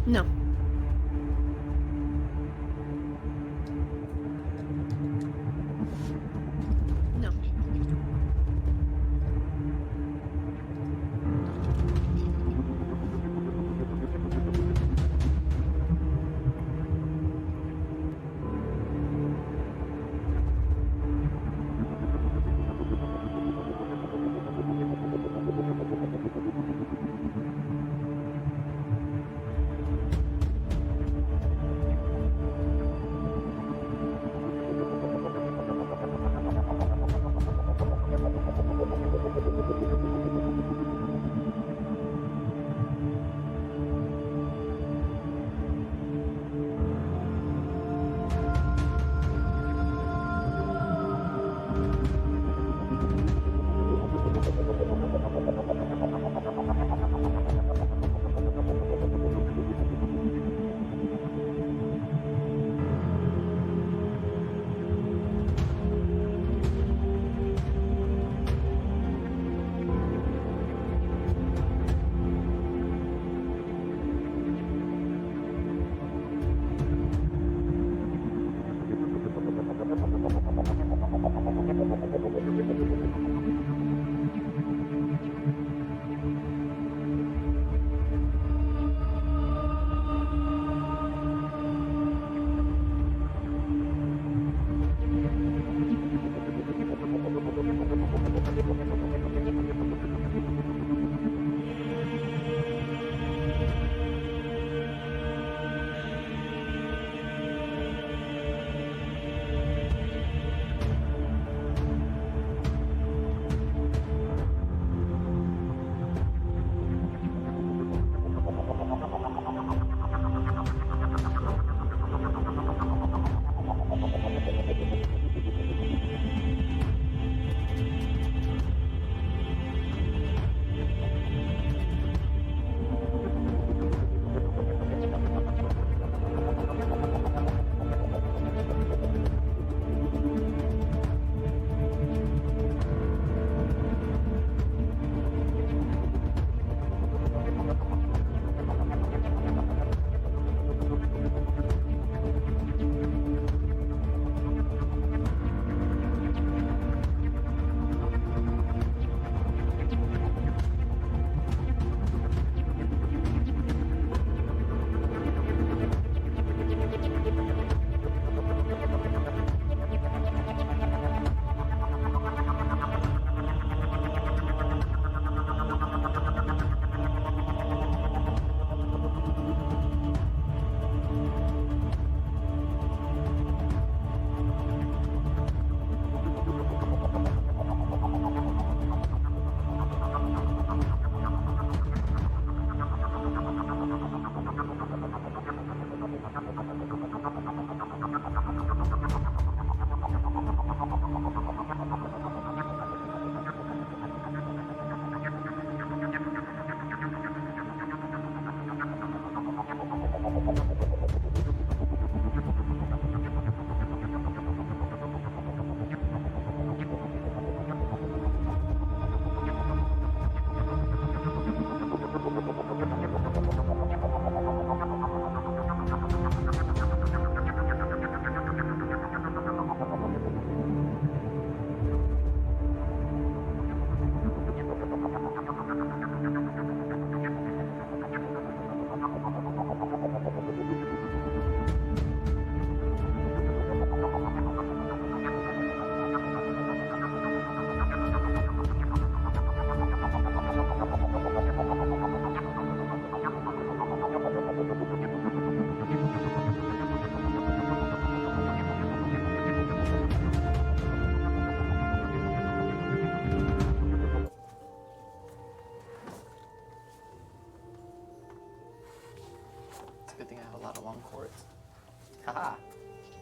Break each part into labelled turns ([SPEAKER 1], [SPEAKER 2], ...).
[SPEAKER 1] No. No.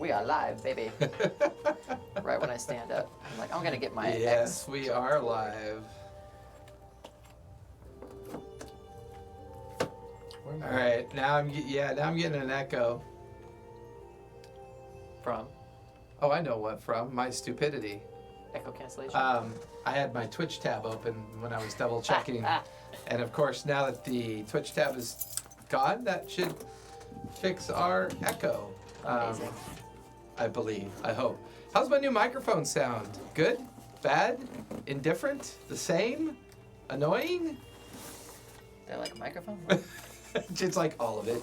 [SPEAKER 2] We are live, baby. Right when I stand up, I'm like, I'm gonna get my
[SPEAKER 3] Yes, we are live. All right, now I'm getting an echo.
[SPEAKER 2] From?
[SPEAKER 3] Oh, I know what from. My stupidity.
[SPEAKER 2] Echo cancellation?
[SPEAKER 3] I had my Twitch tab open when I was double checking. And of course, now that the Twitch tab is gone. That should fix our echo.
[SPEAKER 2] Amazing.
[SPEAKER 3] I believe. I hope. How's my new microphone sound? Good? Bad? Indifferent? The same? Annoying?
[SPEAKER 2] They're like a microphone?
[SPEAKER 3] It's like all of it.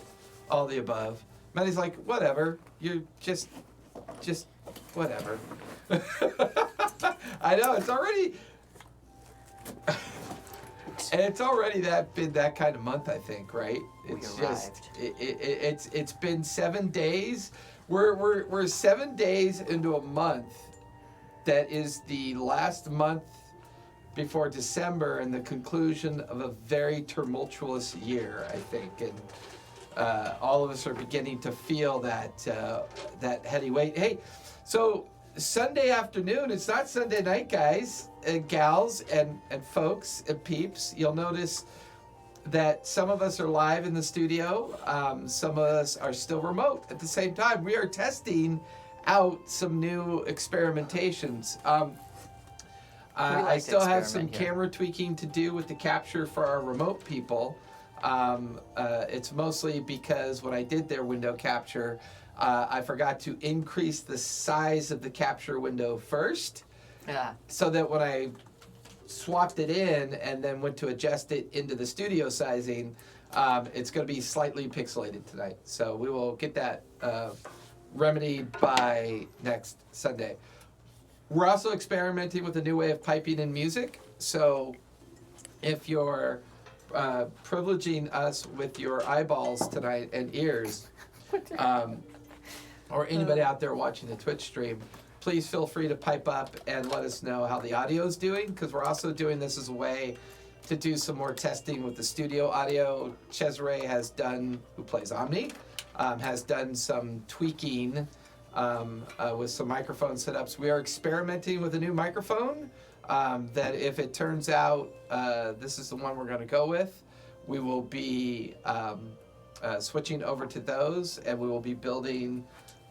[SPEAKER 3] All the above. Maddie's like, whatever. You're just whatever. I know, it's already... And it's already been that kind of month, I think, right? It's just it's been 7 days. We're 7 days into a month that is the last month before December and the conclusion of a very tumultuous year, I think, and all of us are beginning to feel that heady weight. Hey, so Sunday afternoon, it's not Sunday night, guys and gals and folks and peeps. You'll notice that some of us are live in the studio. Some of us are still remote at the same time. We are testing out some new experimentations. I still have some camera tweaking to do with the capture for our remote people. It's mostly because when I did their window capture, I forgot to increase the size of the capture window first.
[SPEAKER 2] Yeah.
[SPEAKER 3] So that when I swapped it in and then went to adjust it into the studio sizing, it's going to be slightly pixelated tonight. So we will get that remedied by next Sunday. We're also experimenting with a new way of piping in music. So if you're privileging us with your eyeballs tonight and ears, or anybody out there watching the Twitch stream, please feel free to pipe up and let us know how the audio is doing, because we're also doing this as a way to do some more testing with the studio audio. Cesare who plays Omni, has done some tweaking with some microphone setups. We are experimenting with a new microphone that if it turns out this is the one we're going to go with, we will be switching over to those, and we will be building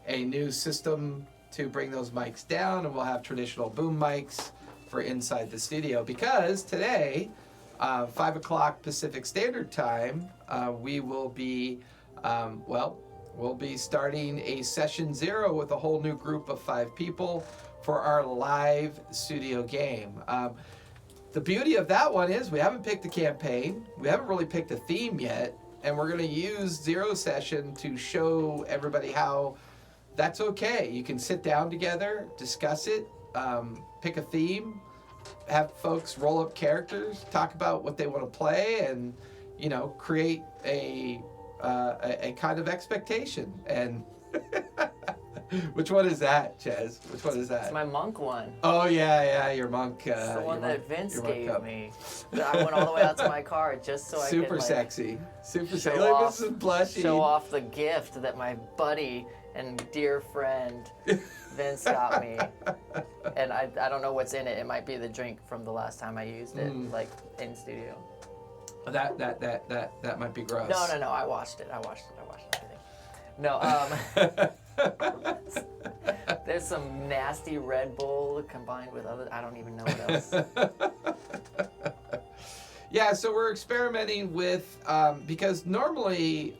[SPEAKER 3] a new system to bring those mics down, and we'll have traditional boom mics for inside the studio, because today, 5 o'clock Pacific Standard Time, we will be, we'll be starting a session 0 with a whole new group of 5 people for our live studio game. The beauty of that one is we haven't picked a campaign, we haven't really picked a theme yet, and we're going to use 0 session to show everybody how that's okay. You can sit down together, discuss it, pick a theme, have folks roll up characters, talk about what they want to play, and create a kind of expectation. And which one is that, Ches? Which one is that?
[SPEAKER 2] It's my monk one.
[SPEAKER 3] Oh yeah, your monk.
[SPEAKER 2] It's the one that Vince gave me. I went all the way out to my car just so I could
[SPEAKER 3] super sexy.
[SPEAKER 2] Show off the gift that my buddy and dear friend Vince got me. And I don't know what's in it. It might be the drink from the last time I used it, like in studio.
[SPEAKER 3] That might be gross.
[SPEAKER 2] No. I watched it. Everything. No. There's some nasty Red Bull combined with other. I don't even know what else.
[SPEAKER 3] Yeah, so we're experimenting with because normally.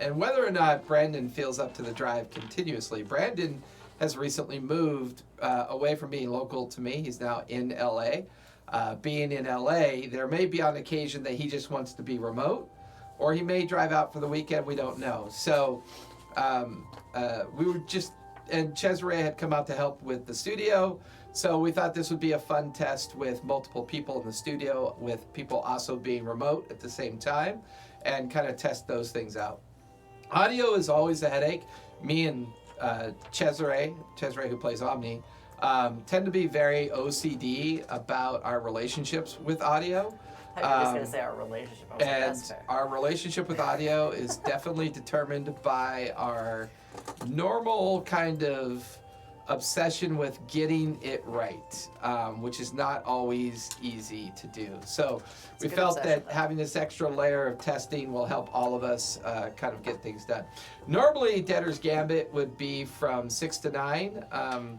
[SPEAKER 3] And whether or not Brandon feels up to the drive continuously, Brandon has recently moved away from being local to me. He's now in LA. Being in LA, there may be on occasion that he just wants to be remote, or he may drive out for the weekend. We don't know. So we were and Cesare had come out to help with the studio. So we thought this would be a fun test with multiple people in the studio, with people also being remote at the same time, and kind of test those things out. Audio is always a headache. Me and Cesare who plays Omni, tend to be very OCD about our relationships with audio.
[SPEAKER 2] I was just going to say our relationship.
[SPEAKER 3] And our relationship with audio is definitely determined by our normal kind of obsession with getting it right, which is not always easy to do. So we felt that having this extra layer of testing will help all of us kind of get things done. Normally, Debtors Gambit would be from 6 to 9,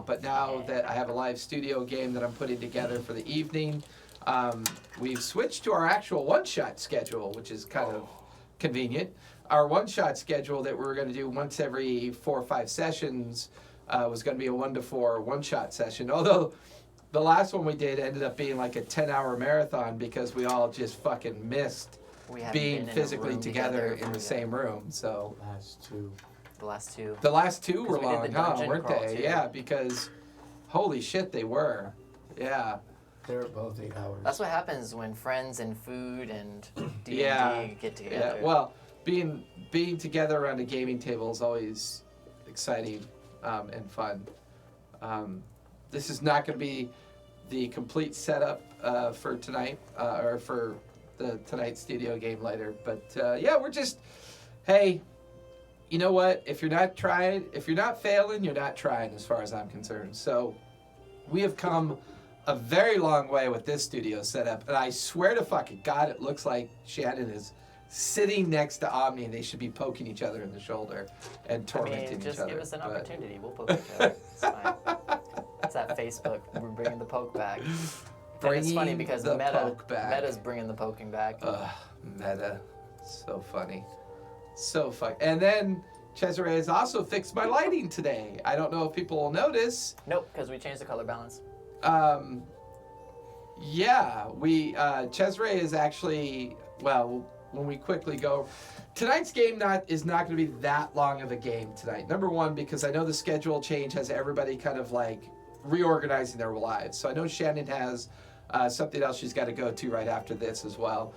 [SPEAKER 3] but now that I have a live studio game that I'm putting together for the evening, we've switched to our actual one-shot schedule, which is kind of convenient. Our one-shot schedule that we were going to do once every 4 or 5 sessions was going to be a 1 to 4 one-shot session. Although the last one we did ended up being like a 10-hour marathon because we all just fucking missed being physically together in the same room. So
[SPEAKER 2] the last two.
[SPEAKER 3] The last two were
[SPEAKER 2] we did
[SPEAKER 3] long,
[SPEAKER 2] the
[SPEAKER 3] huh?
[SPEAKER 2] dungeon
[SPEAKER 3] Weren't
[SPEAKER 2] crawl,
[SPEAKER 3] they?
[SPEAKER 2] too.
[SPEAKER 3] Yeah, because holy shit, they were. Yeah.
[SPEAKER 1] They were both 8 hours.
[SPEAKER 2] That's what happens when friends and food and D&D
[SPEAKER 3] Yeah.
[SPEAKER 2] get together.
[SPEAKER 3] Yeah. Well, being together around a gaming table is always exciting and fun. This is not going to be the complete setup for tonight or for the tonight's studio game later, but yeah, we're just, hey, you know what? If you're not failing, you're not trying, as far as I'm concerned. So we have come a very long way with this studio setup, and I swear to fucking God, it looks like Shannon is sitting next to Omni, and they should be poking each other in the shoulder and tormenting
[SPEAKER 2] just
[SPEAKER 3] each other.
[SPEAKER 2] give us an opportunity. We'll poke each other. It's fine. It's that Facebook. We're bringing the poke back. And it's funny because Meta's bringing the poking back.
[SPEAKER 3] Meta. So funny. So fun. And then Cesare has also fixed my lighting today. I don't know if people will notice.
[SPEAKER 2] Nope, because we changed the color balance.
[SPEAKER 3] Yeah, Cesare is actually, well, when we quickly go, tonight's game is not going to be that long of a game tonight. Number one, because I know the schedule change has everybody kind of like reorganizing their lives. So I know Shannon has something else she's got to go to right after this as well.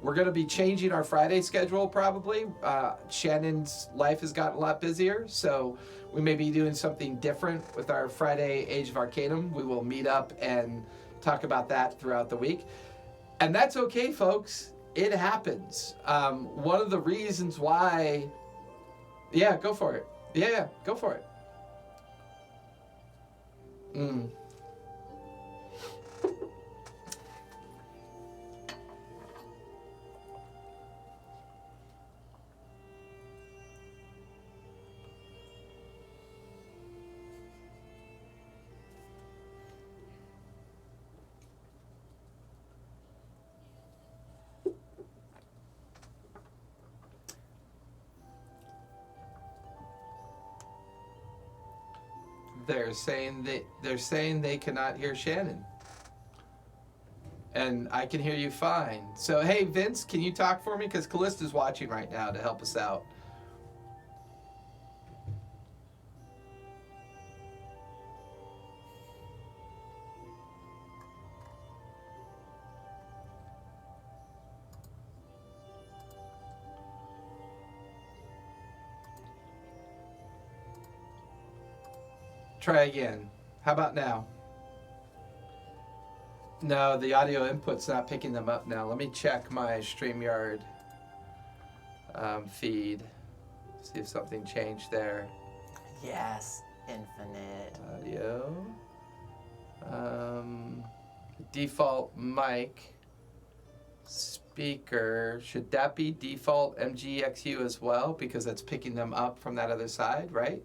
[SPEAKER 3] We're going to be changing our Friday schedule probably. Shannon's life has gotten a lot busier, so we may be doing something different with our Friday Age of Arcanum. We will meet up and talk about that throughout the week. And that's okay, folks. It happens. One of the reasons why... Yeah, go for it. Yeah, go for it. They're saying they cannot hear Shannon. And I can hear you fine. So, hey, Vince, can you talk for me? Because Callista's watching right now to help us out. Try again. How about now? No, the audio input's not picking them up now. Let me check my StreamYard feed. See if something changed there.
[SPEAKER 2] Yes, infinite.
[SPEAKER 3] Audio. Default mic. Speaker. Should that be default MGXU as well? Because that's picking them up from that other side, right?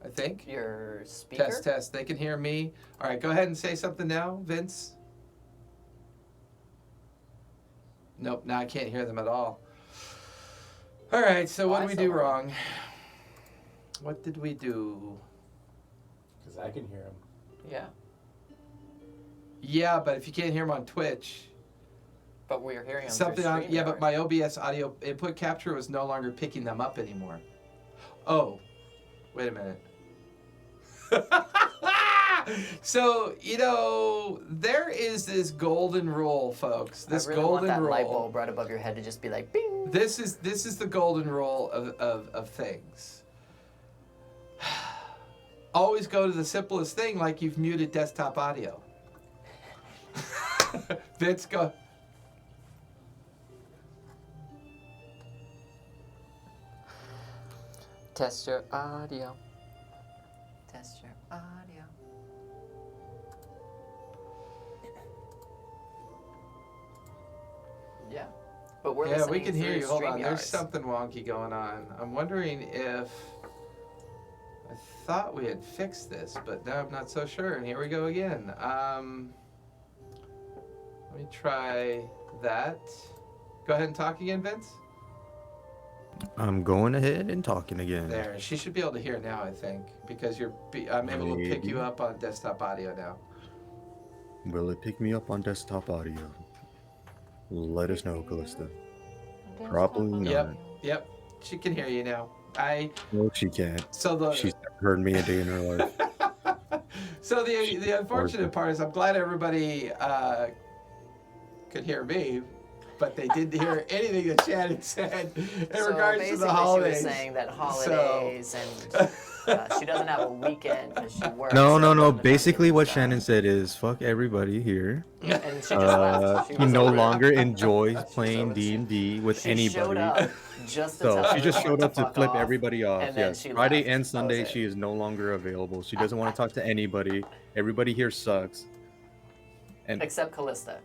[SPEAKER 3] I think.
[SPEAKER 2] Your speaker?
[SPEAKER 3] Test. They can hear me. All right, go ahead and say something now, Vince. Nope, now I can't hear them at all. All right, so what did we do wrong? What did we do?
[SPEAKER 1] Because I can hear him.
[SPEAKER 2] Yeah.
[SPEAKER 3] Yeah, but if you can't hear them on Twitch.
[SPEAKER 2] But we're hearing them
[SPEAKER 3] something
[SPEAKER 2] through
[SPEAKER 3] on. Yeah,
[SPEAKER 2] StreamYard.
[SPEAKER 3] but my OBS audio input capture was no longer picking them up anymore. Oh, wait a minute. So, there is this golden rule, folks. This
[SPEAKER 2] I really
[SPEAKER 3] golden
[SPEAKER 2] want that
[SPEAKER 3] rule.
[SPEAKER 2] light bulb right above your head to just be like, bing.
[SPEAKER 3] This is the golden rule of things. Always go to the simplest thing, like you've muted desktop audio. Vince, go.
[SPEAKER 2] Test your audio. Test your audio. Yeah. But we're
[SPEAKER 3] Yeah,
[SPEAKER 2] listening
[SPEAKER 3] we can hear
[SPEAKER 2] through
[SPEAKER 3] you. Hold on.
[SPEAKER 2] StreamYard.
[SPEAKER 3] There's something wonky going on. I'm wondering if... I thought we had fixed this, but now I'm not so sure. And here we go again. Let me try that. Go ahead and talk again, Vince.
[SPEAKER 4] I'm going ahead and talking again.
[SPEAKER 3] There, she should be able to hear now, I think, because I'm able to pick you up on desktop audio now.
[SPEAKER 4] Will it pick me up on desktop audio? Let us know, Callista. Probably not.
[SPEAKER 3] Yep. She can hear you now.
[SPEAKER 4] No, she can't.
[SPEAKER 3] So
[SPEAKER 4] She's never heard me a day in her life.
[SPEAKER 3] So the unfortunate part is I'm glad everybody could hear me, but they didn't hear anything that Shannon said in regards to the holidays.
[SPEAKER 2] She was saying that holidays and she doesn't have a weekend because she works.
[SPEAKER 4] No. Basically, what Shannon said is, fuck everybody here.
[SPEAKER 2] And she just left.
[SPEAKER 4] He no longer enjoys playing D&D with anybody.
[SPEAKER 2] Showed up just to
[SPEAKER 4] So
[SPEAKER 2] tell
[SPEAKER 4] she just showed up to
[SPEAKER 2] fuck
[SPEAKER 4] flip
[SPEAKER 2] off,
[SPEAKER 4] everybody off.
[SPEAKER 2] and then
[SPEAKER 4] Yes,
[SPEAKER 2] she
[SPEAKER 4] Friday
[SPEAKER 2] left.
[SPEAKER 4] and
[SPEAKER 2] That
[SPEAKER 4] Sunday
[SPEAKER 2] was it.
[SPEAKER 4] she is no longer available. She doesn't want to talk to anybody. Everybody here sucks. And
[SPEAKER 2] Except Callista.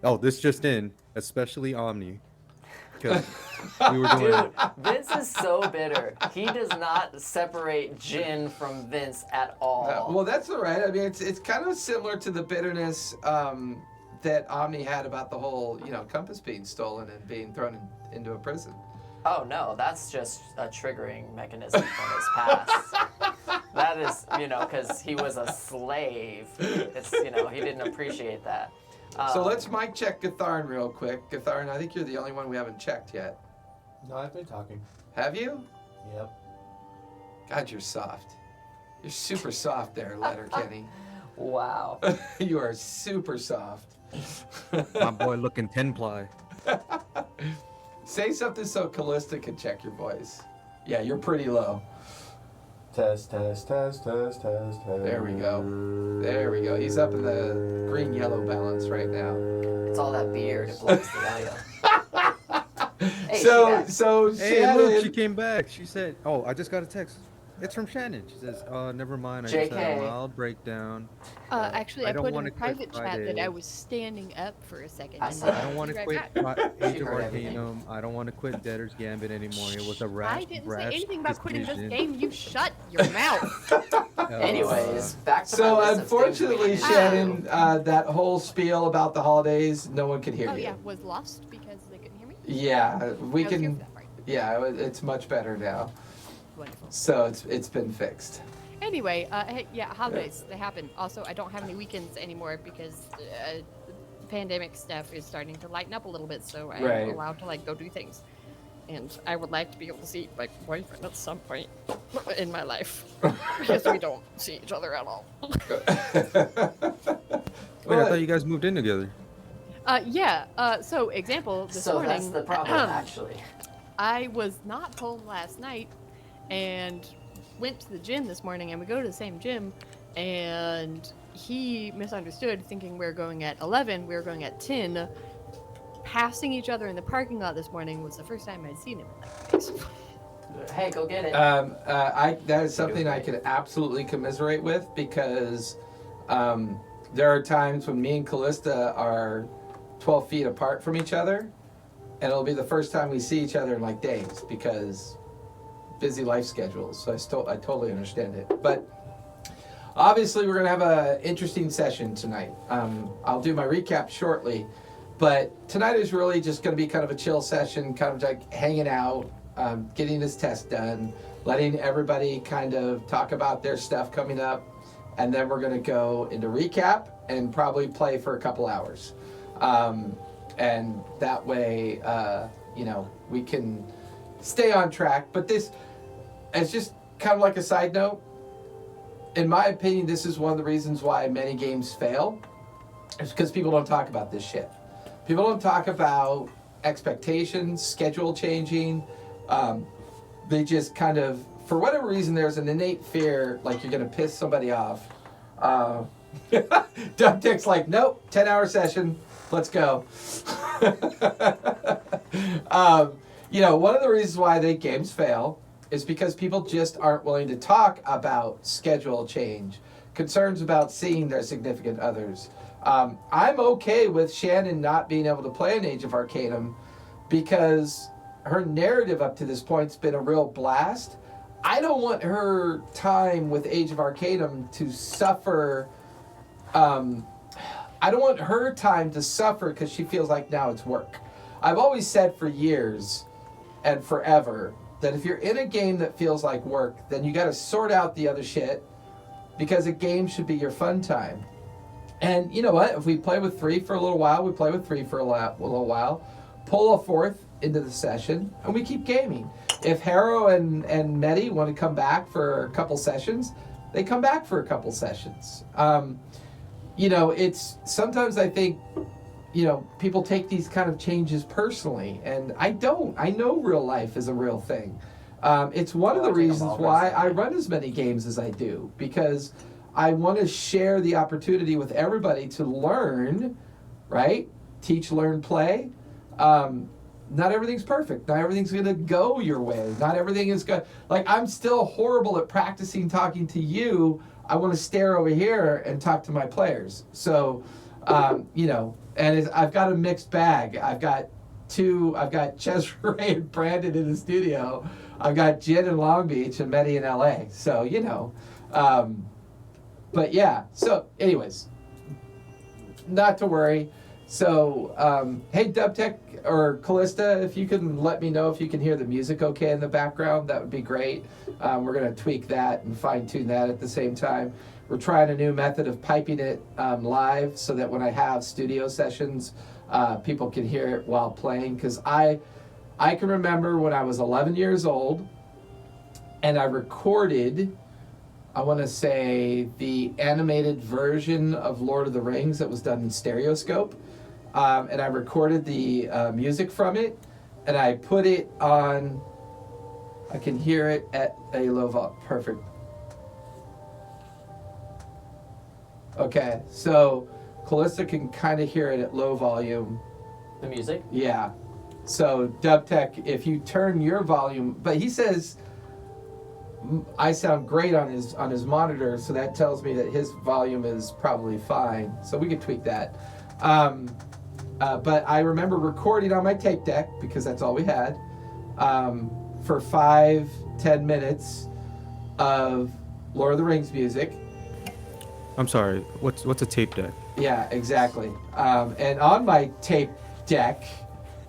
[SPEAKER 4] oh, this just in, especially Omni, because we were doing.
[SPEAKER 2] Dude, Vince is so bitter. He does not separate Jin from Vince at all.
[SPEAKER 3] Well, that's all right. I mean, it's kind of similar to the bitterness that Omni had about the whole, compass being stolen and being thrown into a prison.
[SPEAKER 2] Oh no, that's just a triggering mechanism from his past. That is, because he was a slave. It's, he didn't appreciate that.
[SPEAKER 3] So let's mic check Gatharn real quick. Gatharn, I think you're the only one we haven't checked yet.
[SPEAKER 1] No, I've been talking.
[SPEAKER 3] Have you?
[SPEAKER 1] Yep.
[SPEAKER 3] God, you're soft. You're super soft there, Letterkenny.
[SPEAKER 2] Wow.
[SPEAKER 3] You are super soft.
[SPEAKER 4] My boy looking 10-ply.
[SPEAKER 3] Say something so Callista can check your voice. Yeah, you're pretty low.
[SPEAKER 1] Test. There
[SPEAKER 3] we go. He's up in the green-yellow balance right now.
[SPEAKER 2] It's all that beard. It blocks the audio. Hey,
[SPEAKER 3] So
[SPEAKER 4] Hey,
[SPEAKER 3] Shannon,
[SPEAKER 4] look, she came back. She said, "Oh, I just got a text. It's from Shannon." She says, never mind. I just had a
[SPEAKER 2] JK.
[SPEAKER 4] mild breakdown.
[SPEAKER 5] Actually,
[SPEAKER 4] I
[SPEAKER 5] I
[SPEAKER 4] don't
[SPEAKER 5] put in
[SPEAKER 4] wanna
[SPEAKER 5] a
[SPEAKER 4] quit
[SPEAKER 5] private chat
[SPEAKER 4] Friday.
[SPEAKER 5] that I was standing up for a second.
[SPEAKER 2] I
[SPEAKER 5] and
[SPEAKER 2] saw
[SPEAKER 5] then
[SPEAKER 2] that.
[SPEAKER 4] I don't
[SPEAKER 5] I'll
[SPEAKER 4] want
[SPEAKER 5] be
[SPEAKER 4] to
[SPEAKER 5] right
[SPEAKER 4] quit
[SPEAKER 5] back.
[SPEAKER 4] Age
[SPEAKER 2] She
[SPEAKER 4] of
[SPEAKER 2] heard everything.
[SPEAKER 4] Arcanum. I don't want to quit Debtors Gambit anymore. It was a
[SPEAKER 5] I didn't say
[SPEAKER 4] rash
[SPEAKER 5] anything about quitting this
[SPEAKER 4] decision.
[SPEAKER 5] game. You shut your mouth.
[SPEAKER 2] Anyways, back to
[SPEAKER 3] so
[SPEAKER 2] my list of things we
[SPEAKER 3] unfortunately,
[SPEAKER 2] need to
[SPEAKER 3] Shannon,
[SPEAKER 2] do.
[SPEAKER 3] that whole spiel about the holidays, no one could hear
[SPEAKER 5] Oh
[SPEAKER 3] you.
[SPEAKER 5] yeah, was lost because they couldn't hear me.
[SPEAKER 3] Yeah, we
[SPEAKER 5] I was here
[SPEAKER 3] can.
[SPEAKER 5] for that part.
[SPEAKER 3] Yeah, it's much better now.
[SPEAKER 5] Wonderful.
[SPEAKER 3] So it's been fixed.
[SPEAKER 5] Anyway, hey, yeah, holidays, they happen. Also, I don't have any weekends anymore because pandemic stuff is starting to lighten up a little bit, so I'm
[SPEAKER 3] Right.
[SPEAKER 5] allowed to go do things. And I would like to be able to see my boyfriend at some point in my life because we don't see each other at all.
[SPEAKER 4] Wait, I thought you guys moved in together.
[SPEAKER 5] So example, this
[SPEAKER 2] So
[SPEAKER 5] morning,
[SPEAKER 2] that's the problem, actually.
[SPEAKER 5] I was not home last night and went to the gym this morning, and we go to the same gym, and he misunderstood, thinking we were going at 11, we were going at 10. Passing each other in the parking lot this morning was the first time I'd seen him in that case.
[SPEAKER 2] Hey, go get it.
[SPEAKER 3] That is something I could absolutely commiserate with because there are times when me and Callista are 12 feet apart from each other, and it'll be the first time we see each other in days because busy life schedules. So I totally understand it. But obviously, we're gonna have an interesting session tonight. I'll do my recap shortly. But tonight is really just going to be kind of a chill session, kind of hanging out, getting this test done, letting everybody kind of talk about their stuff coming up, and then we're going to go into recap and probably play for a couple hours. And that way, we can stay on track. But this, as just kind of like a side note, in my opinion, this is one of the reasons why many games fail. It's because people don't talk about this shit. People don't talk about expectations, schedule changing. They just kind of, for whatever reason, there's an innate fear like you're going to piss somebody off. Duck Dick's like, nope, 10-hour session, let's go. One of the reasons why the games fail is because people just aren't willing to talk about schedule change, concerns about seeing their significant others. I'm okay with Shannon not being able to play an Age of Arcanum because her narrative up to this point's been a real blast. I don't want her time with Age of Arcanum to suffer. I don't want her time to suffer because she feels like now it's work. I've always said for years and forever that if you're in a game that feels like work, then you got to sort out the other shit, because a game should be your fun time. And you know what? If we play with 3 for a little while, we play with 3 for a little while, pull a 4th into the session, and we keep gaming. If Harrow and Medi want to come back for a couple sessions, they come back for a couple sessions. You know, it's sometimes I think, you know, people take these kind of changes personally, and I don't. I know real life is a real thing. It's one of the reasons why I run as many games as I do, because I want to share the opportunity with everybody to learn, right? Teach, learn, play. Not everything's perfect. Not everything's going to go your way. Not everything is good. Like, I'm still horrible at practicing talking to you. I want to stare over here and talk to my players. So, you know, and I've got a mixed bag. I've got Cesare and Brandon in the studio. I've got Jen in Long Beach and Medi in LA. So, you know, but yeah. So anyways, not to worry. So, hey, Dubtech or Callista, if you can let me know if you can hear the music okay in the background, that would be great. We're going to tweak that and fine tune that at the same time. We're trying a new method of piping it live so that when I have studio sessions, people can hear it while playing. Because I can remember when I was 11 years old and I recorded, I want to say, the animated version of Lord of the Rings that was done in stereoscope. And I recorded the music from it, and I put it on, I can hear it at a low volume. Perfect. Okay, so Callista can kind of hear it at low volume.
[SPEAKER 2] The music?
[SPEAKER 3] Yeah. So Dubtech, if you turn your volume, but he says I sound great on his monitor, so that tells me that his volume is probably fine. So we could tweak that. But I remember recording on my tape deck, because that's all we had, for 5-10 minutes of Lord of the Rings music.
[SPEAKER 4] I'm sorry. What's a tape deck?
[SPEAKER 3] Yeah, exactly. And on my tape deck,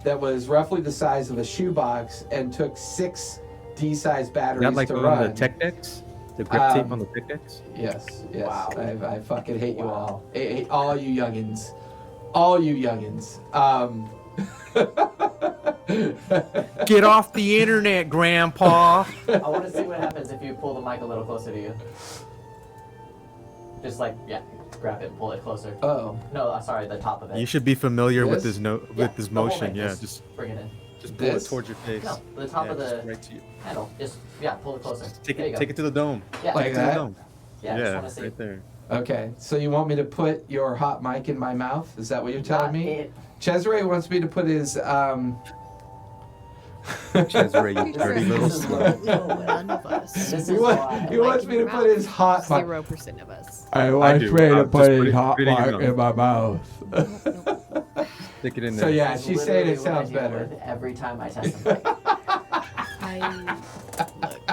[SPEAKER 3] that was roughly the size of a shoebox and took 6 D-size batteries
[SPEAKER 4] Not like
[SPEAKER 3] to
[SPEAKER 4] on
[SPEAKER 3] run.
[SPEAKER 4] the tech decks? The grip tape on the tech decks?
[SPEAKER 3] Yes.
[SPEAKER 2] Wow.
[SPEAKER 3] I fucking hate you all. I hate all you youngins. All you youngins.
[SPEAKER 6] Get off the internet, Grandpa.
[SPEAKER 2] I want to see what happens if you pull the mic a little closer to you. Just like, yeah, grab it and pull it closer.
[SPEAKER 3] Oh.
[SPEAKER 2] No, sorry, the top of it.
[SPEAKER 4] You should be familiar with
[SPEAKER 3] This?
[SPEAKER 4] this
[SPEAKER 2] the whole
[SPEAKER 4] motion.
[SPEAKER 2] thing,
[SPEAKER 4] Yeah,
[SPEAKER 2] just
[SPEAKER 4] just
[SPEAKER 2] bring it in.
[SPEAKER 4] pull it
[SPEAKER 3] This?
[SPEAKER 4] towards your face.
[SPEAKER 2] No, the top of
[SPEAKER 4] just
[SPEAKER 2] the
[SPEAKER 4] right to you.
[SPEAKER 2] handle. Just, yeah, pull it closer.
[SPEAKER 4] Take
[SPEAKER 2] There you
[SPEAKER 4] it,
[SPEAKER 2] go.
[SPEAKER 4] take it to the dome.
[SPEAKER 2] Yeah,
[SPEAKER 3] Like
[SPEAKER 4] Take it to the
[SPEAKER 3] that?
[SPEAKER 4] dome.
[SPEAKER 2] yeah, I just want to see.
[SPEAKER 4] right there.
[SPEAKER 3] Okay. So you want me to put your hot mic in my mouth? Is that what you're telling
[SPEAKER 2] Not
[SPEAKER 3] me?
[SPEAKER 2] it.
[SPEAKER 3] Cesare wants me to put his
[SPEAKER 4] Cesare, you dirty little
[SPEAKER 2] This is
[SPEAKER 4] slut.
[SPEAKER 5] None of us.
[SPEAKER 2] This
[SPEAKER 3] he,
[SPEAKER 2] is why.
[SPEAKER 3] he wants me to put his hot mic.
[SPEAKER 5] 0% of us.
[SPEAKER 3] I
[SPEAKER 4] want do. me to Just put his hot mic in
[SPEAKER 3] my mouth.
[SPEAKER 4] Stick it in
[SPEAKER 3] So
[SPEAKER 4] there.
[SPEAKER 3] yeah,
[SPEAKER 2] This is
[SPEAKER 3] she's saying it
[SPEAKER 2] literally what I
[SPEAKER 3] sounds
[SPEAKER 2] deal
[SPEAKER 3] better.
[SPEAKER 2] with every time I test a mic.
[SPEAKER 5] Look.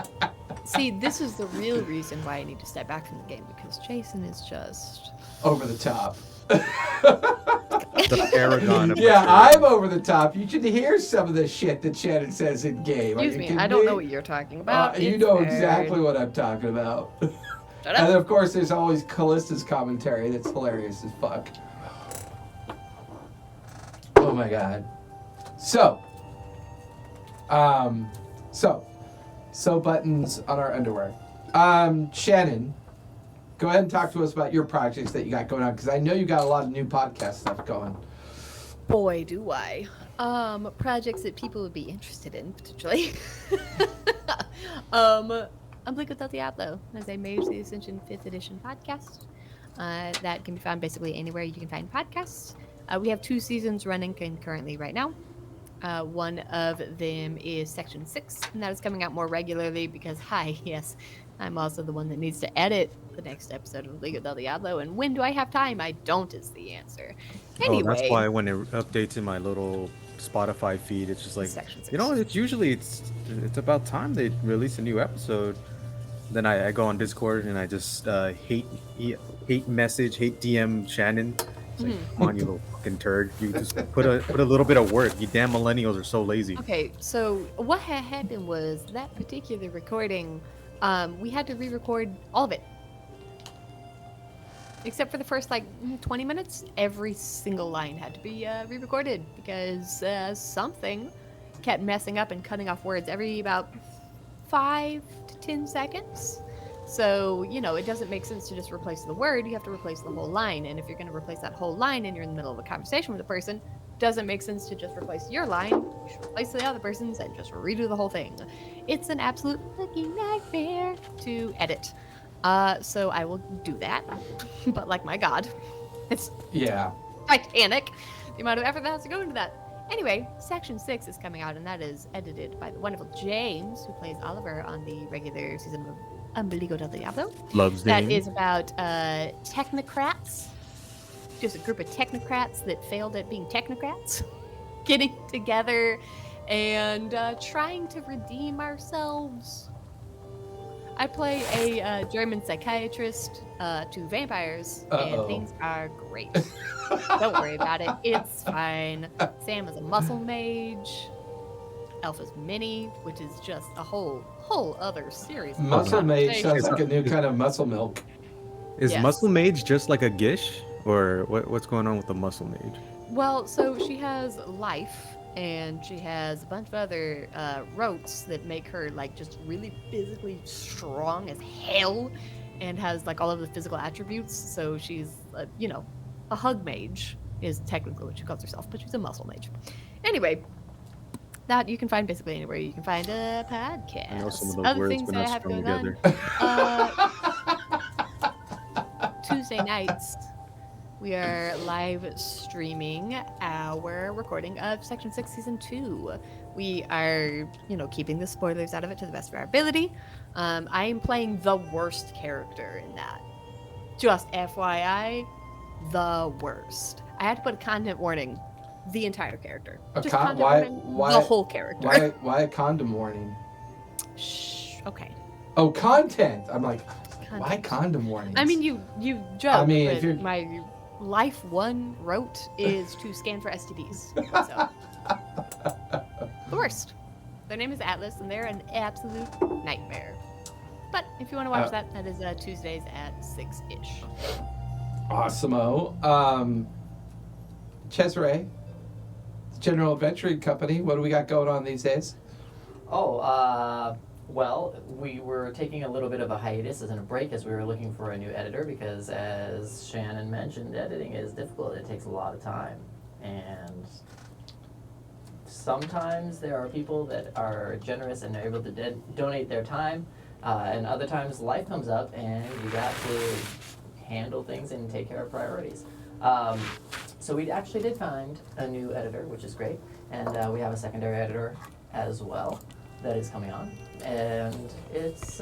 [SPEAKER 5] See, this is the real reason why I need to step back from the game, because Jason is just.
[SPEAKER 3] Over the top.
[SPEAKER 4] The paragon of
[SPEAKER 3] Yeah,
[SPEAKER 4] maturity.
[SPEAKER 3] I'm over the top. You should hear some of the shit that Shannon says in game. Are
[SPEAKER 5] Excuse
[SPEAKER 3] you
[SPEAKER 5] me,
[SPEAKER 3] kidding
[SPEAKER 5] I don't know what you're talking about.
[SPEAKER 3] You
[SPEAKER 5] It's
[SPEAKER 3] know
[SPEAKER 5] weird.
[SPEAKER 3] exactly what I'm talking about.
[SPEAKER 5] Shut
[SPEAKER 3] And
[SPEAKER 5] up.
[SPEAKER 3] then, of course, there's always Callista's commentary that's hilarious as fuck. Oh my god. So buttons on our underwear. Shannon, go ahead and talk to us about your projects that you got going on, because I know you got a lot of new podcast stuff going.
[SPEAKER 5] Boy, do I. Projects that people would be interested in, potentially. I'm Blake Without Diablo, as a Mage the Ascension 5th edition podcast. That can be found basically anywhere you can find podcasts. We have 2 seasons running concurrently right now. One of them is Section 6, and that is coming out more regularly because, yes, I'm also the one that needs to edit the next episode of League of Del Diablo, and when do I have time? I don't is the answer. Anyway.
[SPEAKER 4] Oh, that's why when it updates in my little Spotify feed, it's just like,
[SPEAKER 5] Section 6.
[SPEAKER 4] you know, it's about time they release a new episode. Then I go on Discord and I just hate DM Shannon. Like, come on, you little fucking turd. You just put a little bit of work. You damn millennials are so lazy.
[SPEAKER 5] Okay, so what had happened was that particular recording, we had to re-record all of it. Except for the first, 20 minutes, every single line had to be re-recorded because something kept messing up and cutting off words every about 5 to 10 seconds. So, it doesn't make sense to just replace the word. You have to replace the whole line. And if you're going to replace that whole line and you're in the middle of a conversation with a person, doesn't make sense to just replace your line. You should replace the other person's and just redo the whole thing. It's an absolute fucking nightmare to edit. So I will do that. But my God, it's Titanic. The amount of effort that has to go into that. Anyway, Section 6 is coming out, and that is edited by the wonderful James, who plays Oliver on the regular season of Umbilico del Diablo.
[SPEAKER 4] Loves
[SPEAKER 5] That
[SPEAKER 4] name.
[SPEAKER 5] is about technocrats. Just a group of technocrats that failed at being technocrats. Getting together and trying to redeem ourselves. I play a German psychiatrist to vampires, and things are great. Don't worry about it. It's fine. Sam is a muscle mage. Elf is Minnie, which is just a whole other series. of
[SPEAKER 3] Muscle mage sounds
[SPEAKER 5] conversations.
[SPEAKER 3] like a new kind of muscle milk.
[SPEAKER 4] Is
[SPEAKER 5] Yes.
[SPEAKER 4] muscle mage just like a gish, or what's going on with the muscle mage?
[SPEAKER 5] Well, so she has life, and she has a bunch of other rotes that make her just really physically strong as hell, and has all of the physical attributes. So she's a hug mage is technically what she calls herself, but she's a muscle mage. Anyway, that you can find basically anywhere you can find a podcast.
[SPEAKER 4] I know some of those
[SPEAKER 5] Other
[SPEAKER 4] words,
[SPEAKER 5] things
[SPEAKER 4] but
[SPEAKER 5] that I
[SPEAKER 4] not
[SPEAKER 5] have
[SPEAKER 4] strung
[SPEAKER 5] going
[SPEAKER 4] together.
[SPEAKER 5] on. Tuesday nights, we are live streaming our recording of Section 6 Season 2. We are, keeping the spoilers out of it to the best of our ability. I am playing the worst character in that. Just FYI, the worst. I had to put a content warning. The entire character. Just content warning, the whole character.
[SPEAKER 3] Why a condom warning?
[SPEAKER 5] Shh. Okay.
[SPEAKER 3] Oh, content. I'm like, why
[SPEAKER 5] Content.
[SPEAKER 3] condom warnings?
[SPEAKER 5] I mean, you joke.
[SPEAKER 3] I mean,
[SPEAKER 5] but
[SPEAKER 3] if you're-
[SPEAKER 5] my life one rote is to scan for STDs. So the worst. Their name is Atlas, and they're an absolute nightmare. But if you want to watch that is Tuesdays at 6-ish.
[SPEAKER 3] Awesome-o. Cesare, General Adventuring Company. What do we got going on these days?
[SPEAKER 2] Well, we were taking a little bit of a hiatus and a break as we were looking for a new editor because, as Shannon mentioned, editing is difficult. It takes a lot of time. And sometimes there are people that are generous and are able to donate their time, and other times life comes up and you got to handle things and take care of priorities. So we actually did find a new editor, which is great, and we have a secondary editor as well that is coming on, and it's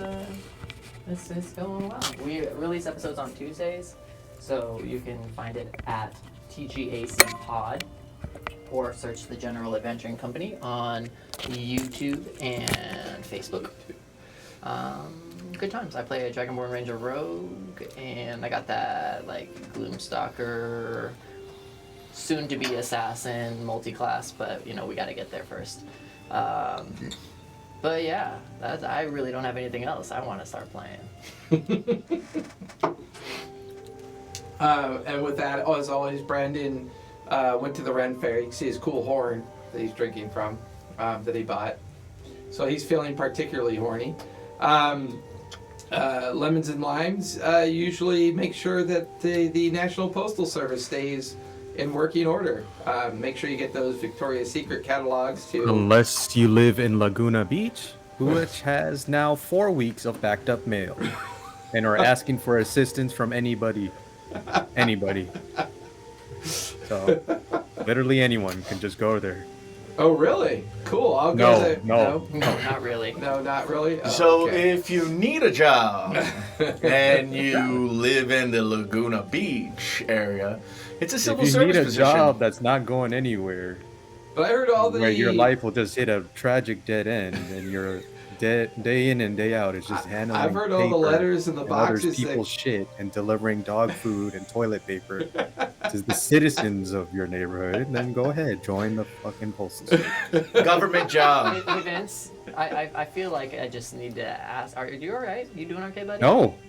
[SPEAKER 2] going well. We release episodes on Tuesdays, so you can find it at TGAC Pod, or search the General Adventuring Company on YouTube and Facebook. Good times. I play a Dragonborn Ranger Rogue, and I got that Gloomstalker, soon to be assassin multi-class, but we got to get there first. But yeah, I really don't have anything else. I want to start playing.
[SPEAKER 3] And with that, as always, Brandon went to the Ren Fair. You can see his cool horn that he's drinking from, that he bought. So he's feeling particularly horny. Lemons and Limes usually make sure that the National Postal Service stays in working order. Make sure you get those Victoria's Secret catalogs too.
[SPEAKER 4] Unless you live in Laguna Beach, which has now 4 weeks of backed up mail, and are asking for assistance from anybody. So, literally anyone can just go there.
[SPEAKER 3] Oh, really? Cool. I'll
[SPEAKER 4] No,
[SPEAKER 3] go there.
[SPEAKER 4] no.
[SPEAKER 2] No, not really.
[SPEAKER 3] No, not really. Oh,
[SPEAKER 1] So
[SPEAKER 3] okay.
[SPEAKER 1] if you need a job and you live in the Laguna Beach area, it's a civil
[SPEAKER 4] If you
[SPEAKER 1] service
[SPEAKER 4] need a
[SPEAKER 1] position.
[SPEAKER 4] job that's not going anywhere,
[SPEAKER 3] But I heard all the
[SPEAKER 4] where your life will just hit a tragic dead end, and you're day in and day out. It's just handling.
[SPEAKER 3] I've heard all the
[SPEAKER 4] paper
[SPEAKER 3] letters and the
[SPEAKER 4] and others
[SPEAKER 3] boxes.
[SPEAKER 4] people's shit and delivering dog food and toilet paper to the citizens of your neighborhood. And then go ahead, join the fucking postal service.
[SPEAKER 1] Government job.
[SPEAKER 2] Hey Vince, I feel like I just need to ask. Are you all right? You doing okay, buddy?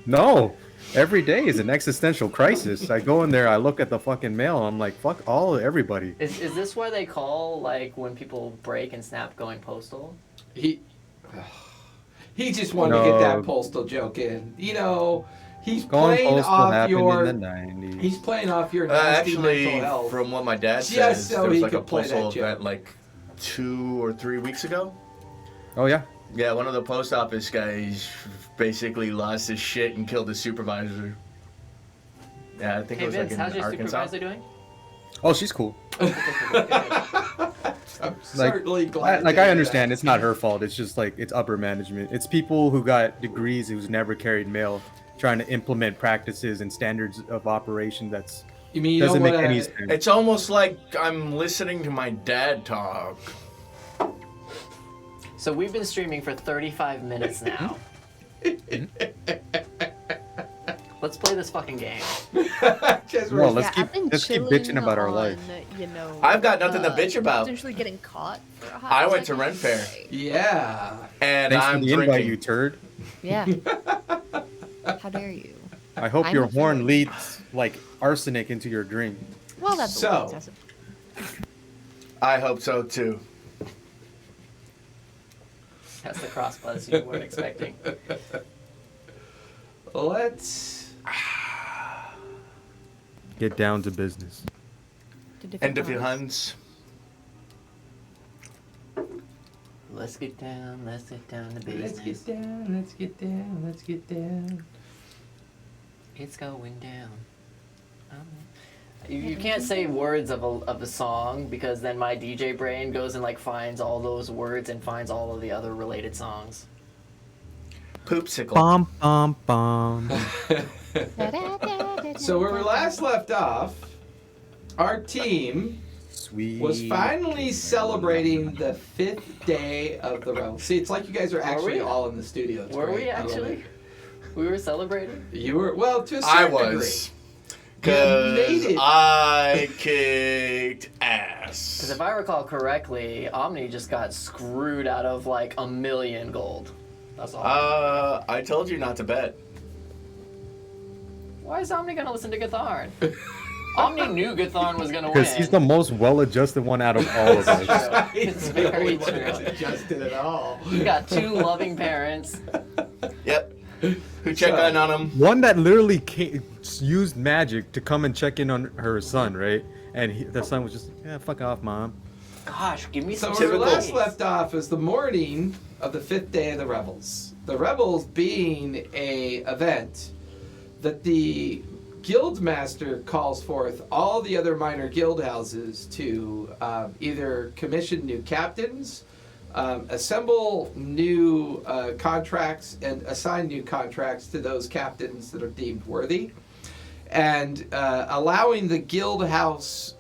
[SPEAKER 4] No. Every day is an existential crisis. I go in there, I look at the fucking mail, I'm like, fuck everybody.
[SPEAKER 2] Is this why they call like when people break and snap going postal?
[SPEAKER 3] He just wanted to get that postal joke in. You know, he's
[SPEAKER 4] Going
[SPEAKER 3] playing
[SPEAKER 4] postal
[SPEAKER 3] off
[SPEAKER 4] happened
[SPEAKER 3] your.
[SPEAKER 4] in the 90s.
[SPEAKER 3] He's playing off your nasty
[SPEAKER 1] Actually,
[SPEAKER 3] mental health.
[SPEAKER 1] from what my dad
[SPEAKER 3] Just
[SPEAKER 1] says,
[SPEAKER 3] so
[SPEAKER 1] there was
[SPEAKER 3] he
[SPEAKER 1] like a
[SPEAKER 3] could play that
[SPEAKER 1] postal
[SPEAKER 3] joke.
[SPEAKER 1] event like 2 or 3 weeks ago.
[SPEAKER 4] Oh yeah.
[SPEAKER 1] Yeah, one of the post office guys basically lost his shit and killed his supervisor. Yeah, I think
[SPEAKER 2] Hey
[SPEAKER 1] it was
[SPEAKER 2] Vince,
[SPEAKER 1] like
[SPEAKER 2] how's
[SPEAKER 1] in
[SPEAKER 2] your
[SPEAKER 1] Arkansas.
[SPEAKER 2] supervisor doing?
[SPEAKER 4] Oh, she's cool.
[SPEAKER 3] I'm certainly glad.
[SPEAKER 4] Like
[SPEAKER 3] to
[SPEAKER 4] I
[SPEAKER 3] hear
[SPEAKER 4] understand,
[SPEAKER 3] that.
[SPEAKER 4] it's not her fault. It's just like it's upper management. It's people who got degrees who's never carried mail, trying to implement practices and standards of operation that's
[SPEAKER 3] You mean you
[SPEAKER 4] doesn't
[SPEAKER 3] don't
[SPEAKER 4] make
[SPEAKER 3] wanna,
[SPEAKER 4] any sense.
[SPEAKER 1] It's almost like I'm listening to my dad talk.
[SPEAKER 2] So we've been streaming for 35 minutes now. Let's play this fucking game.
[SPEAKER 3] Just
[SPEAKER 4] Well,
[SPEAKER 3] right-
[SPEAKER 4] let's keep-
[SPEAKER 5] I've been
[SPEAKER 4] let's keep
[SPEAKER 5] chilling
[SPEAKER 4] bitching about our
[SPEAKER 5] on,
[SPEAKER 4] life.
[SPEAKER 5] You know,
[SPEAKER 1] I've got nothing to bitch about.
[SPEAKER 5] Potentially getting caught for a hot
[SPEAKER 1] I went to
[SPEAKER 5] second.
[SPEAKER 1] Ren Fair.
[SPEAKER 3] Yeah.
[SPEAKER 1] And
[SPEAKER 4] Thanks
[SPEAKER 1] I'm
[SPEAKER 4] for the invite,
[SPEAKER 1] drinking.
[SPEAKER 4] you turd.
[SPEAKER 5] Yeah. How dare you?
[SPEAKER 4] I hope
[SPEAKER 5] I'm
[SPEAKER 4] your
[SPEAKER 5] offended.
[SPEAKER 4] horn leads like arsenic into your drink.
[SPEAKER 5] Well, that's a
[SPEAKER 3] So-
[SPEAKER 5] little excessive.
[SPEAKER 1] I hope so too.
[SPEAKER 2] That's the cross buzz you weren't expecting.
[SPEAKER 3] Let's.
[SPEAKER 4] Get down to business.
[SPEAKER 5] To different
[SPEAKER 1] End of your
[SPEAKER 5] times.
[SPEAKER 1] Huns.
[SPEAKER 2] Let's get down to
[SPEAKER 3] Let's
[SPEAKER 2] business.
[SPEAKER 3] get down. Let's get down. Let's get down.
[SPEAKER 2] It's going down. You can't say words of the song because then my DJ brain goes and like finds all those words and finds all of the other related songs.
[SPEAKER 1] Poopsicle.
[SPEAKER 6] Bum bum bum.
[SPEAKER 3] So where we last left off, our team
[SPEAKER 4] Sweet.
[SPEAKER 3] was finally celebrating the 5th day of the Revels. See, it's like you guys are actually
[SPEAKER 2] we?
[SPEAKER 3] all in the studio. It's
[SPEAKER 2] Were
[SPEAKER 3] great.
[SPEAKER 2] we
[SPEAKER 3] I love
[SPEAKER 2] actually?
[SPEAKER 3] it.
[SPEAKER 2] We were celebrating?
[SPEAKER 3] You were, well, to a
[SPEAKER 1] I
[SPEAKER 3] certain
[SPEAKER 1] was.
[SPEAKER 3] degree.
[SPEAKER 1] Because
[SPEAKER 3] made it.
[SPEAKER 1] I kicked
[SPEAKER 2] Because
[SPEAKER 1] ass.
[SPEAKER 2] if I recall correctly, Omni just got screwed out of like 1,000,000 gold. That's all.
[SPEAKER 1] I told you not to bet.
[SPEAKER 2] Why is Omni gonna listen to Gatharn? Omni knew Gatharn was gonna win.
[SPEAKER 4] Because he's the most well-adjusted one out of all of us.
[SPEAKER 2] It's
[SPEAKER 3] the
[SPEAKER 2] very
[SPEAKER 3] only one
[SPEAKER 2] true.
[SPEAKER 3] that's adjusted at all.
[SPEAKER 2] You got 2 loving parents.
[SPEAKER 1] Yep. Who checked
[SPEAKER 3] So-
[SPEAKER 1] in on him?
[SPEAKER 4] One that literally used magic to come and check in on her son, right? And the son was just, yeah, fuck off, mom.
[SPEAKER 2] Gosh, give me
[SPEAKER 3] So
[SPEAKER 2] some
[SPEAKER 3] where we
[SPEAKER 1] Typical.
[SPEAKER 3] last left off is the morning of the 5th day of the Revels. The Revels being a event that the Guildmaster calls forth all the other minor guild houses to either commission new captains, assemble new contracts, and assign new contracts to those captains that are deemed worthy, and allowing the guild house,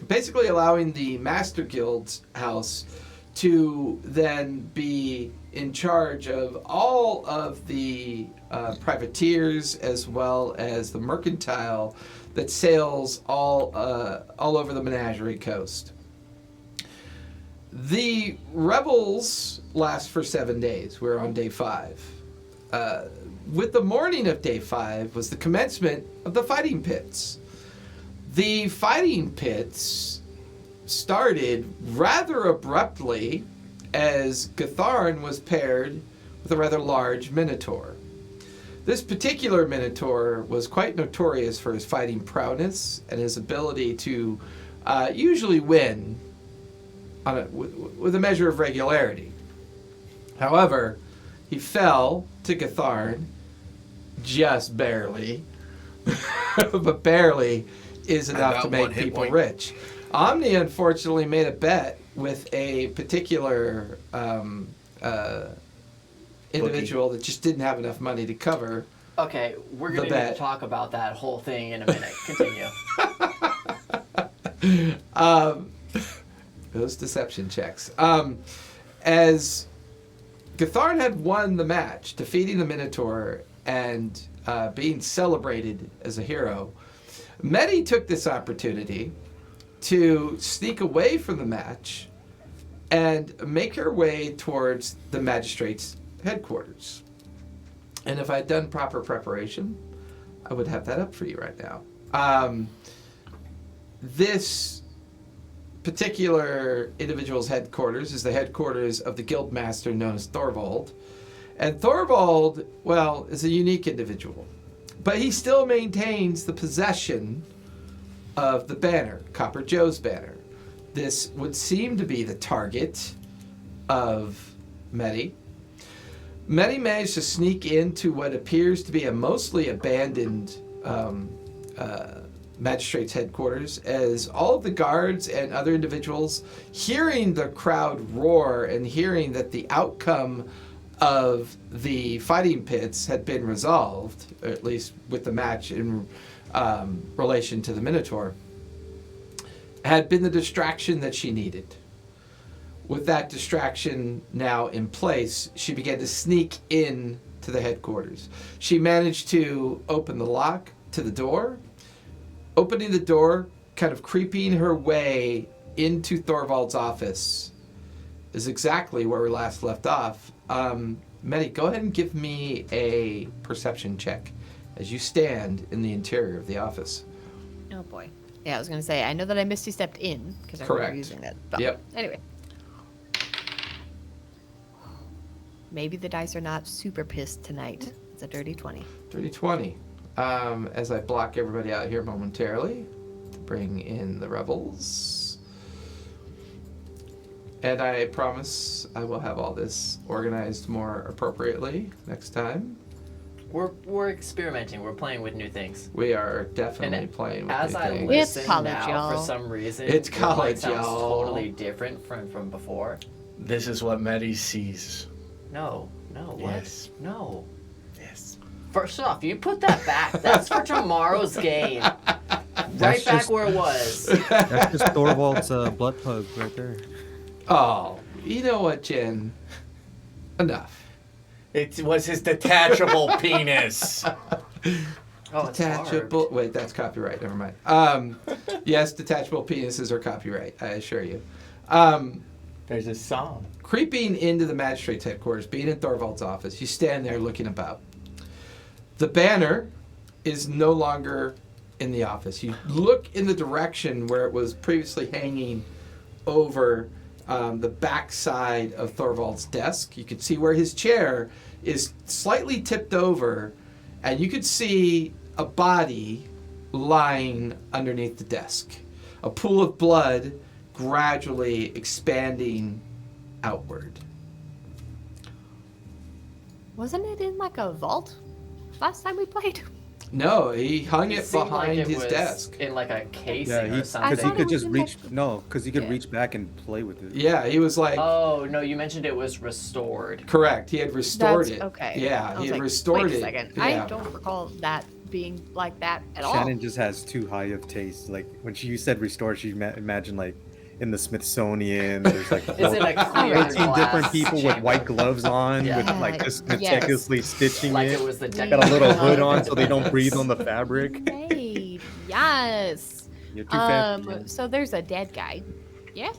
[SPEAKER 3] basically allowing the Master Guild's house to then be in charge of all of the privateers as well as the mercantile that sails all over the Menagerie Coast. The Revels last for 7 days. We're on day 5. With the morning of day 5 was the commencement of the fighting pits. The fighting pits started rather abruptly as Gatharn was paired with a rather large Minotaur. This particular Minotaur was quite notorious for his fighting prowess and his ability to usually win with a measure of regularity. However, he fell to Gatharn just barely, but barely is enough
[SPEAKER 1] got
[SPEAKER 3] to make
[SPEAKER 1] one hit
[SPEAKER 3] people
[SPEAKER 1] point.
[SPEAKER 3] rich. Omni unfortunately made a bet with a particular individual that just didn't have enough money to cover.
[SPEAKER 2] Okay, we're
[SPEAKER 3] The
[SPEAKER 2] gonna need
[SPEAKER 3] bet.
[SPEAKER 2] to talk about that whole thing in a minute. Continue.
[SPEAKER 3] Those deception checks. As Gatharn had won the match, defeating the Minotaur and being celebrated as a hero. Medi took this opportunity to sneak away from the match and make her way towards the magistrate's headquarters. And if I'd done proper preparation, I would have that up for you right now. This particular individual's headquarters is the headquarters of the guildmaster known as Thorvald. And Thorvald, well, is a unique individual. But he still maintains the possession of the banner, Copper Joe's banner. This would seem to be the target of Medi. Medi managed to sneak into what appears to be a mostly abandoned magistrate's headquarters, as all of the guards and other individuals, hearing the crowd roar and hearing that the outcome of the fighting pits had been resolved, or at least with the match in relation to the Minotaur, had been the distraction that she needed. With that distraction now in place, she began to sneak in to the headquarters. She managed to open the lock to the door. Opening the door, kind of creeping her way into Thorvald's office, is exactly where we last left off. Medi, go ahead and give me a perception check as you stand in the interior of the office.
[SPEAKER 5] Oh boy. Yeah, I was gonna say, I know that I Misty stepped in because I remember using that. But
[SPEAKER 3] Yep.
[SPEAKER 5] Anyway. Maybe the dice are not super pissed tonight. It's a dirty 20.
[SPEAKER 3] Dirty 20. As I block everybody out here momentarily, to bring in the Revels. And I promise I will have all this organized more appropriately next time.
[SPEAKER 2] We're experimenting. We're playing with new things.
[SPEAKER 3] We are definitely
[SPEAKER 2] And
[SPEAKER 3] playing with
[SPEAKER 2] As
[SPEAKER 3] new
[SPEAKER 2] I
[SPEAKER 3] things.
[SPEAKER 5] It's
[SPEAKER 2] listen
[SPEAKER 5] college,
[SPEAKER 2] now,
[SPEAKER 5] y'all.
[SPEAKER 2] for some reason,
[SPEAKER 3] It's
[SPEAKER 2] your mic
[SPEAKER 3] college,
[SPEAKER 2] sounds
[SPEAKER 3] y'all.
[SPEAKER 2] totally different from before.
[SPEAKER 1] This is what Medi sees.
[SPEAKER 2] No, what?
[SPEAKER 1] Yes.
[SPEAKER 2] No.
[SPEAKER 1] Yes.
[SPEAKER 2] First off, you put that back. That's for tomorrow's game. Right back
[SPEAKER 4] just-
[SPEAKER 2] where it was.
[SPEAKER 4] That's just Thorvald's blood pug right there.
[SPEAKER 3] Oh, you know what, Jen? Enough.
[SPEAKER 1] It was his detachable penis.
[SPEAKER 2] Oh, it's
[SPEAKER 3] Detachable. Wait, that's copyright. Never mind. Yes, detachable penises are copyright. I assure you.
[SPEAKER 1] There's a song.
[SPEAKER 3] Creeping into the magistrate's headquarters, being in Thorvald's office, you stand there looking about. The banner is no longer in the office. You look in the direction where it was previously hanging over the back side of Thorvald's desk. You could see where his chair is slightly tipped over, and you could see a body lying underneath the desk. A pool of blood gradually expanding outward.
[SPEAKER 5] Wasn't it in like a vault last time we played?
[SPEAKER 3] No, he hung it
[SPEAKER 2] seemed
[SPEAKER 3] behind
[SPEAKER 2] like it
[SPEAKER 3] his
[SPEAKER 2] was
[SPEAKER 3] desk.
[SPEAKER 2] in like a casing
[SPEAKER 4] Yeah,
[SPEAKER 2] or
[SPEAKER 4] because
[SPEAKER 2] something.
[SPEAKER 4] he
[SPEAKER 5] thought it
[SPEAKER 4] could
[SPEAKER 5] was
[SPEAKER 4] just
[SPEAKER 5] in
[SPEAKER 4] reach.
[SPEAKER 5] like-
[SPEAKER 4] No, because he could
[SPEAKER 5] Yeah.
[SPEAKER 4] reach back and play with it.
[SPEAKER 3] Yeah, he was like,
[SPEAKER 2] Oh no, you mentioned it was restored.
[SPEAKER 3] correct. He had restored
[SPEAKER 5] That's
[SPEAKER 3] it.
[SPEAKER 5] okay.
[SPEAKER 3] Yeah,
[SPEAKER 5] I
[SPEAKER 3] he
[SPEAKER 5] was
[SPEAKER 3] had
[SPEAKER 5] like,
[SPEAKER 3] restored
[SPEAKER 5] wait
[SPEAKER 3] it.
[SPEAKER 5] a second.
[SPEAKER 3] Yeah.
[SPEAKER 5] I don't recall that being like that at all.
[SPEAKER 4] Shannon just has too high of taste. Like when you said restore, she imagined like in the Smithsonian. There's like
[SPEAKER 2] Is it a clear
[SPEAKER 4] 18 different
[SPEAKER 2] glass
[SPEAKER 4] people with
[SPEAKER 2] chamber?
[SPEAKER 4] white gloves on,
[SPEAKER 2] Yeah.
[SPEAKER 4] with like just
[SPEAKER 5] Yes.
[SPEAKER 4] meticulously stitching
[SPEAKER 2] Like
[SPEAKER 4] it.
[SPEAKER 2] it was the
[SPEAKER 5] Got
[SPEAKER 4] Got a little hood on
[SPEAKER 2] Yes.
[SPEAKER 4] so they don't breathe on the fabric.
[SPEAKER 5] Right. Yes.
[SPEAKER 4] You're too fancy. man.
[SPEAKER 5] So there's a dead guy. Yeah.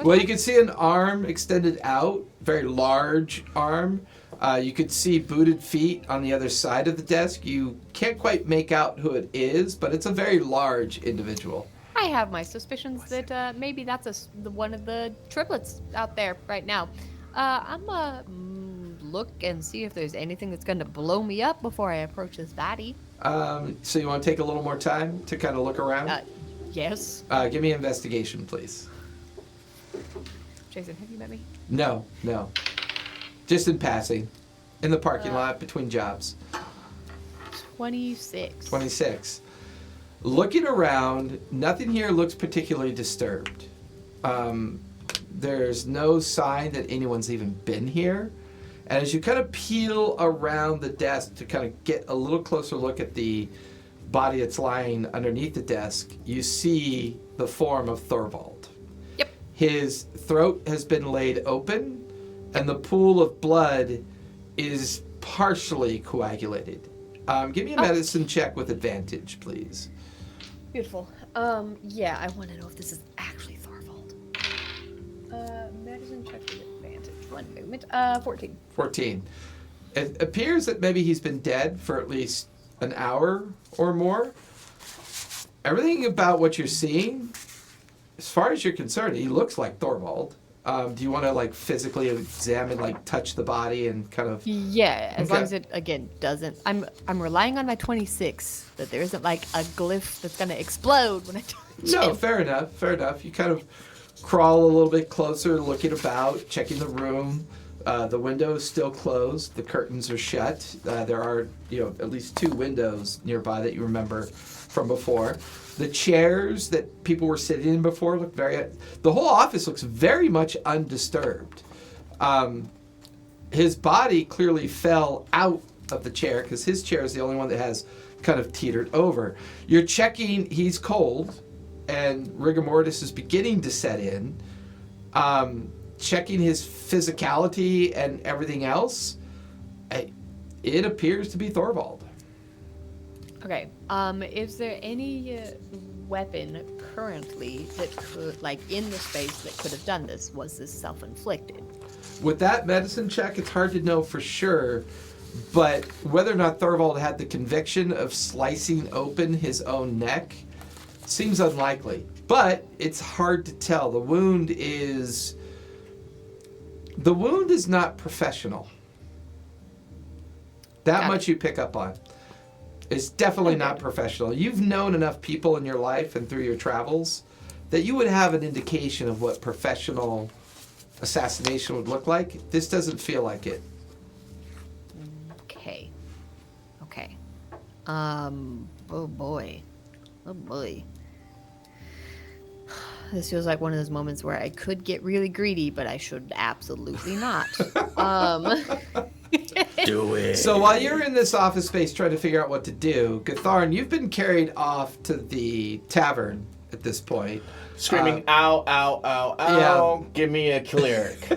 [SPEAKER 3] Well, you can see an arm extended out, very large arm. You could see booted feet on the other side of the desk. You can't quite make out who it is, but it's a very large individual.
[SPEAKER 5] I have my suspicions that maybe that's one of the triplets out there right now. I'm gonna look and see if there's anything that's gonna blow me up before I approach this body.
[SPEAKER 3] So you want to take a little more time to kind of look around?
[SPEAKER 5] Yes.
[SPEAKER 3] Give me investigation, please.
[SPEAKER 5] Jason, have you met me?
[SPEAKER 3] No. Just in passing. In the parking lot between jobs.
[SPEAKER 5] 26.
[SPEAKER 3] 26. Looking around, nothing here looks particularly disturbed. There's no sign that anyone's even been here. And as you kind of peel around the desk to kind of get a little closer look at the body that's lying underneath the desk, you see the form of Thorvald.
[SPEAKER 5] Yep.
[SPEAKER 3] His throat has been laid open, and the pool of blood is partially coagulated. Give me a medicine check with advantage, please.
[SPEAKER 5] Beautiful. Yeah, I want to know if this is actually Tharivol. Medicine check with advantage. 1 moment. 14.
[SPEAKER 3] 14. It appears that maybe he's been dead for at least an hour or more. Everything about what you're seeing, as far as you're concerned, he looks like Thorvald. Do you want to like physically examine, like touch the body and kind of?
[SPEAKER 5] Yeah, as
[SPEAKER 3] Okay.
[SPEAKER 5] long as it again doesn't. I'm relying on my 26 that there isn't like a glyph that's gonna explode when I touch
[SPEAKER 3] No,
[SPEAKER 5] it.
[SPEAKER 3] fair enough. Fair enough. You kind of crawl a little bit closer, looking about, checking the room. The window is still closed. The curtains are shut. There are, at least 2 windows nearby that you remember from before. The chairs that people were sitting in before look the whole office looks very much undisturbed. His body clearly fell out of the chair because his chair is the only one that has kind of teetered over. You're checking, he's cold, and rigor mortis is beginning to set in. Checking his physicality and everything else, it appears to be Thorvald.
[SPEAKER 5] Okay. Is there any weapon currently that could, like, in the space that could have done this? Was this self-inflicted?
[SPEAKER 3] With that medicine check, it's hard to know for sure, but whether or not Thorvald had the conviction of slicing open his own neck seems unlikely. But it's hard to tell. The wound is not professional. That
[SPEAKER 5] Got
[SPEAKER 3] much you pick up on. It's definitely not professional. You've known enough people in your life and through your travels that you would have an indication of what professional assassination would look like. This doesn't feel like it.
[SPEAKER 5] Okay. Oh boy. This feels like one of those moments where I could get really greedy, but I should absolutely not.
[SPEAKER 1] Do it.
[SPEAKER 3] So while you're in this office space trying to figure out what to do, Gatharn, you've been carried off to the tavern at this point.
[SPEAKER 1] Screaming, ow, ow, ow, ow. Give me a cleric.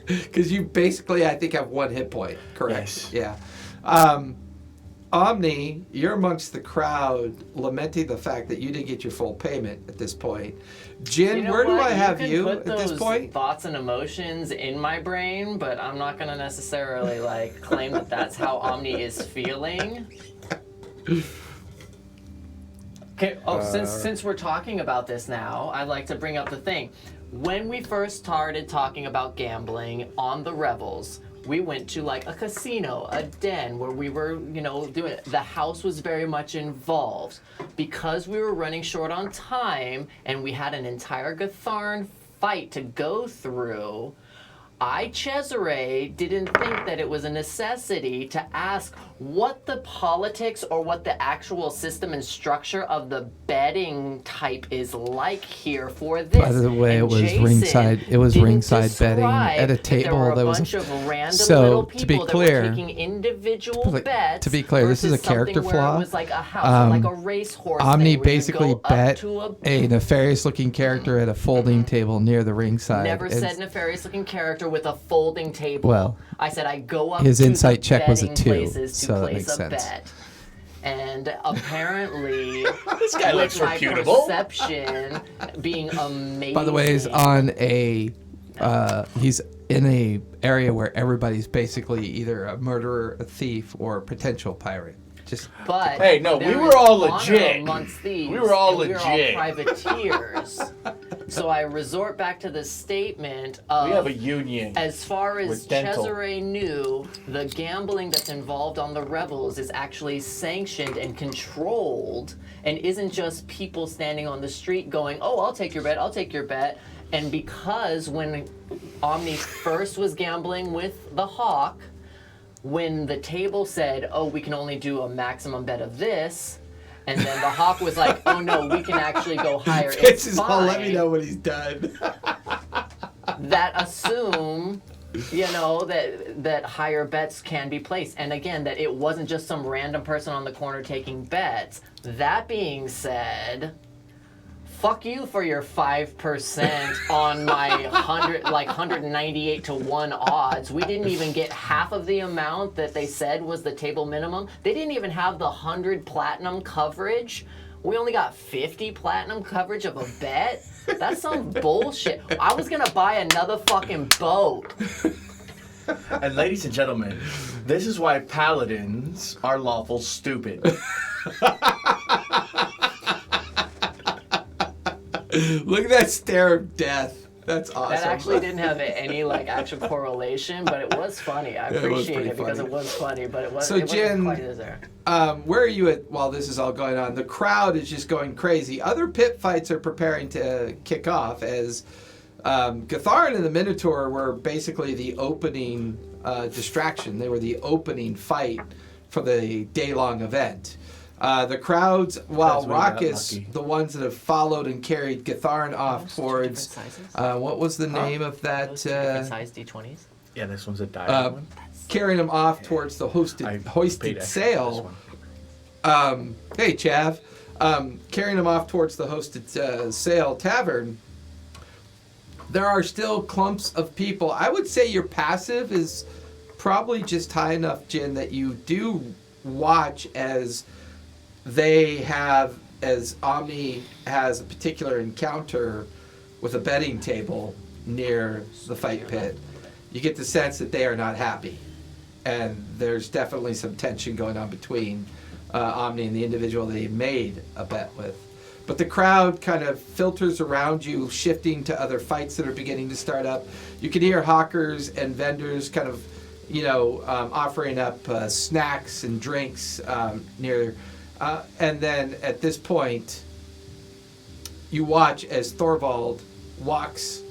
[SPEAKER 3] Because you basically, I think, have 1 hit point, correct?
[SPEAKER 1] Yes.
[SPEAKER 3] Yeah. Omni, you're amongst the crowd lamenting the fact that you didn't get your full payment at this point. Jin, where do I have you
[SPEAKER 2] put
[SPEAKER 3] at this
[SPEAKER 2] those
[SPEAKER 3] point?
[SPEAKER 2] thoughts and emotions in my brain, but I'm not gonna necessarily like claim that that's how Omni is feeling. Okay. Oh, since we're talking about this now, I'd like to bring up the thing. When we first started talking about gambling on the Revels, we went to like a casino, a den where we were, doing it. The house was very much involved. Because we were running short on time and we had an entire Gatharn fight to go through, Cesare didn't think that it was a necessity to ask what the politics or what the actual system and structure of the betting type is like here for this.
[SPEAKER 3] By the way,
[SPEAKER 2] And
[SPEAKER 3] it was
[SPEAKER 2] Jason
[SPEAKER 3] ringside. It was
[SPEAKER 2] didn't
[SPEAKER 3] ringside betting
[SPEAKER 2] describe
[SPEAKER 3] at a
[SPEAKER 2] that there
[SPEAKER 3] table.
[SPEAKER 2] were a
[SPEAKER 3] There was
[SPEAKER 2] bunch of random
[SPEAKER 3] so,
[SPEAKER 2] little
[SPEAKER 3] to be
[SPEAKER 2] people that
[SPEAKER 3] clear-
[SPEAKER 2] were taking individual
[SPEAKER 3] to be-
[SPEAKER 2] bets.
[SPEAKER 3] to be clear, this is
[SPEAKER 2] versus
[SPEAKER 3] a character
[SPEAKER 2] something where
[SPEAKER 3] flaw.
[SPEAKER 2] It was like a house, or like a racehorse.
[SPEAKER 3] Omni
[SPEAKER 2] thing where you
[SPEAKER 3] basically
[SPEAKER 2] go up
[SPEAKER 3] bet
[SPEAKER 2] to
[SPEAKER 3] a nefarious-looking character at a folding table near the ringside.
[SPEAKER 2] Never
[SPEAKER 3] and
[SPEAKER 2] said nefarious-looking character with a folding table.
[SPEAKER 3] Well,
[SPEAKER 2] I said I go up
[SPEAKER 3] his
[SPEAKER 2] to
[SPEAKER 3] insight
[SPEAKER 2] the
[SPEAKER 3] check was a
[SPEAKER 2] betting
[SPEAKER 3] 2,
[SPEAKER 2] places to
[SPEAKER 3] so that
[SPEAKER 2] place
[SPEAKER 3] makes
[SPEAKER 2] a
[SPEAKER 3] sense.
[SPEAKER 2] bet. And apparently,
[SPEAKER 1] This guy looks
[SPEAKER 2] with my
[SPEAKER 1] reputable.
[SPEAKER 2] perception being amazing.
[SPEAKER 3] By the way, he's on he's in a area where everybody's basically either a murderer, a thief, or a potential pirate. Just
[SPEAKER 2] But
[SPEAKER 1] Hey, no, we
[SPEAKER 2] there
[SPEAKER 1] were
[SPEAKER 2] is
[SPEAKER 1] all
[SPEAKER 2] honor
[SPEAKER 1] legit.
[SPEAKER 2] amongst thieves,
[SPEAKER 1] We were all
[SPEAKER 2] and
[SPEAKER 1] legit.
[SPEAKER 2] We were all privateers. So I resort back to the statement of
[SPEAKER 1] We have a union.
[SPEAKER 2] as far as
[SPEAKER 1] with dental.
[SPEAKER 2] Cesare knew, the gambling that's involved on the Revels is actually sanctioned and controlled, and isn't just people standing on the street going, "Oh, I'll take your bet. I'll take your bet." And because when Omni first was gambling with the Hawk, when the table said, "Oh, we can only do a maximum bet of this," and then the Hawk was like, "Oh no, we can actually go higher."
[SPEAKER 3] Fitz
[SPEAKER 2] It's
[SPEAKER 3] is all, let me
[SPEAKER 2] fine."
[SPEAKER 3] know when he's done.
[SPEAKER 2] That assume, that higher bets can be placed, and again, that it wasn't just some random person on the corner taking bets. That being said, fuck you for your 5% on my 198 to 1 odds. We didn't even get half of the amount that they said was the table minimum. They didn't even have the 100 platinum coverage. We only got 50 platinum coverage of a bet. That's some bullshit. I was gonna buy another fucking boat.
[SPEAKER 1] And ladies and gentlemen, this is why paladins are lawful stupid.
[SPEAKER 3] Look at that stare of death. That's awesome.
[SPEAKER 2] That actually didn't have any actual correlation, but it was funny. I appreciate it because it was funny, but it wasn't quite as there.
[SPEAKER 3] Where are you at while this is all going on? The crowd is just going crazy. Other pit fights are preparing to kick off as Gatharin and the Minotaur were basically the opening distraction. They were the opening fight for the day-long event. The crowds, while Raucous, the ones that have followed and carried Gatharin off towards, what was the name of that?
[SPEAKER 2] Different size D20s?
[SPEAKER 1] Yeah, this one's a diamond one.
[SPEAKER 3] Carrying them off towards the hoisted sail. Hey, Chav. Carrying them off towards the hosted sail tavern. There are still clumps of people. I would say your passive is probably just high enough, Jin, that you do watch as Omni has a particular encounter with a betting table near the fight pit. You get the sense that they are not happy. And there's definitely some tension going on between Omni and the individual that he made a bet with. But the crowd kind of filters around you, shifting to other fights that are beginning to start up. You can hear hawkers and vendors kind of, offering up snacks and drinks near. And then at this point, you watch as Thorvald walks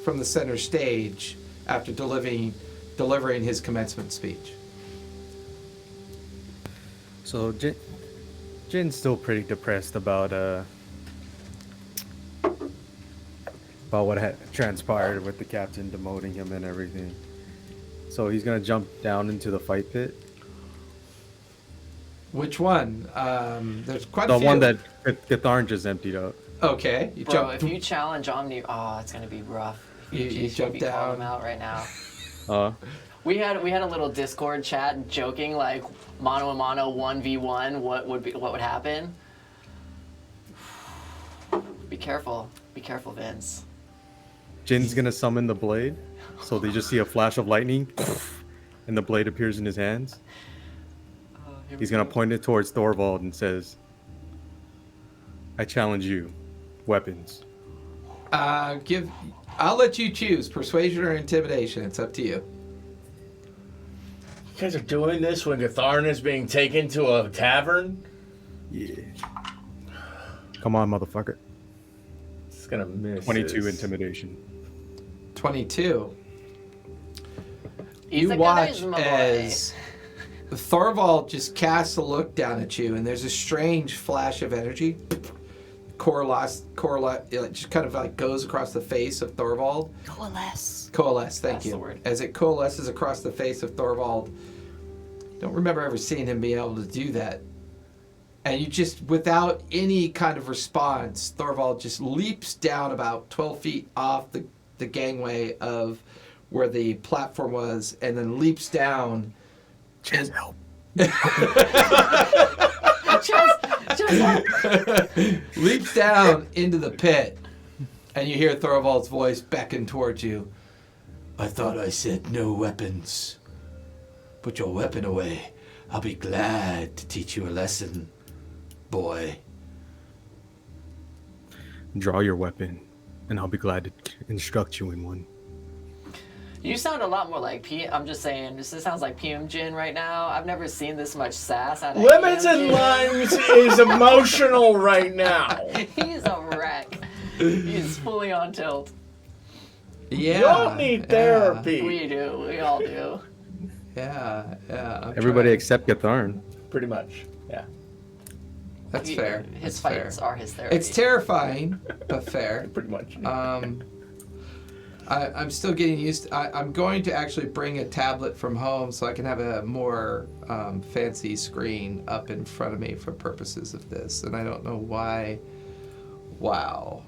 [SPEAKER 3] from the center stage after delivering his commencement speech.
[SPEAKER 4] So Jin's still pretty depressed about what had transpired with the captain demoting him and everything. So he's gonna jump down into the fight pit.
[SPEAKER 3] Which one? There's quite
[SPEAKER 4] The
[SPEAKER 3] a few.
[SPEAKER 4] one that Gatharin just emptied out.
[SPEAKER 3] Okay, you
[SPEAKER 2] Bro,
[SPEAKER 3] jump.
[SPEAKER 2] if you challenge Omni, it's gonna be rough.
[SPEAKER 3] You jump
[SPEAKER 2] be calling
[SPEAKER 3] down.
[SPEAKER 2] him out right now. We had a little Discord chat joking like mano a mano 1v1. What would happen? Be careful, Vince.
[SPEAKER 4] Jin's gonna summon the blade, so they just see a flash of lightning, and the blade appears in his hands. He's gonna point it towards Thorvald and says, "I challenge you, weapons."
[SPEAKER 3] I'll let you choose persuasion or intimidation. It's up to you.
[SPEAKER 1] You guys are doing this when Gatharin is being taken to a tavern?
[SPEAKER 4] Yeah. Come on, motherfucker.
[SPEAKER 1] It's gonna miss.
[SPEAKER 4] 22 intimidation.
[SPEAKER 3] 22.
[SPEAKER 2] He's
[SPEAKER 3] You
[SPEAKER 2] a
[SPEAKER 3] watch
[SPEAKER 2] charisma boy.
[SPEAKER 3] as Thorvald just casts a look down at you, and there's a strange flash of energy. It just kind of like goes across the face of Thorvald. Coalesce, thank
[SPEAKER 2] That's
[SPEAKER 3] you.
[SPEAKER 2] the word.
[SPEAKER 3] As it coalesces across the face of Thorvald. Don't remember ever seeing him being able to do that. And you just, without any kind of response, Thorvald just leaps down about 12 feet off the gangway of where the platform was, and then leaps down.
[SPEAKER 4] Just help.
[SPEAKER 3] Leaps down into the pit, and you hear Thorvald's voice beckon towards you. I thought I said no weapons. Put your weapon away. I'll be glad to teach you a lesson, boy.
[SPEAKER 4] Draw your weapon, and I'll be glad to instruct you in one.
[SPEAKER 2] You sound a lot more like P. I'm just saying, this sounds like PM Jin right now. I've never seen this much sass out of
[SPEAKER 1] Lemons
[SPEAKER 2] PM
[SPEAKER 1] and
[SPEAKER 2] Jin.
[SPEAKER 1] Limes is emotional right now.
[SPEAKER 2] He's a wreck. He's fully on tilt.
[SPEAKER 3] Yeah.
[SPEAKER 1] Y'all need therapy.
[SPEAKER 2] We do. We all do.
[SPEAKER 3] Yeah. I'm
[SPEAKER 4] Everybody
[SPEAKER 3] trying.
[SPEAKER 4] except Gatharin.
[SPEAKER 1] Pretty much, yeah.
[SPEAKER 3] That's fair.
[SPEAKER 2] His
[SPEAKER 3] That's
[SPEAKER 2] fights
[SPEAKER 3] fair.
[SPEAKER 2] are his therapy.
[SPEAKER 3] It's terrifying, but fair.
[SPEAKER 1] Pretty much.
[SPEAKER 3] I'm still getting used to, I'm going to actually bring a tablet from home so I can have a more fancy screen up in front of me for purposes of this. And I don't know why Wow.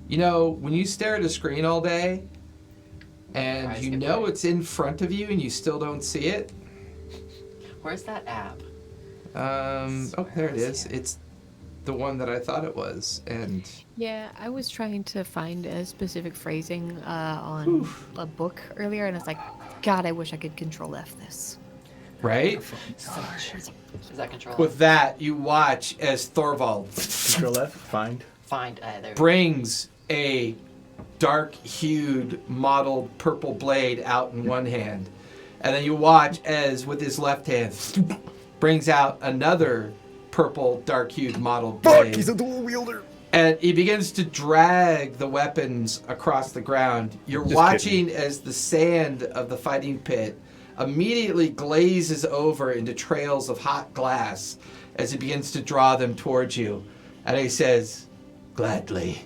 [SPEAKER 3] You know, when you stare at a screen all day and
[SPEAKER 2] Eyes
[SPEAKER 3] you
[SPEAKER 2] get
[SPEAKER 3] know
[SPEAKER 2] big.
[SPEAKER 3] it's in front of you and you still don't see it,
[SPEAKER 2] Where's that app?
[SPEAKER 3] there it is. It's the one that I thought it was. And
[SPEAKER 5] Yeah, I was trying to find a specific phrasing on a book earlier, and it's like, God, I wish I could Control F this.
[SPEAKER 3] right?
[SPEAKER 2] Is that control?
[SPEAKER 3] With that, you watch as Thorvald
[SPEAKER 1] Control F. Find.
[SPEAKER 2] Find there.
[SPEAKER 3] brings a dark-hued, mottled purple blade out in one hand. And then you watch as, with his left hand, brings out another purple, dark-hued, mottled blade.
[SPEAKER 4] Fuck, he's a dual wielder.
[SPEAKER 3] And he begins to drag the weapons across the ground. You're
[SPEAKER 4] Just
[SPEAKER 3] watching as the sand of the fighting pit immediately glazes over into trails of hot glass as he begins to draw them towards you. And he says, "Gladly.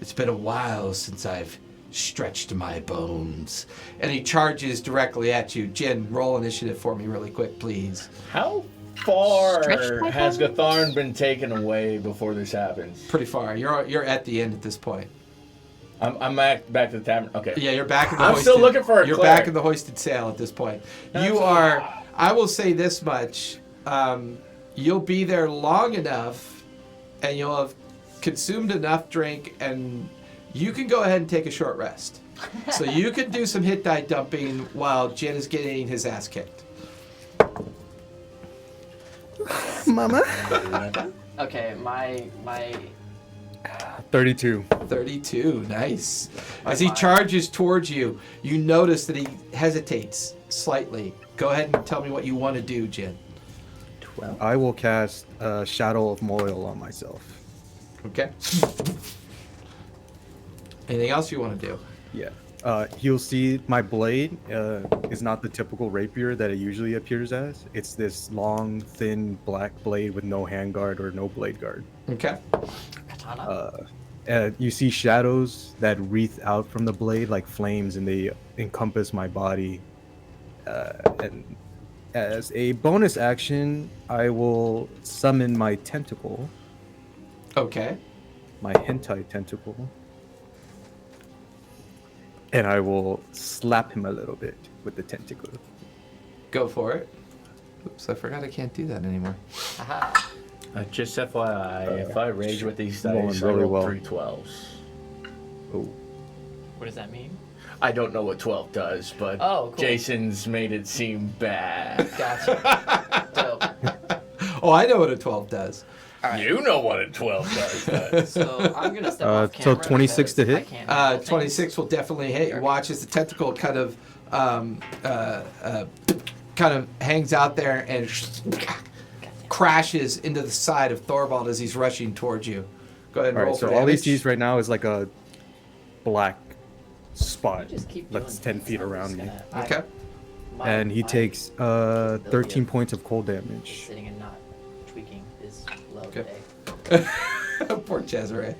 [SPEAKER 3] It's been a while since I've stretched my bones." And he charges directly at you. Jin, roll initiative for me really quick, please.
[SPEAKER 1] How far
[SPEAKER 5] Stretched my
[SPEAKER 1] has
[SPEAKER 5] bones?
[SPEAKER 1] Gatharn been taken away before this happens?
[SPEAKER 3] Pretty far. You're at the end at this point.
[SPEAKER 1] I'm back to the tavern. Okay.
[SPEAKER 3] Yeah, you're back in the
[SPEAKER 1] I'm
[SPEAKER 3] hoisted,
[SPEAKER 1] still looking for a
[SPEAKER 3] You're
[SPEAKER 1] cleric.
[SPEAKER 3] back in the hoisted sail at this point.
[SPEAKER 1] That's
[SPEAKER 3] You are, I will say this much, you'll be there long enough and you'll have consumed enough drink and you can go ahead and take a short rest. So you can do some hit die dumping while Jin is getting his ass kicked.
[SPEAKER 6] Mama.
[SPEAKER 2] Okay, my
[SPEAKER 4] 32.
[SPEAKER 3] 32, nice. As he charges towards you, you notice that he hesitates slightly. Go ahead and tell me what you want to do, Jin.
[SPEAKER 1] 12.
[SPEAKER 4] I will cast Shadow of Moil on myself.
[SPEAKER 3] Okay. Anything else you want to do?
[SPEAKER 4] Yeah. He'll see my blade is not the typical rapier that it usually appears as. It's this long, thin black blade with no handguard or no blade guard.
[SPEAKER 3] Okay.
[SPEAKER 2] katana.
[SPEAKER 4] You see shadows that wreath out from the blade like flames, and they encompass my body. And as a bonus action, I will summon my tentacle,
[SPEAKER 3] Okay.
[SPEAKER 4] my hentai tentacle, and I will slap him a little bit with the tentacle.
[SPEAKER 3] Go for it. Oops, I forgot I can't do that anymore.
[SPEAKER 2] Aha.
[SPEAKER 1] Just FYI, if I rage with these
[SPEAKER 4] Rolling
[SPEAKER 1] dice, I
[SPEAKER 4] really
[SPEAKER 1] roll
[SPEAKER 4] well.
[SPEAKER 1] 3 12s.
[SPEAKER 4] Oh.
[SPEAKER 2] What does that mean?
[SPEAKER 1] I don't know what 12 does, but
[SPEAKER 2] Oh, cool.
[SPEAKER 1] Jason's made it seem bad.
[SPEAKER 2] Gotcha. Dope.
[SPEAKER 3] Oh, I know what a 12 does.
[SPEAKER 1] You know what a 12 does.
[SPEAKER 2] So I'm gonna step off
[SPEAKER 4] so
[SPEAKER 2] camera
[SPEAKER 4] 26 to
[SPEAKER 2] because
[SPEAKER 4] hit?
[SPEAKER 2] I can't handle things.
[SPEAKER 3] 26 will definitely hit. You watch as the tentacle kind of hangs out there and crashes into the side of Thorvald as he's rushing towards you. Go ahead and
[SPEAKER 4] All
[SPEAKER 3] roll
[SPEAKER 4] right, so
[SPEAKER 3] for
[SPEAKER 4] all he
[SPEAKER 3] damage.
[SPEAKER 4] sees right now is like a black spot
[SPEAKER 2] Just keep
[SPEAKER 4] that's
[SPEAKER 2] doing
[SPEAKER 4] 10 feet
[SPEAKER 2] things. I'm
[SPEAKER 4] around
[SPEAKER 2] just
[SPEAKER 4] me.
[SPEAKER 2] gonna-
[SPEAKER 3] Okay.
[SPEAKER 4] And he takes 13 points of cold damage.
[SPEAKER 2] Sitting and not tweaking is low
[SPEAKER 3] Okay.
[SPEAKER 2] today.
[SPEAKER 3] Poor Cesare.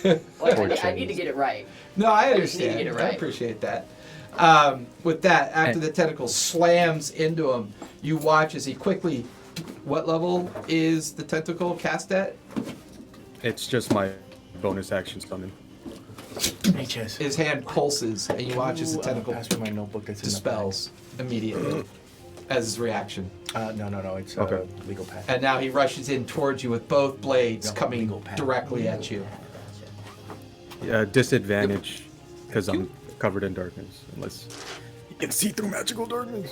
[SPEAKER 2] Like,
[SPEAKER 4] Poor
[SPEAKER 2] I need to
[SPEAKER 4] Chase.
[SPEAKER 2] get it right.
[SPEAKER 3] No, I
[SPEAKER 2] just need to
[SPEAKER 3] understand.
[SPEAKER 2] get it
[SPEAKER 3] I
[SPEAKER 2] right.
[SPEAKER 3] appreciate that. With that, after the tentacle slams into him, you watch as he quickly. What level is the tentacle cast at?
[SPEAKER 4] It's just my bonus action summon.
[SPEAKER 1] Hey, Chess.
[SPEAKER 3] His hand pulses, and you watch as the tentacle
[SPEAKER 1] Pass me my notebook that's in the
[SPEAKER 3] dispels immediately as his reaction.
[SPEAKER 1] bag. No. It's
[SPEAKER 4] Okay.
[SPEAKER 1] legal pad.
[SPEAKER 3] And now he rushes in towards you with both blades
[SPEAKER 1] Yeah,
[SPEAKER 3] coming
[SPEAKER 1] legal pad.
[SPEAKER 3] directly at you.
[SPEAKER 4] Disadvantage, because I'm covered in darkness. Unless you can see through magical darkness.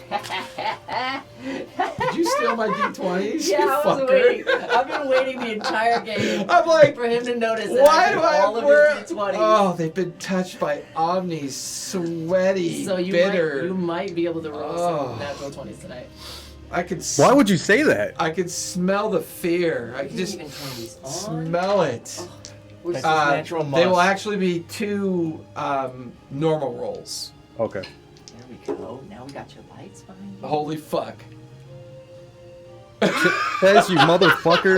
[SPEAKER 3] Did you steal my D20s?
[SPEAKER 2] Yeah,
[SPEAKER 3] you
[SPEAKER 2] I was
[SPEAKER 3] fucker?
[SPEAKER 2] waiting. I've been waiting the entire game
[SPEAKER 3] I'm like,
[SPEAKER 2] for him to notice that
[SPEAKER 3] why
[SPEAKER 2] I
[SPEAKER 3] do
[SPEAKER 2] took
[SPEAKER 3] I
[SPEAKER 2] all
[SPEAKER 3] have
[SPEAKER 2] of his D20s.
[SPEAKER 3] Oh, they've been touched by Omni's sweaty,
[SPEAKER 2] So you
[SPEAKER 3] bitter.
[SPEAKER 2] might be able to roll
[SPEAKER 3] Oh.
[SPEAKER 2] some natural 20s tonight.
[SPEAKER 3] I could.
[SPEAKER 4] Why would you say that?
[SPEAKER 3] I could smell the fear. I
[SPEAKER 2] You
[SPEAKER 3] could
[SPEAKER 2] can
[SPEAKER 3] just
[SPEAKER 2] even turn these on.
[SPEAKER 3] smell it.
[SPEAKER 2] We're
[SPEAKER 1] That's
[SPEAKER 2] so-
[SPEAKER 1] his natural
[SPEAKER 3] They will
[SPEAKER 1] must.
[SPEAKER 3] actually be 2 normal rolls.
[SPEAKER 4] Okay.
[SPEAKER 2] There we go. Now we got your lights behind you.
[SPEAKER 3] Holy fuck.
[SPEAKER 4] Tez, you motherfucker.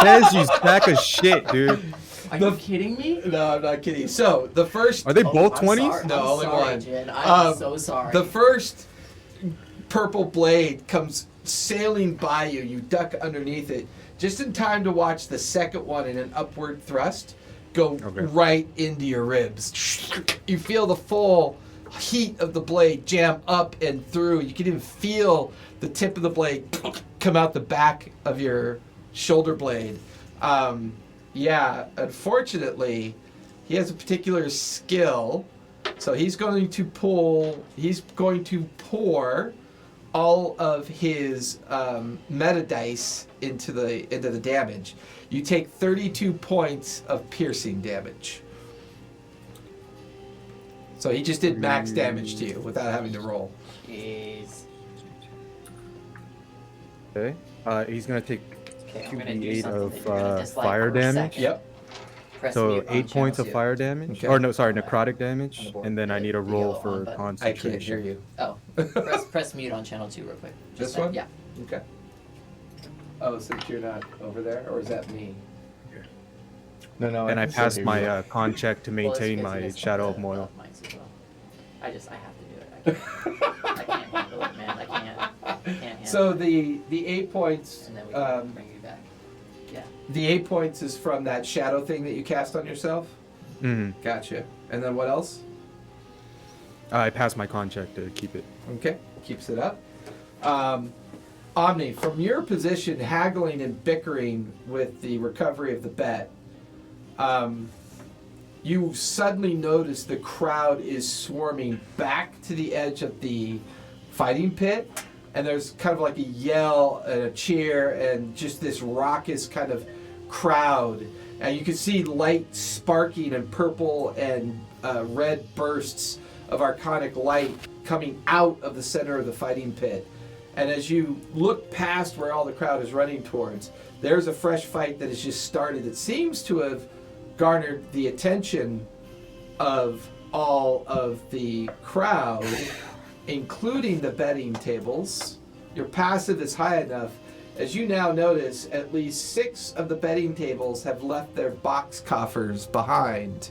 [SPEAKER 4] Tez, you sack of shit, dude.
[SPEAKER 2] Are
[SPEAKER 3] The-
[SPEAKER 2] you kidding me?
[SPEAKER 3] No, I'm not kidding. So the first.
[SPEAKER 4] Are they both
[SPEAKER 2] I'm
[SPEAKER 4] 20s?
[SPEAKER 2] sorry.
[SPEAKER 3] No,
[SPEAKER 2] I'm
[SPEAKER 3] only
[SPEAKER 2] sorry,
[SPEAKER 3] one.
[SPEAKER 2] Jen. I'm
[SPEAKER 3] Um,
[SPEAKER 2] so sorry.
[SPEAKER 3] The first purple blade comes sailing by you. You duck underneath it just in time to watch the second one in an upward thrust go right into your ribs. You feel the full heat of the blade jam up and through. You can even feel the tip of the blade come out the back of your shoulder blade. Yeah, unfortunately, he has a particular skill. So he's going to pour all of his meta dice into the damage. You take 32 points of piercing damage. So he just did max damage to you without having to roll.
[SPEAKER 2] Jeez.
[SPEAKER 4] Okay. He's gonna take
[SPEAKER 2] Okay, I'm gonna do
[SPEAKER 4] 2d8
[SPEAKER 2] something
[SPEAKER 4] of
[SPEAKER 2] that you're gonna dislike
[SPEAKER 4] fire
[SPEAKER 2] for a
[SPEAKER 4] damage.
[SPEAKER 2] second.
[SPEAKER 3] Yep.
[SPEAKER 2] Press
[SPEAKER 4] So
[SPEAKER 2] mute on
[SPEAKER 4] 8 points
[SPEAKER 2] channel
[SPEAKER 4] of
[SPEAKER 2] 2.
[SPEAKER 4] fire damage.
[SPEAKER 3] Okay.
[SPEAKER 4] Or no, sorry,
[SPEAKER 2] On
[SPEAKER 4] necrotic
[SPEAKER 2] the
[SPEAKER 4] damage.
[SPEAKER 2] board,
[SPEAKER 4] And then I
[SPEAKER 2] the-
[SPEAKER 4] need a
[SPEAKER 2] the
[SPEAKER 4] roll
[SPEAKER 2] yellow
[SPEAKER 4] for
[SPEAKER 2] on button.
[SPEAKER 3] I can't
[SPEAKER 4] concentration.
[SPEAKER 3] hear you.
[SPEAKER 2] Oh, press mute on channel 2 real quick.
[SPEAKER 3] This
[SPEAKER 2] that-
[SPEAKER 3] one?
[SPEAKER 2] Yeah.
[SPEAKER 3] Okay. Oh, since you're not over there, or is that me?
[SPEAKER 1] No.
[SPEAKER 4] And I
[SPEAKER 1] can still
[SPEAKER 4] passed
[SPEAKER 1] hear
[SPEAKER 4] my
[SPEAKER 1] you.
[SPEAKER 4] con check to
[SPEAKER 2] Well, it's
[SPEAKER 4] maintain
[SPEAKER 2] because you
[SPEAKER 4] my
[SPEAKER 2] guys
[SPEAKER 4] Shadow
[SPEAKER 2] want
[SPEAKER 4] of
[SPEAKER 2] the
[SPEAKER 4] Moil.
[SPEAKER 2] mics as well. I have to do it. I can't handle it, man. I can't handle
[SPEAKER 3] So
[SPEAKER 2] it.
[SPEAKER 3] the 8 points,
[SPEAKER 2] And then we can bring you back. Yeah.
[SPEAKER 3] the 8 points is from that shadow thing that you cast on yourself?
[SPEAKER 4] Mm-hmm.
[SPEAKER 3] Gotcha. And then what else?
[SPEAKER 4] I passed my con check to keep it.
[SPEAKER 3] Okay, keeps it up. Omni, from your position, haggling and bickering with the recovery of the bet, you suddenly notice the crowd is swarming back to the edge of the fighting pit, and there's kind of like a yell and a cheer and just this raucous kind of crowd. And you can see light sparking and purple and red bursts of arcanic light coming out of the center of the fighting pit. And as you look past where all the crowd is running towards, there's a fresh fight that has just started that seems to have garnered the attention of all of the crowd, including the betting tables. Your passive is high enough. As you now notice, at least 6 of the betting tables have left their box coffers behind,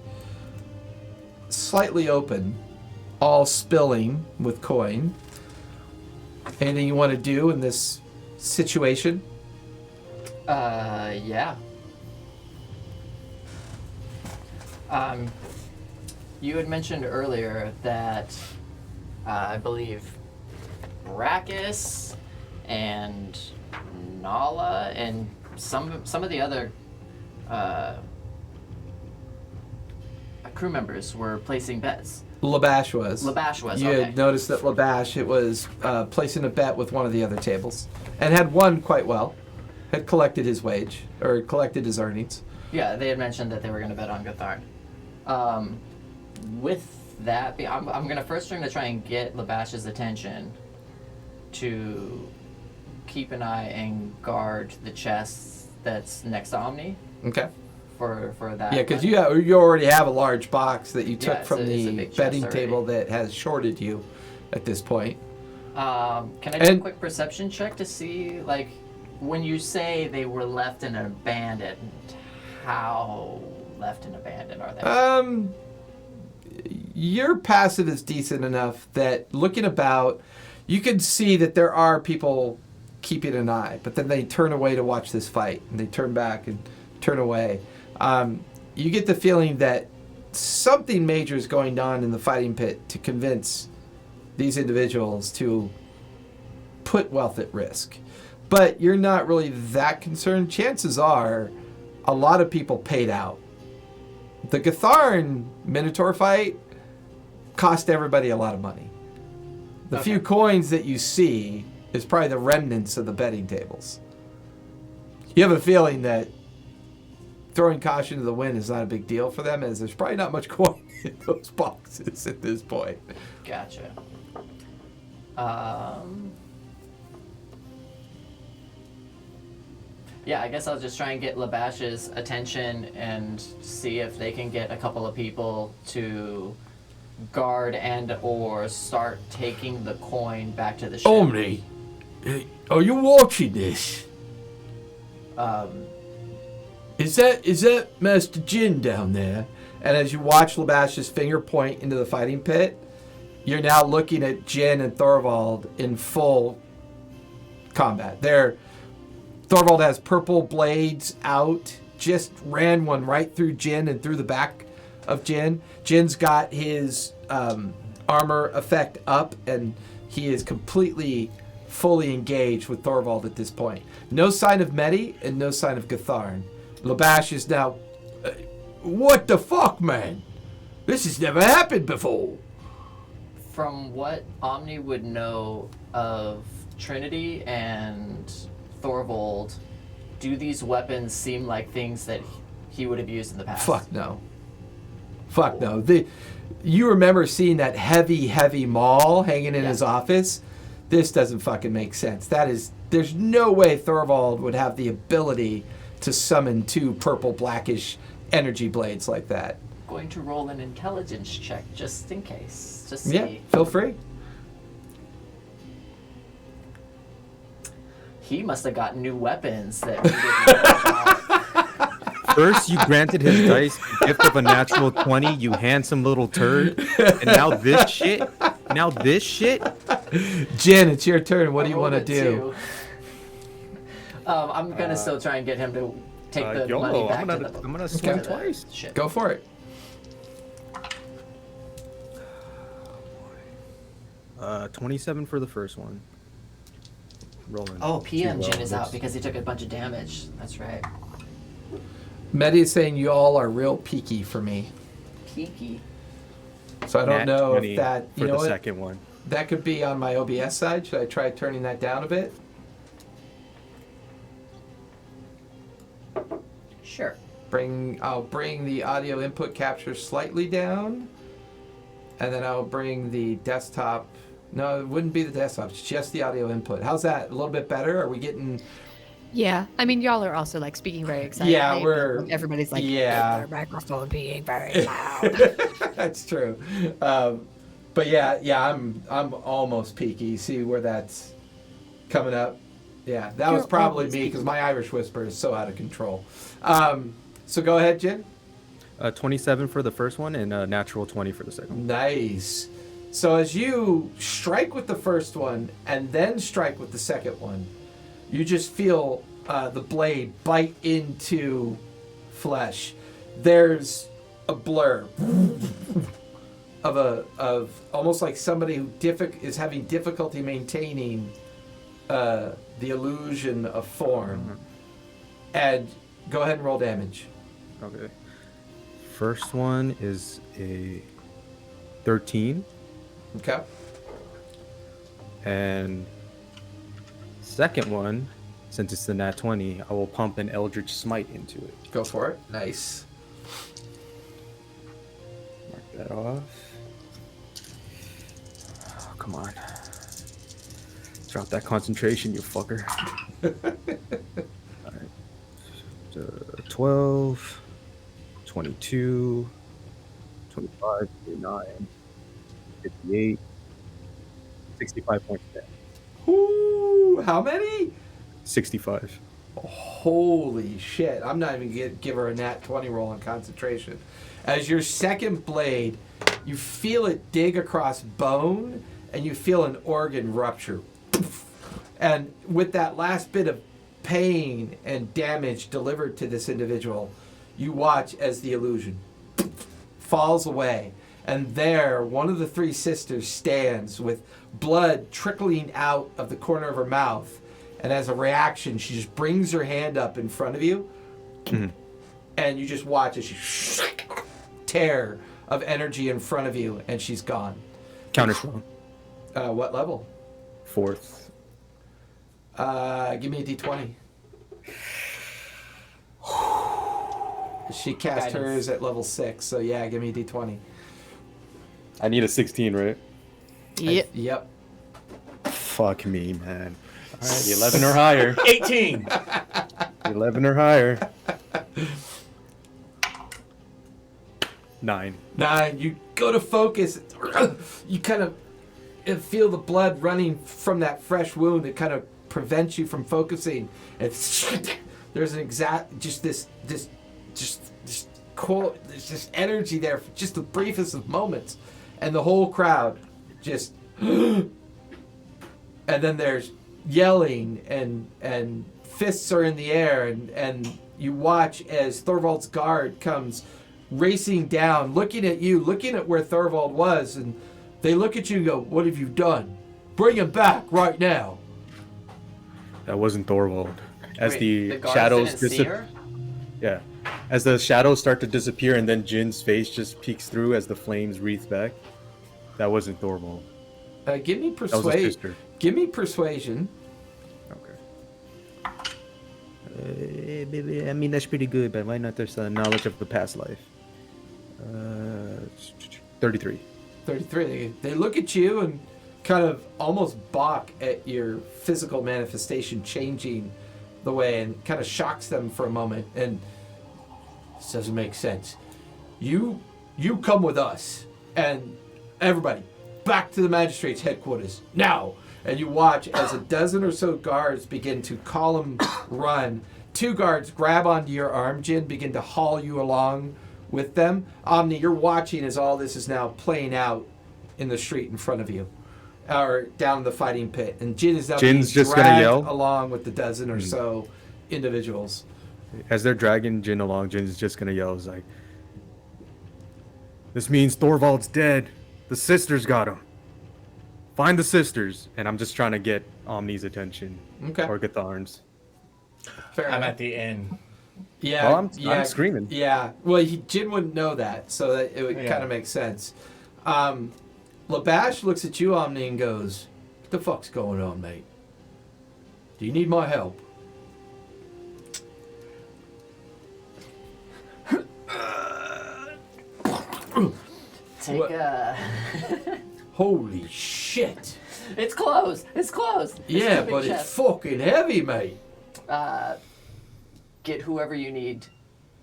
[SPEAKER 3] slightly open, all spilling with coin. Anything you want to do in this situation?
[SPEAKER 2] Yeah. You had mentioned earlier that I believe Brachus and Nala and some of the other crew members were placing bets.
[SPEAKER 3] Labash was.
[SPEAKER 2] Labash was,
[SPEAKER 3] You
[SPEAKER 2] okay.
[SPEAKER 3] had noticed that Labash was placing a bet with one of the other tables and had won quite well. Had collected his wage, or collected his earnings.
[SPEAKER 2] Yeah, they had mentioned that they were going to bet on Gotharn. With that, I'm going to first try and get Labash's attention to keep an eye and guard the chest that's next to Omni
[SPEAKER 3] Okay.
[SPEAKER 2] for that.
[SPEAKER 3] Yeah, because
[SPEAKER 2] one.
[SPEAKER 3] you already have a large box that you took
[SPEAKER 2] it's
[SPEAKER 3] from
[SPEAKER 2] a
[SPEAKER 3] the
[SPEAKER 2] big chest
[SPEAKER 3] betting
[SPEAKER 2] already.
[SPEAKER 3] table that has shorted you at this point.
[SPEAKER 2] Can I do a quick perception check to see, like, when you say they were left and abandoned, how left and abandoned are they?
[SPEAKER 3] Your passive is decent enough that looking about, you can see that there are people keeping an eye, but then they turn away to watch this fight, and they turn back and turn away. You get the feeling that something major is going on in the fighting pit to convince these individuals to put wealth at risk. But you're not really that concerned. Chances are a lot of people paid out. The Gotharn Minotaur fight cost everybody a lot of money. The few coins that you see is probably the remnants of the betting tables. You have a feeling that throwing caution to the wind is not a big deal for them, as there's probably not much coin in those boxes at this point.
[SPEAKER 2] Gotcha. Yeah, I guess I'll just try and get Labash's attention and see if they can get a couple of people to guard and or start taking the coin back to the ship.
[SPEAKER 3] Omni, are you watching this? Is that Master Jin down there? And as you watch Labash's finger point into the fighting pit, you're now looking at Jin and Thorvald in full combat. Thorvald has purple blades out. just ran one right through Jin and through the back of Jin. Jin's got his armor effect up, and he is completely, fully engaged with Tharivol at this point. No sign of Medi and no sign of Gatharn. Labash is now, what the fuck, man? This has never happened before.
[SPEAKER 2] From what Omni would know of Trinity and Thorvald, do these weapons seem like things that he would have used in the past?
[SPEAKER 3] Fuck no. Fuck no. You remember seeing that heavy maul hanging in his office? This doesn't fucking make sense. There's no way Thorvald would have the ability to summon 2 purple blackish energy blades like that.
[SPEAKER 2] Going to roll an intelligence check just in case. Just see.
[SPEAKER 3] Yeah, feel free.
[SPEAKER 2] He must have got new weapons that we didn't know about.
[SPEAKER 4] First, you granted his dice the gift of a natural 20, you handsome little turd. And now this shit? Now this shit?
[SPEAKER 3] Jen, it's your turn. What do you want to do?
[SPEAKER 2] I'm going to still try and get him to take the
[SPEAKER 4] YOLO,
[SPEAKER 2] money back
[SPEAKER 4] I'm
[SPEAKER 2] to
[SPEAKER 4] gonna swing
[SPEAKER 2] the
[SPEAKER 4] twice.
[SPEAKER 2] ship.
[SPEAKER 3] Go for it.
[SPEAKER 4] 27 for the first one. Rolling.
[SPEAKER 2] Oh, PM
[SPEAKER 4] Too
[SPEAKER 2] Jin
[SPEAKER 4] well.
[SPEAKER 2] is out because he took a bunch of damage. That's right.
[SPEAKER 3] Medi is saying you all are real peaky for me.
[SPEAKER 2] Peaky.
[SPEAKER 3] So I don't
[SPEAKER 4] Nat
[SPEAKER 3] know
[SPEAKER 4] 20
[SPEAKER 3] if that,
[SPEAKER 4] for
[SPEAKER 3] you know
[SPEAKER 4] the
[SPEAKER 3] what?
[SPEAKER 4] second one.
[SPEAKER 3] That could be on my OBS side. Should I try turning that down a bit?
[SPEAKER 2] Sure.
[SPEAKER 3] I'll bring the audio input capture slightly down, and then I'll bring the desktop. No, it wouldn't be the desktop. It's just the audio input. How's that? A little bit better? Are we getting?
[SPEAKER 5] Yeah, I mean, y'all are also like speaking very excited.
[SPEAKER 3] Yeah,
[SPEAKER 5] everybody's like,
[SPEAKER 3] yeah.
[SPEAKER 5] their microphone being very loud.
[SPEAKER 3] That's true. But yeah, I'm almost peaky. See where that's coming up? Yeah, that was
[SPEAKER 5] You're
[SPEAKER 3] probably
[SPEAKER 5] almost
[SPEAKER 3] me because my Irish whisper is so out of control. So go ahead, Jen.
[SPEAKER 4] 27 for the first one and a natural 20 for the second one.
[SPEAKER 3] Nice. So as you strike with the first one and then strike with the second one, you just feel the blade bite into flesh. There's a blur of almost like somebody who is having difficulty maintaining the illusion of form. And go ahead and roll damage.
[SPEAKER 4] Okay. First one is a 13.
[SPEAKER 3] Okay.
[SPEAKER 4] And second one, since it's the nat 20, I will pump an Eldritch Smite into it.
[SPEAKER 3] Go for it. Nice.
[SPEAKER 4] Mark that off. Oh, come on. Drop that concentration, you fucker. Alright. 12, 22, 25, 29, 58, 65 points down.
[SPEAKER 3] Ooh, how many?
[SPEAKER 4] 65.
[SPEAKER 3] Holy shit. I'm not even going to give her a nat 20 roll on concentration. As your second blade, you feel it dig across bone, and you feel an organ rupture. And with that last bit of pain and damage delivered to this individual, you watch as the illusion falls away. And there, one of the 3 sisters stands with blood trickling out of the corner of her mouth. And as a reaction, she just brings her hand up in front of you.
[SPEAKER 4] Mhm.
[SPEAKER 3] And you just watch as she tear of energy in front of you, and she's gone.
[SPEAKER 4] Counterspell.
[SPEAKER 3] What level?
[SPEAKER 4] 4th.
[SPEAKER 3] Give me a d20. She cast
[SPEAKER 2] Guidance.
[SPEAKER 3] hers at level 6, so yeah, give me a d20.
[SPEAKER 4] I need a 16, right?
[SPEAKER 5] Yep.
[SPEAKER 3] Yep.
[SPEAKER 4] Fuck me, man. Alright, 11 or higher.
[SPEAKER 1] 18.
[SPEAKER 4] 11 or higher. 9.
[SPEAKER 3] 9. You go to focus. You kind of feel the blood running from that fresh wound. It kind of prevents you from focusing. It's there's an exact just this quote. There's just energy there for just the briefest of moments, and the whole crowd just. And then there's yelling and fists are in the air and you watch as Thorvald's guard comes racing down, looking at you, looking at where Thorvald was, and they look at you and go, "What have you done? Bring him back right now."
[SPEAKER 4] That wasn't Thorvald. As
[SPEAKER 2] Wait,
[SPEAKER 4] the
[SPEAKER 2] guards
[SPEAKER 4] shadows
[SPEAKER 2] didn't see
[SPEAKER 4] disappear.
[SPEAKER 2] her?
[SPEAKER 4] Yeah. As the shadows start to disappear and then Jin's face just peeks through as the flames wreath back. That wasn't Thorvald.
[SPEAKER 3] Give me
[SPEAKER 4] That was his
[SPEAKER 3] persuasion.
[SPEAKER 4] sister.
[SPEAKER 3] Give me persuasion.
[SPEAKER 4] Okay. I mean, that's pretty good, but why not there's knowledge of the past life? 33.
[SPEAKER 3] 33. They look at you and kind of almost balk at your physical manifestation changing the way, and kind of shocks them for a moment. And this doesn't make sense. You come with us, and everybody back to the magistrate's headquarters now. And you watch as a dozen or so guards begin to column run. 2 guards grab onto your arm, Jin, begin to haul you along with them. Omni, you're watching as all this is now playing out in the street in front of you, or down in the fighting pit. And Jin is now
[SPEAKER 4] Jin's
[SPEAKER 3] being
[SPEAKER 4] just gonna
[SPEAKER 3] dragged
[SPEAKER 4] yell?
[SPEAKER 3] along with the dozen or so individuals.
[SPEAKER 4] As they're dragging Jin along, Jin's just gonna yell, "Is like, this means Thorvald's dead. The sisters got him. Find the sisters." And I'm just trying to get Omni's attention.
[SPEAKER 3] Okay.
[SPEAKER 4] Or Gatharn's.
[SPEAKER 3] Fair
[SPEAKER 1] I'm
[SPEAKER 3] enough.
[SPEAKER 1] at the inn.
[SPEAKER 3] Yeah,
[SPEAKER 4] Well, I'm screaming.
[SPEAKER 3] Yeah, well, Jin wouldn't know that, so that it would
[SPEAKER 1] Yeah.
[SPEAKER 3] kind of make sense. Labash looks at you, Omni, and goes, "What the fuck's going on, mate? Do you need my help?"
[SPEAKER 2] Take
[SPEAKER 3] What? Holy shit!
[SPEAKER 2] It's closed. It's closed. It's
[SPEAKER 3] Yeah,
[SPEAKER 2] a big
[SPEAKER 3] but it's
[SPEAKER 2] chest.
[SPEAKER 3] fucking heavy, mate.
[SPEAKER 2] Get whoever you need.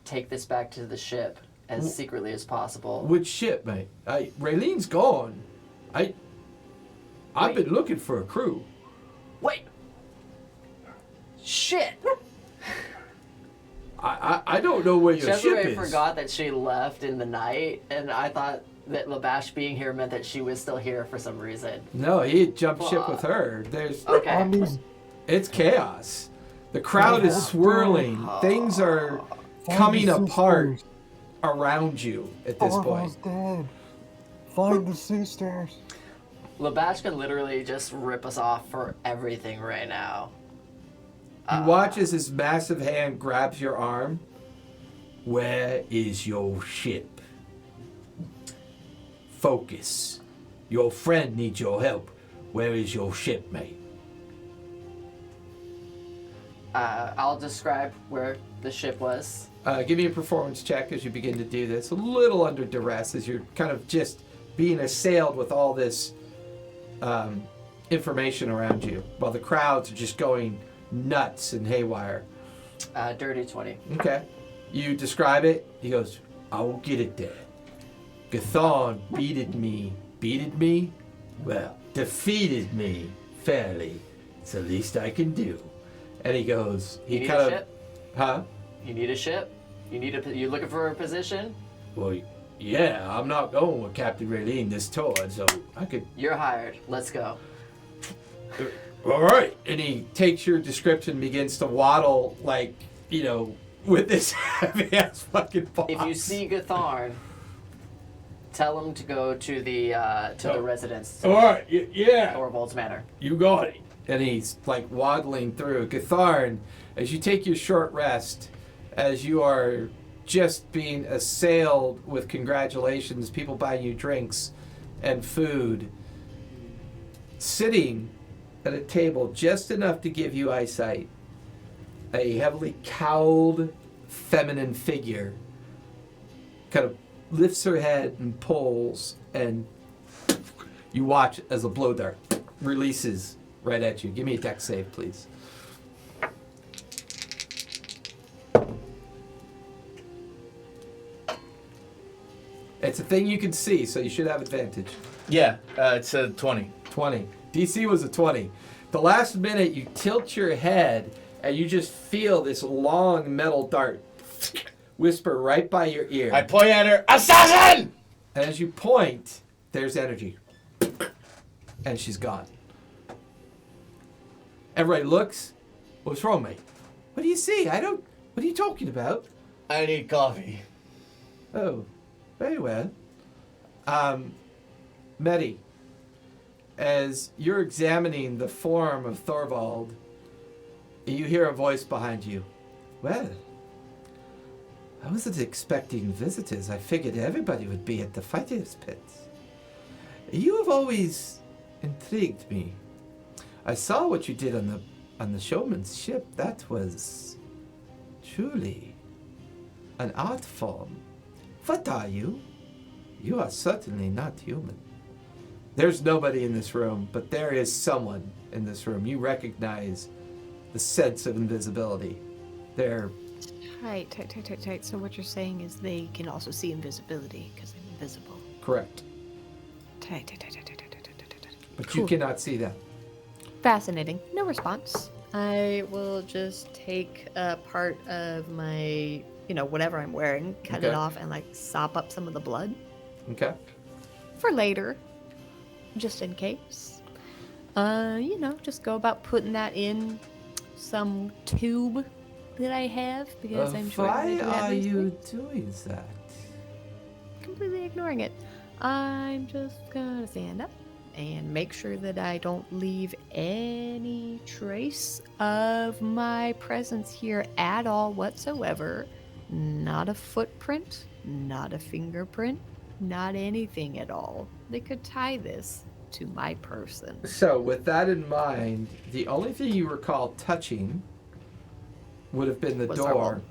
[SPEAKER 2] Take this back to the ship as secretly as possible.
[SPEAKER 3] Which ship, mate? Raylene's gone. I've
[SPEAKER 2] Wait.
[SPEAKER 3] been looking for a crew.
[SPEAKER 2] Wait. Shit.
[SPEAKER 3] I don't know where your ship
[SPEAKER 2] Cesare
[SPEAKER 3] is.
[SPEAKER 2] forgot that she left in the night, and I thought that Labash being here meant that she was still here for some reason.
[SPEAKER 3] No, he jumped ship with her. There's
[SPEAKER 2] Okay.
[SPEAKER 3] It's chaos. The crowd is swirling. Things are coming apart around you at this point.
[SPEAKER 6] Dead. Find the sisters.
[SPEAKER 2] Labash can literally just rip us off for everything right now.
[SPEAKER 3] You watch as his massive hand grabs your arm. Where is your ship? Focus. Your friend needs your help. Where is your ship, mate?
[SPEAKER 2] I'll describe where the ship was.
[SPEAKER 3] Give me a performance check as you begin to do this. A little under duress as you're kind of just being assailed with all this information around you, while the crowds are just going nuts and haywire.
[SPEAKER 2] Dirty 20.
[SPEAKER 3] Okay. You describe it. He goes, "I will get it there. Gathon beated me. Beated me? Well, defeated me fairly. It's the least I can do." And he goes,
[SPEAKER 2] You
[SPEAKER 3] he
[SPEAKER 2] need
[SPEAKER 3] kind
[SPEAKER 2] a
[SPEAKER 3] of,
[SPEAKER 2] ship?
[SPEAKER 3] huh?
[SPEAKER 2] You need a ship? You looking for a position?
[SPEAKER 3] Well, yeah, I'm not going with Captain Raylene this tour, so I could.
[SPEAKER 2] You're hired. Let's go.
[SPEAKER 3] All right. And he takes your description, and begins to waddle like, with this heavy ass fucking box.
[SPEAKER 2] If you see Gatharn, tell him to go to the residence.
[SPEAKER 3] All right. Yeah.
[SPEAKER 2] Thorvald's Manor.
[SPEAKER 3] You got it. And he's like waddling through. Gatharn, as you take your short rest, as you are just being assailed with congratulations, people buying you drinks and food, sitting at a table just enough to give you eyesight, a heavily cowled feminine figure kind of lifts her head and pulls, and you watch as a blow dart releases right at you. Give me a dex save, please. It's a thing you can see, so you should have advantage.
[SPEAKER 1] Yeah, it's a 20.
[SPEAKER 3] 20. DC was a 20. The last minute, you tilt your head, and you just feel this long metal dart whisper right by your ear.
[SPEAKER 1] I point at her, "Assassin!"
[SPEAKER 3] And as you point, there's energy. And she's gone. Everybody looks. What's wrong, mate? What do you see? What are you talking about?
[SPEAKER 1] I need coffee.
[SPEAKER 3] Oh, very well. Medi, as you're examining the form of Thorvald, you hear a voice behind you. Well, I wasn't expecting visitors. I figured everybody would be at the fighter's pits. You have always intrigued me. I saw what you did on the showman's ship. That was truly an art form. What are you? You are certainly not human. There's nobody in this room, but there is someone in this room. You recognize the sense of invisibility. They're
[SPEAKER 5] Tight. So what you're saying is they can also see invisibility because they're invisible.
[SPEAKER 3] correct,
[SPEAKER 5] Tight.
[SPEAKER 3] but
[SPEAKER 5] Cool.
[SPEAKER 3] you cannot see them.
[SPEAKER 5] Fascinating. No response. I will just take a part of my, whatever I'm wearing, cut it
[SPEAKER 3] Okay.
[SPEAKER 5] off, and like sop up some of the blood
[SPEAKER 3] Okay.
[SPEAKER 5] for later, just in case. Just go about putting that in some tube that I have because I'm sure
[SPEAKER 3] Why
[SPEAKER 5] I do have
[SPEAKER 3] are
[SPEAKER 5] these
[SPEAKER 3] you
[SPEAKER 5] things.
[SPEAKER 3] doing that?
[SPEAKER 5] Completely ignoring it. I'm just gonna stand up and make sure that I don't leave any trace of my presence here at all whatsoever. Not a footprint, not a fingerprint, not anything at all. They could tie this to my person.
[SPEAKER 3] So, with that in mind, the only thing you recall touching would have been the
[SPEAKER 5] Was
[SPEAKER 3] door.
[SPEAKER 5] Thorvald.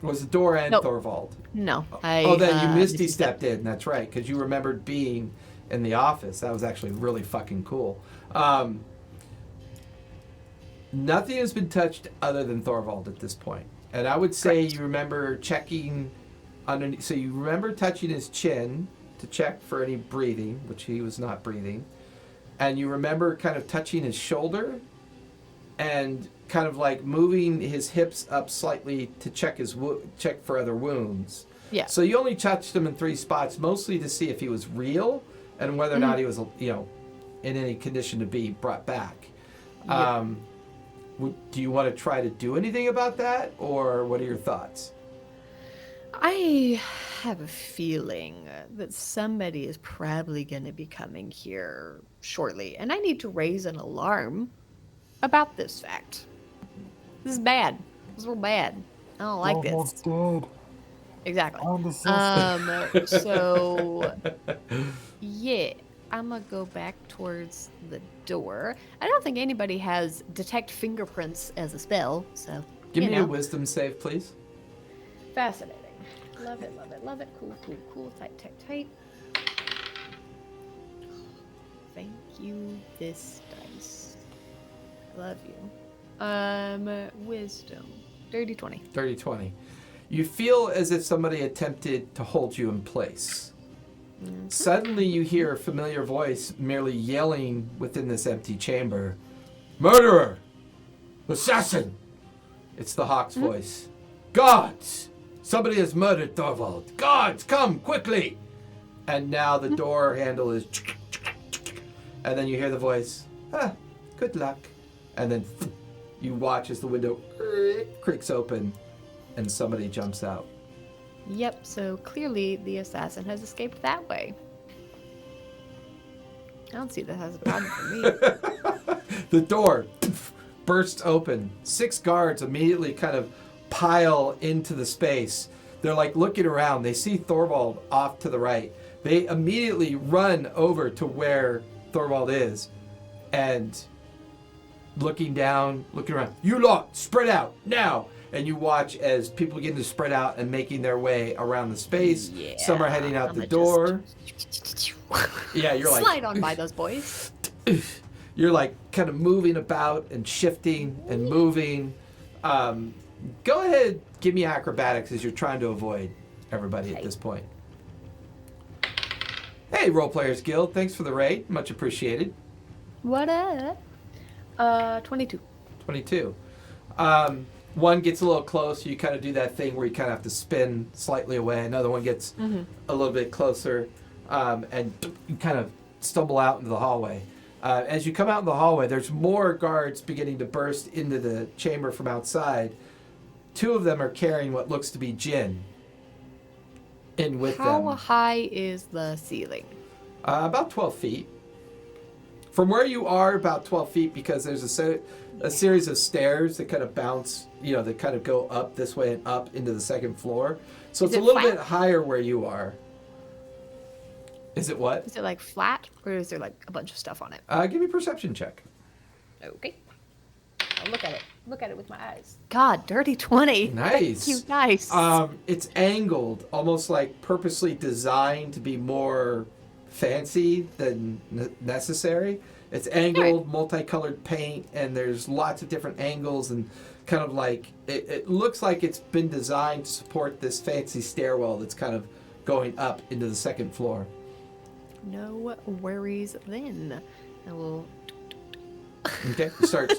[SPEAKER 3] Was the door and
[SPEAKER 5] Nope.
[SPEAKER 3] Thorvald.
[SPEAKER 5] No,
[SPEAKER 3] Then you misty
[SPEAKER 5] misty-stepped.
[SPEAKER 3] stepped in. That's right, because you remembered being in the office. That was actually really fucking cool. Nothing has been touched other than Thorvald at this point. And I would say
[SPEAKER 5] Correct.
[SPEAKER 3] you remember checking underneath. So you remember touching his chin to check for any breathing, which he was not breathing. And you remember kind of touching his shoulder and kind of like moving his hips up slightly to check check for other wounds.
[SPEAKER 5] Yeah.
[SPEAKER 3] So you only touched him in 3 spots, mostly to see if he was real and whether or not he was, in any condition to be brought back.
[SPEAKER 5] Yeah.
[SPEAKER 3] Do you want to try to do anything about that, or what are your thoughts?
[SPEAKER 5] I have a feeling that somebody is probably going to be coming here shortly, and I need to raise an alarm about this fact. This is bad. This is real bad. I don't like
[SPEAKER 6] Almost
[SPEAKER 5] this.
[SPEAKER 6] dead.
[SPEAKER 5] Exactly.
[SPEAKER 6] On the system.
[SPEAKER 5] So, yeah, I'm gonna go back towards the door. I don't think anybody has detect fingerprints as a spell, so
[SPEAKER 3] Give
[SPEAKER 5] you
[SPEAKER 3] me
[SPEAKER 5] know.
[SPEAKER 3] a wisdom save, please.
[SPEAKER 5] Fascinating. Love it. Cool. Tight. Thank you, this dice. Love you. Wisdom. Dirty 20.
[SPEAKER 3] Dirty 20. You feel as if somebody attempted to hold you in place. Suddenly you hear a familiar voice merely yelling within this empty chamber. Murderer! Assassin! It's the Hawk's voice. Gods! Somebody has murdered Thorvald. Gods, come quickly! And now the door handle is... And then you hear the voice. Good luck. And then you watch as the window creaks open and somebody jumps out.
[SPEAKER 5] Yep, so clearly the assassin has escaped that way. I don't see that as a problem for me.
[SPEAKER 3] The door bursts open. 6 guards immediately kind of pile into the space. They're like looking around. They see Thorvald off to the right. They immediately run over to where Thorvald is and looking down, looking around. You lot, spread out now. And you watch as people begin to spread out and making their way around the space.
[SPEAKER 5] Yeah,
[SPEAKER 3] Some are heading out
[SPEAKER 5] I'ma
[SPEAKER 3] the door.
[SPEAKER 5] just
[SPEAKER 3] Yeah, you're like
[SPEAKER 5] slide on by those boys.
[SPEAKER 3] you're like kind of moving about and shifting and moving. Go ahead, give me acrobatics as you're trying to avoid everybody at
[SPEAKER 5] Okay.
[SPEAKER 3] this point. Hey, Role Players Guild, thanks for the raid, much appreciated.
[SPEAKER 5] What up? 22.
[SPEAKER 3] 22. One gets a little close. You kind of do that thing where you kind of have to spin slightly away. Another one gets a little bit closer, and you kind of stumble out into the hallway. As you come out in the hallway, there's more guards beginning to burst into the chamber from outside. 2 of them are carrying what looks to be gin in with
[SPEAKER 5] How
[SPEAKER 3] them.
[SPEAKER 5] high is the ceiling?
[SPEAKER 3] About 12 feet. From where you are, about 12 feet, because there's a series of stairs that kind of bounce, that kind of go up this way and up into the second floor. So
[SPEAKER 5] Is
[SPEAKER 3] it's a
[SPEAKER 5] it
[SPEAKER 3] little
[SPEAKER 5] flat?
[SPEAKER 3] bit higher where you are. Is it what?
[SPEAKER 5] Is it like flat, or is there like a bunch of stuff on it?
[SPEAKER 3] Give me a perception check.
[SPEAKER 5] Okay. I'll look at it. Look at it with my eyes. God, dirty 20.
[SPEAKER 3] Nice.
[SPEAKER 5] Thank you, nice.
[SPEAKER 3] It's angled, almost like purposely designed to be more fancy than necessary. It's angled, multicolored paint, and there's lots of different angles, and kind of like it looks like it's been designed to support this fancy stairwell that's kind of going up into the second floor.
[SPEAKER 5] No worries then. I will
[SPEAKER 3] Okay, it starts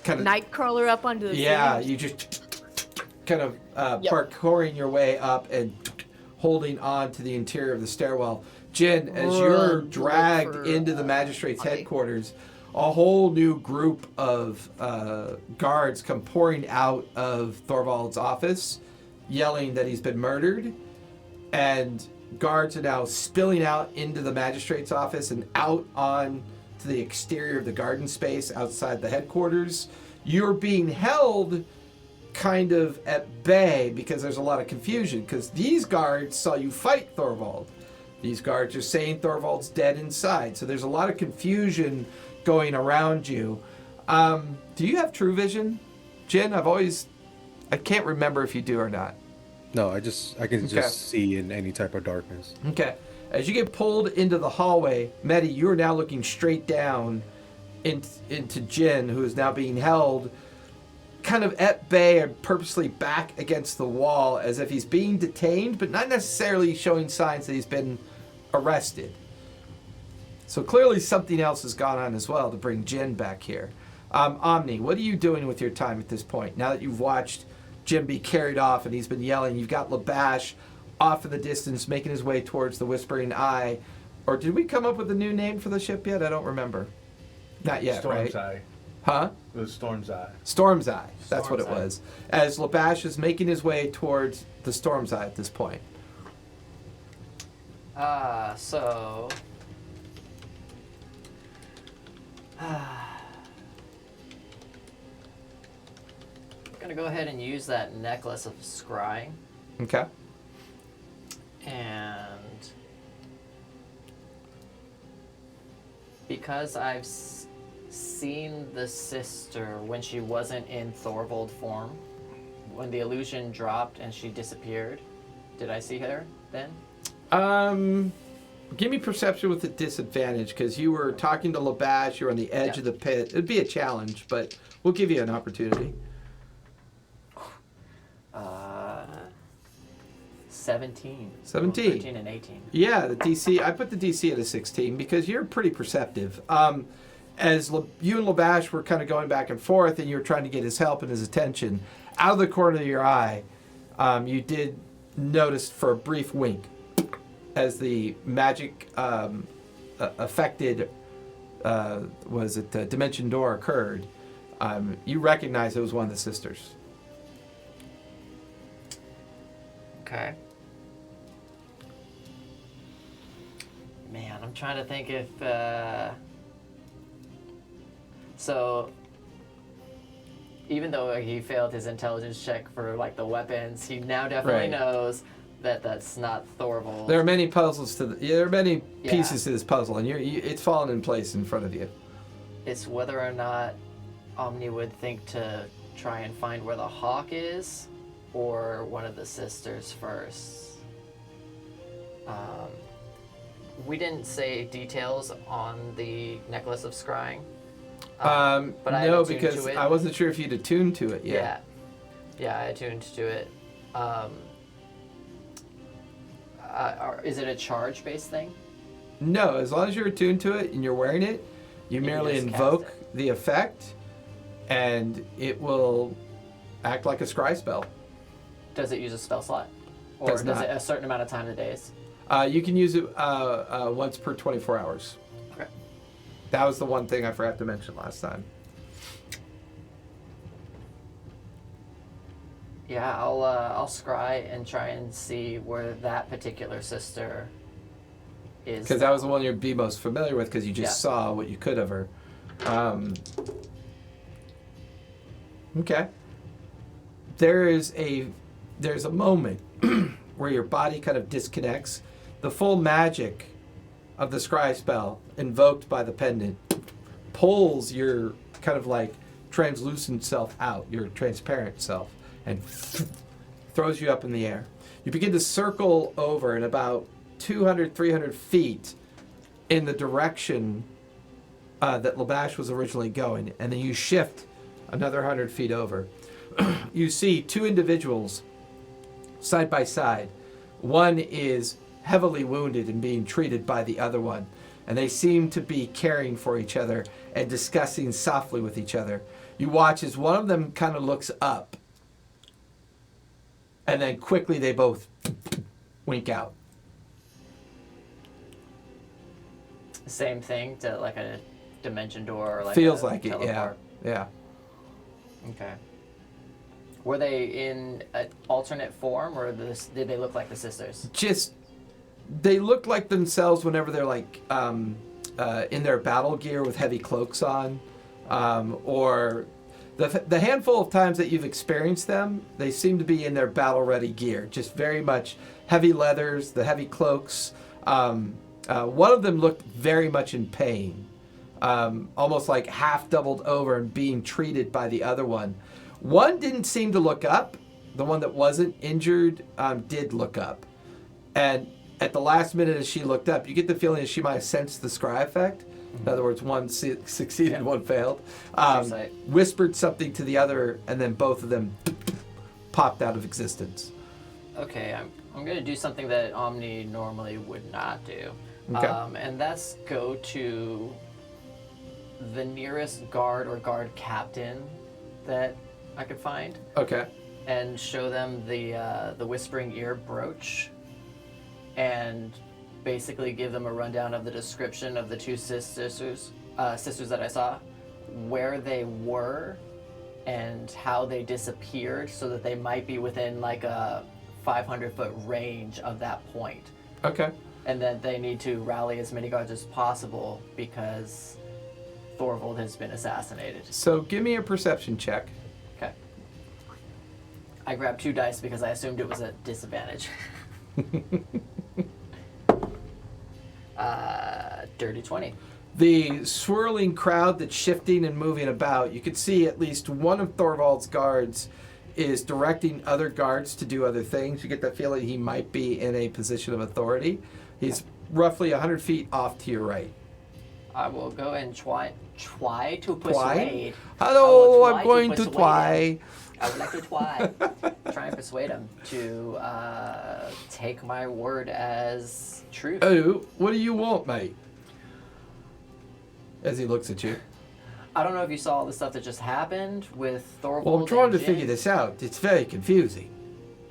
[SPEAKER 3] kind of
[SPEAKER 5] nightcrawler up onto the
[SPEAKER 3] Yeah,
[SPEAKER 5] ceiling.
[SPEAKER 3] you just kind of
[SPEAKER 5] Yep.
[SPEAKER 3] parkouring your way up and holding on to the interior of the stairwell. Jin, as you're
[SPEAKER 5] Run,
[SPEAKER 3] dragged
[SPEAKER 5] look for,
[SPEAKER 3] into the magistrate's
[SPEAKER 5] Monty.
[SPEAKER 3] headquarters, a whole new group of guards come pouring out of Thorvald's office, yelling that he's been murdered, and guards are now spilling out into the magistrate's office and out on to the exterior of the garden space outside the headquarters. You're being held kind of at bay because there's a lot of confusion, because these guards saw you fight Thorvald. These guards are saying Thorvald's dead inside, so there's a lot of confusion going around you. Do you have true vision, Jin? I can't remember if you do or not.
[SPEAKER 4] No, I can
[SPEAKER 3] Okay.
[SPEAKER 4] just see in any type of darkness.
[SPEAKER 3] Okay. As you get pulled into the hallway, Medi, you are now looking straight down into Jin, who is now being held kind of at bay and purposely back against the wall as if he's being detained, but not necessarily showing signs that he's been arrested. So clearly something else has gone on as well to bring Jin back here. Omni, what are you doing with your time at this point? Now that you've watched Jin be carried off and he's been yelling, you've got Labash off in the distance making his way towards the Whispering Eye. Or did we come up with a new name for the ship yet? I don't remember. Not yet,
[SPEAKER 1] Storm's
[SPEAKER 3] right?
[SPEAKER 1] Eye.
[SPEAKER 3] Huh?
[SPEAKER 1] It was Storm's Eye.
[SPEAKER 3] Storm's Eye. That's what it
[SPEAKER 2] Storm's Eye.
[SPEAKER 3] was. As Labash is making his way towards the Storm's Eye at this point.
[SPEAKER 2] So I'm gonna go ahead and use that necklace of scrying,
[SPEAKER 3] Okay.
[SPEAKER 2] and because I've seen the sister when she wasn't in Thorvald form, when the illusion dropped and she disappeared, did I see her then?
[SPEAKER 3] Give me perception with a disadvantage, because you were talking to Labash, you're on the edge
[SPEAKER 2] Yeah.
[SPEAKER 3] of the pit. It'd be a challenge, but we'll give you an opportunity.
[SPEAKER 2] 17.
[SPEAKER 3] 17.
[SPEAKER 2] 13 and 18.
[SPEAKER 3] Yeah, the DC, I put the DC at a 16 because you're pretty perceptive. As you and Labash were kind of going back and forth and you were trying to get his help and his attention, out of the corner of your eye, you did notice for a brief wink as the magic affected, Dimension Door occurred. You recognize it was one of the sisters.
[SPEAKER 2] Okay. Man, I'm trying to think if so even though he failed his intelligence check for like the weapons, he now definitely
[SPEAKER 3] Right.
[SPEAKER 2] knows that that's not Thorvald.
[SPEAKER 3] There are many puzzles there are many
[SPEAKER 2] Yeah.
[SPEAKER 3] pieces to this puzzle, and it's fallen in place in front of you.
[SPEAKER 2] It's whether or not Omni would think to try and find where the hawk is, or one of the sisters first. We didn't say details on the necklace of scrying. But I
[SPEAKER 3] No,
[SPEAKER 2] attuned
[SPEAKER 3] because
[SPEAKER 2] to it.
[SPEAKER 3] I wasn't sure if you'd attuned to it yet.
[SPEAKER 2] Yeah, I attuned to it. Is it a charge-based thing?
[SPEAKER 3] No, as long as you're attuned to it and you're wearing it, you
[SPEAKER 2] can
[SPEAKER 3] merely
[SPEAKER 2] just cast
[SPEAKER 3] invoke
[SPEAKER 2] it.
[SPEAKER 3] the effect, and it will act like a scry spell.
[SPEAKER 2] Does it use a spell slot? Or
[SPEAKER 3] Does
[SPEAKER 2] does
[SPEAKER 3] not.
[SPEAKER 2] it a certain amount of time in the days?
[SPEAKER 3] You can use it once per 24 hours.
[SPEAKER 2] Okay.
[SPEAKER 3] That was the one thing I forgot to mention last time.
[SPEAKER 2] Yeah, I'll scry and try and see where that particular sister is.
[SPEAKER 3] Because that was the one you'd be most familiar with, because you just
[SPEAKER 2] Yeah.
[SPEAKER 3] saw what you could of her. Okay. There's a moment where your body kind of disconnects. The full magic of the scry spell invoked by the pendant pulls your kind of like translucent self out, your transparent self, and throws you up in the air. You begin to circle over in about 200, 300 feet in the direction that Labash was originally going, and then you shift another 100 feet over. You see two individuals side by side. One is heavily wounded and being treated by the other one, and they seem to be caring for each other and discussing softly with each other. You watch as one of them kind of looks up, and then quickly they both wink out.
[SPEAKER 2] Same thing to like a dimension door or like
[SPEAKER 3] Feels
[SPEAKER 2] a
[SPEAKER 3] like it, yeah.
[SPEAKER 2] teleport.
[SPEAKER 3] Yeah.
[SPEAKER 2] Okay. Were they in an alternate form, or did they look like the sisters?
[SPEAKER 3] Just, they look like themselves whenever they're like in their battle gear with heavy cloaks on, or the handful of times that you've experienced them, they seem to be in their battle ready gear, just very much heavy leathers, the heavy cloaks. One of them looked very much in pain, almost like half doubled over and being treated by the other one. One didn't seem to look up. The one that wasn't injured did look up. And at the last minute as she looked up, you get the feeling that she might have sensed the scry effect. In other words, one succeeded, one failed. Whispered something to the other, and then both of them popped out of existence.
[SPEAKER 2] Okay, I'm going to do something that Omni normally would not do.
[SPEAKER 3] Okay.
[SPEAKER 2] And that's go to the nearest guard or guard captain that I could find
[SPEAKER 3] Okay.
[SPEAKER 2] and show them the Whispering Ear brooch and basically give them a rundown of the description of the two sisters that I saw, where they were and how they disappeared, so that they might be within like a 500-foot range of that point.
[SPEAKER 3] Okay.
[SPEAKER 2] And then they need to rally as many guards as possible because Tharivol has been assassinated.
[SPEAKER 3] So give me a perception check.
[SPEAKER 2] Okay. I grabbed 2 dice because I assumed it was a disadvantage. Dirty 20.
[SPEAKER 3] The swirling crowd that's shifting and moving about, you could see at least one of Thorvald's guards is directing other guards to do other things. You get the feeling he might be in a position of authority. He's roughly 100 feet off to your right.
[SPEAKER 2] I will go and try to persuade.
[SPEAKER 3] Hello,
[SPEAKER 2] I will
[SPEAKER 3] I'm going to
[SPEAKER 2] persuade
[SPEAKER 3] try.
[SPEAKER 2] him. I would like to try and persuade him to take my word as truth.
[SPEAKER 3] Oh, what do you want, mate? As he looks at you.
[SPEAKER 2] I don't know if you saw all the stuff that just happened with Thorvald.
[SPEAKER 3] Well, I'm trying to
[SPEAKER 2] and
[SPEAKER 3] figure
[SPEAKER 2] Jin.
[SPEAKER 3] this out. It's very confusing.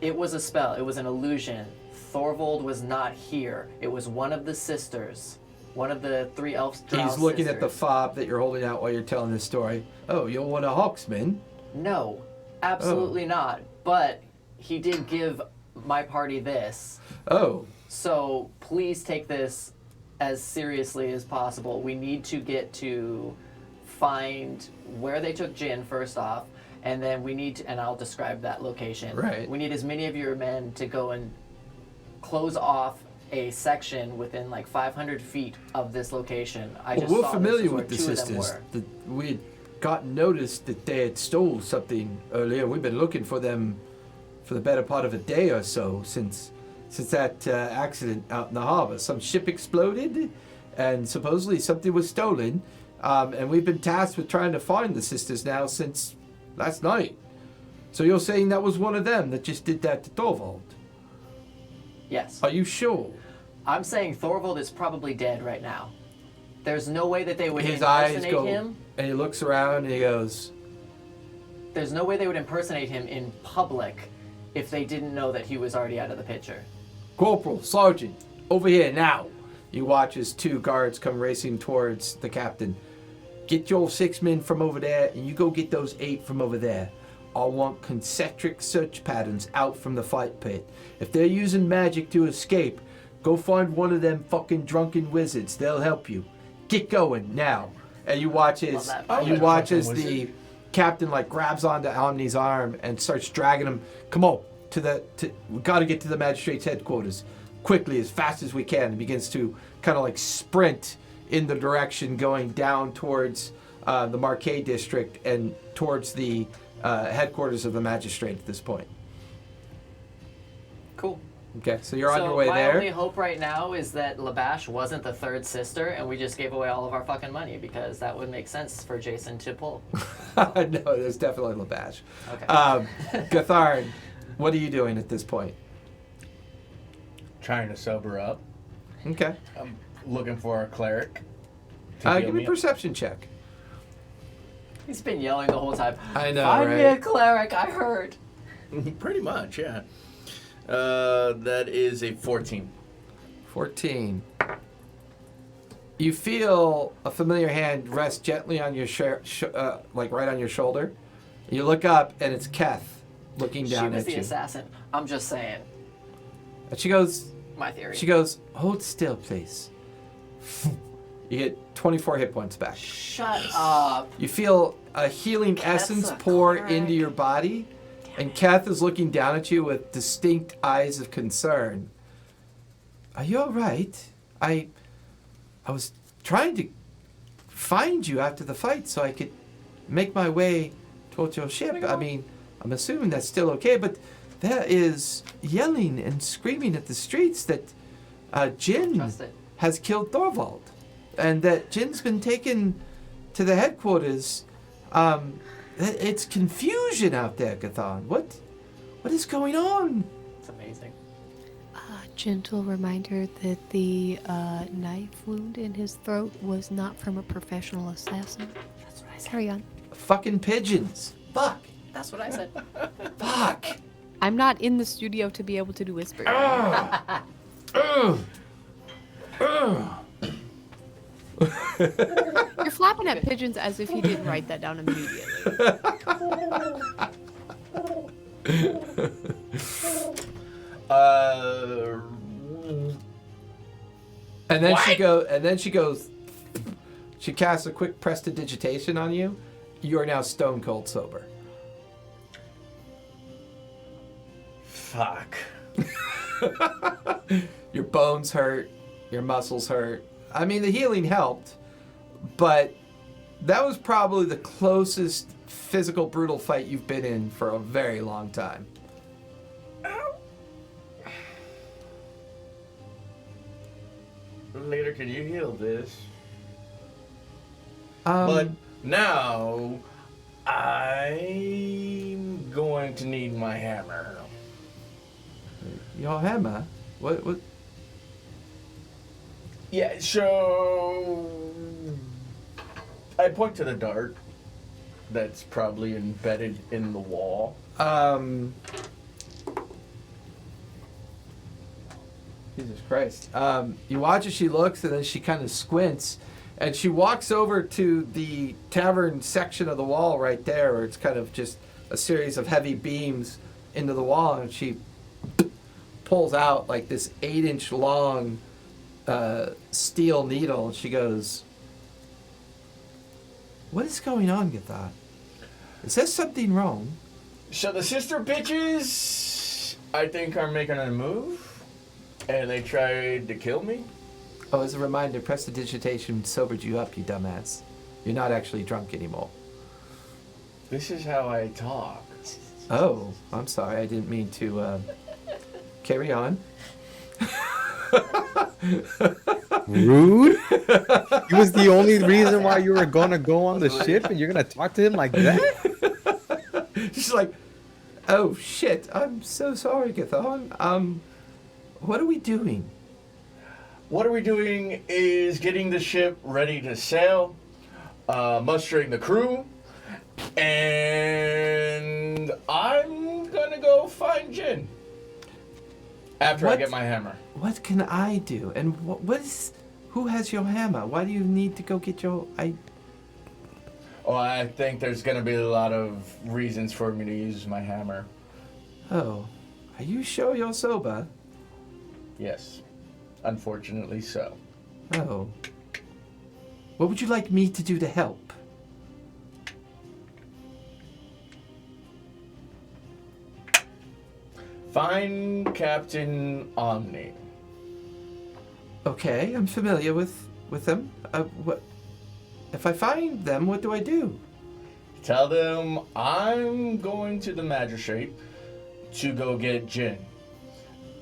[SPEAKER 2] It was a spell. It was an illusion. Thorvald was not here. It was one of the sisters. One of the 3 elves.
[SPEAKER 3] He's looking at the fob that you're holding out while you're telling this story. Oh, you're one of Hawksmen?
[SPEAKER 2] No, absolutely not. But he did give my party this.
[SPEAKER 3] Oh,
[SPEAKER 2] So please take this as seriously as possible. We need to get to find where they took Jin first off, and then we need to, and I'll describe that location.
[SPEAKER 3] Right.
[SPEAKER 2] We need as many of your men to go and close off a section within like 500 feet of this location.
[SPEAKER 3] we're
[SPEAKER 2] saw
[SPEAKER 3] familiar
[SPEAKER 2] this is where
[SPEAKER 3] with the
[SPEAKER 2] 2 of them
[SPEAKER 3] sisters.
[SPEAKER 2] were.
[SPEAKER 3] We had gotten notice that they had stole something earlier. We've been looking for them for the better part of a day or so since that accident out in the harbor. Some ship exploded, and supposedly something was stolen. And we've been tasked with trying to find the sisters now since last night. So you're saying that was one of them that just did that to Thorvald?
[SPEAKER 2] Yes.
[SPEAKER 3] Are you sure?
[SPEAKER 2] I'm saying Thorvald is probably dead right now. There's no way that they would
[SPEAKER 3] His eyes
[SPEAKER 2] impersonate
[SPEAKER 3] go,
[SPEAKER 2] him.
[SPEAKER 3] and he looks around and he goes,
[SPEAKER 2] There's no way they would impersonate him in public if they didn't know that he was already out of the picture.
[SPEAKER 3] Corporal, Sergeant, over here now. You watch as 2 guards come racing towards the captain. Get your 6 men from over there, and you go get those 8 from over there.
[SPEAKER 7] I want concentric search patterns out from the fight pit. If they're using magic to escape, go find one of them fucking drunken wizards. They'll help you. Get going now. And you watch as the captain like grabs onto Omni's arm and starts dragging him. Come on, we got to get to the magistrate's headquarters quickly, as fast as we can. And begins to kind of like sprint in the direction going down towards the Marquis district and towards the headquarters of the magistrate at this point.
[SPEAKER 2] Cool.
[SPEAKER 7] Okay, so you're on your way
[SPEAKER 2] my
[SPEAKER 7] there.
[SPEAKER 2] only hope right now is that Labash wasn't the third sister and we just gave away all of our fucking money, because that would make sense for Jason to pull.
[SPEAKER 7] No, there's definitely Labash.
[SPEAKER 2] Okay.
[SPEAKER 7] Gatharn, what are you doing at this point?
[SPEAKER 1] Trying to sober up.
[SPEAKER 7] Okay.
[SPEAKER 1] I'm looking for a cleric. to heal
[SPEAKER 7] Give me a
[SPEAKER 1] up.
[SPEAKER 7] perception check.
[SPEAKER 2] He's been yelling the whole time.
[SPEAKER 7] I know,
[SPEAKER 2] Find me
[SPEAKER 7] right?
[SPEAKER 2] a cleric, I heard.
[SPEAKER 1] Pretty much, yeah. That is a 14.
[SPEAKER 7] 14. You feel a familiar hand rest gently on your like right on your shoulder. You look up and it's Keth looking
[SPEAKER 2] She
[SPEAKER 7] down
[SPEAKER 2] was
[SPEAKER 7] at
[SPEAKER 2] the
[SPEAKER 7] you.
[SPEAKER 2] assassin. I'm just saying.
[SPEAKER 7] And she goes,
[SPEAKER 2] My theory.
[SPEAKER 7] hold still, please. You get 24 hit points back.
[SPEAKER 2] Shut up.
[SPEAKER 7] You feel a healing
[SPEAKER 2] Keth's
[SPEAKER 7] essence
[SPEAKER 2] a
[SPEAKER 7] pour
[SPEAKER 2] cleric.
[SPEAKER 7] into your body, and Keth is looking down at you with distinct eyes of concern. Are you all right? I was trying to find you after the fight so I could make my way towards your ship. I mean, I'm assuming that's still okay, but there is yelling and screaming at the streets that Jin
[SPEAKER 2] Trust it.
[SPEAKER 7] has killed Thorvald, and that Jin's been taken to the headquarters. It's confusion out there, Gathan. What is going on?
[SPEAKER 2] It's amazing.
[SPEAKER 6] Gentle reminder that the knife wound in his throat was not from a professional assassin.
[SPEAKER 2] That's what I said.
[SPEAKER 6] Carry on.
[SPEAKER 7] Fucking pigeons. Fuck.
[SPEAKER 2] That's what I said.
[SPEAKER 7] Fuck.
[SPEAKER 5] I'm not in the studio to be able to do whispers.
[SPEAKER 7] Ugh. Ugh.
[SPEAKER 5] You're flapping at pigeons as if you didn't write that down immediately.
[SPEAKER 7] And then she goes. She casts a quick prestidigitation on you. You are now stone cold sober.
[SPEAKER 1] Fuck.
[SPEAKER 7] Your bones hurt. Your muscles hurt. I mean, the healing helped, but that was probably the closest physical brutal fight you've been in for a very long time.
[SPEAKER 1] Later, can you heal this? But now, I'm going to need my hammer.
[SPEAKER 7] Your hammer? What?
[SPEAKER 1] Yeah, so I point to the dart that's probably embedded in the wall.
[SPEAKER 7] Jesus Christ. You watch as she looks, and then she kind of squints, and she walks over to the tavern section of the wall right there, where it's kind of just a series of heavy beams into the wall, and she pulls out like this 8-inch long steel needle, and she goes, "What is going on, Gatha? Is there something wrong?"
[SPEAKER 1] So the sister bitches, I think, are making a move, and they tried to kill me.
[SPEAKER 7] Oh, as a reminder, prestidigitation sobered you up, you dumbass. You're not actually drunk anymore.
[SPEAKER 1] This is how I talk.
[SPEAKER 7] Oh, I'm sorry. I didn't mean to carry on.
[SPEAKER 4] Rude. He was the only reason why you were gonna go on the ship, and you're gonna talk to him like that?
[SPEAKER 7] She's like, "Oh shit! I'm so sorry, Gathon. What are we doing?"
[SPEAKER 1] What are we doing is getting the ship ready to sail, mustering the crew, and I'm gonna go find Jin after I
[SPEAKER 7] What?
[SPEAKER 1] get my hammer.
[SPEAKER 7] What can I do? And who has your hammer? Why do you need to go get your?
[SPEAKER 1] Oh, I think there's gonna be a lot of reasons for me to use my hammer.
[SPEAKER 7] Oh, are you sure you're sober?
[SPEAKER 1] Yes, unfortunately so.
[SPEAKER 7] Oh. What would you like me to do to help?
[SPEAKER 1] Find Captain Omni.
[SPEAKER 7] Okay, I'm familiar with them. What? If I find them, what do I do?
[SPEAKER 1] Tell them I'm going to the magistrate to go get Jin.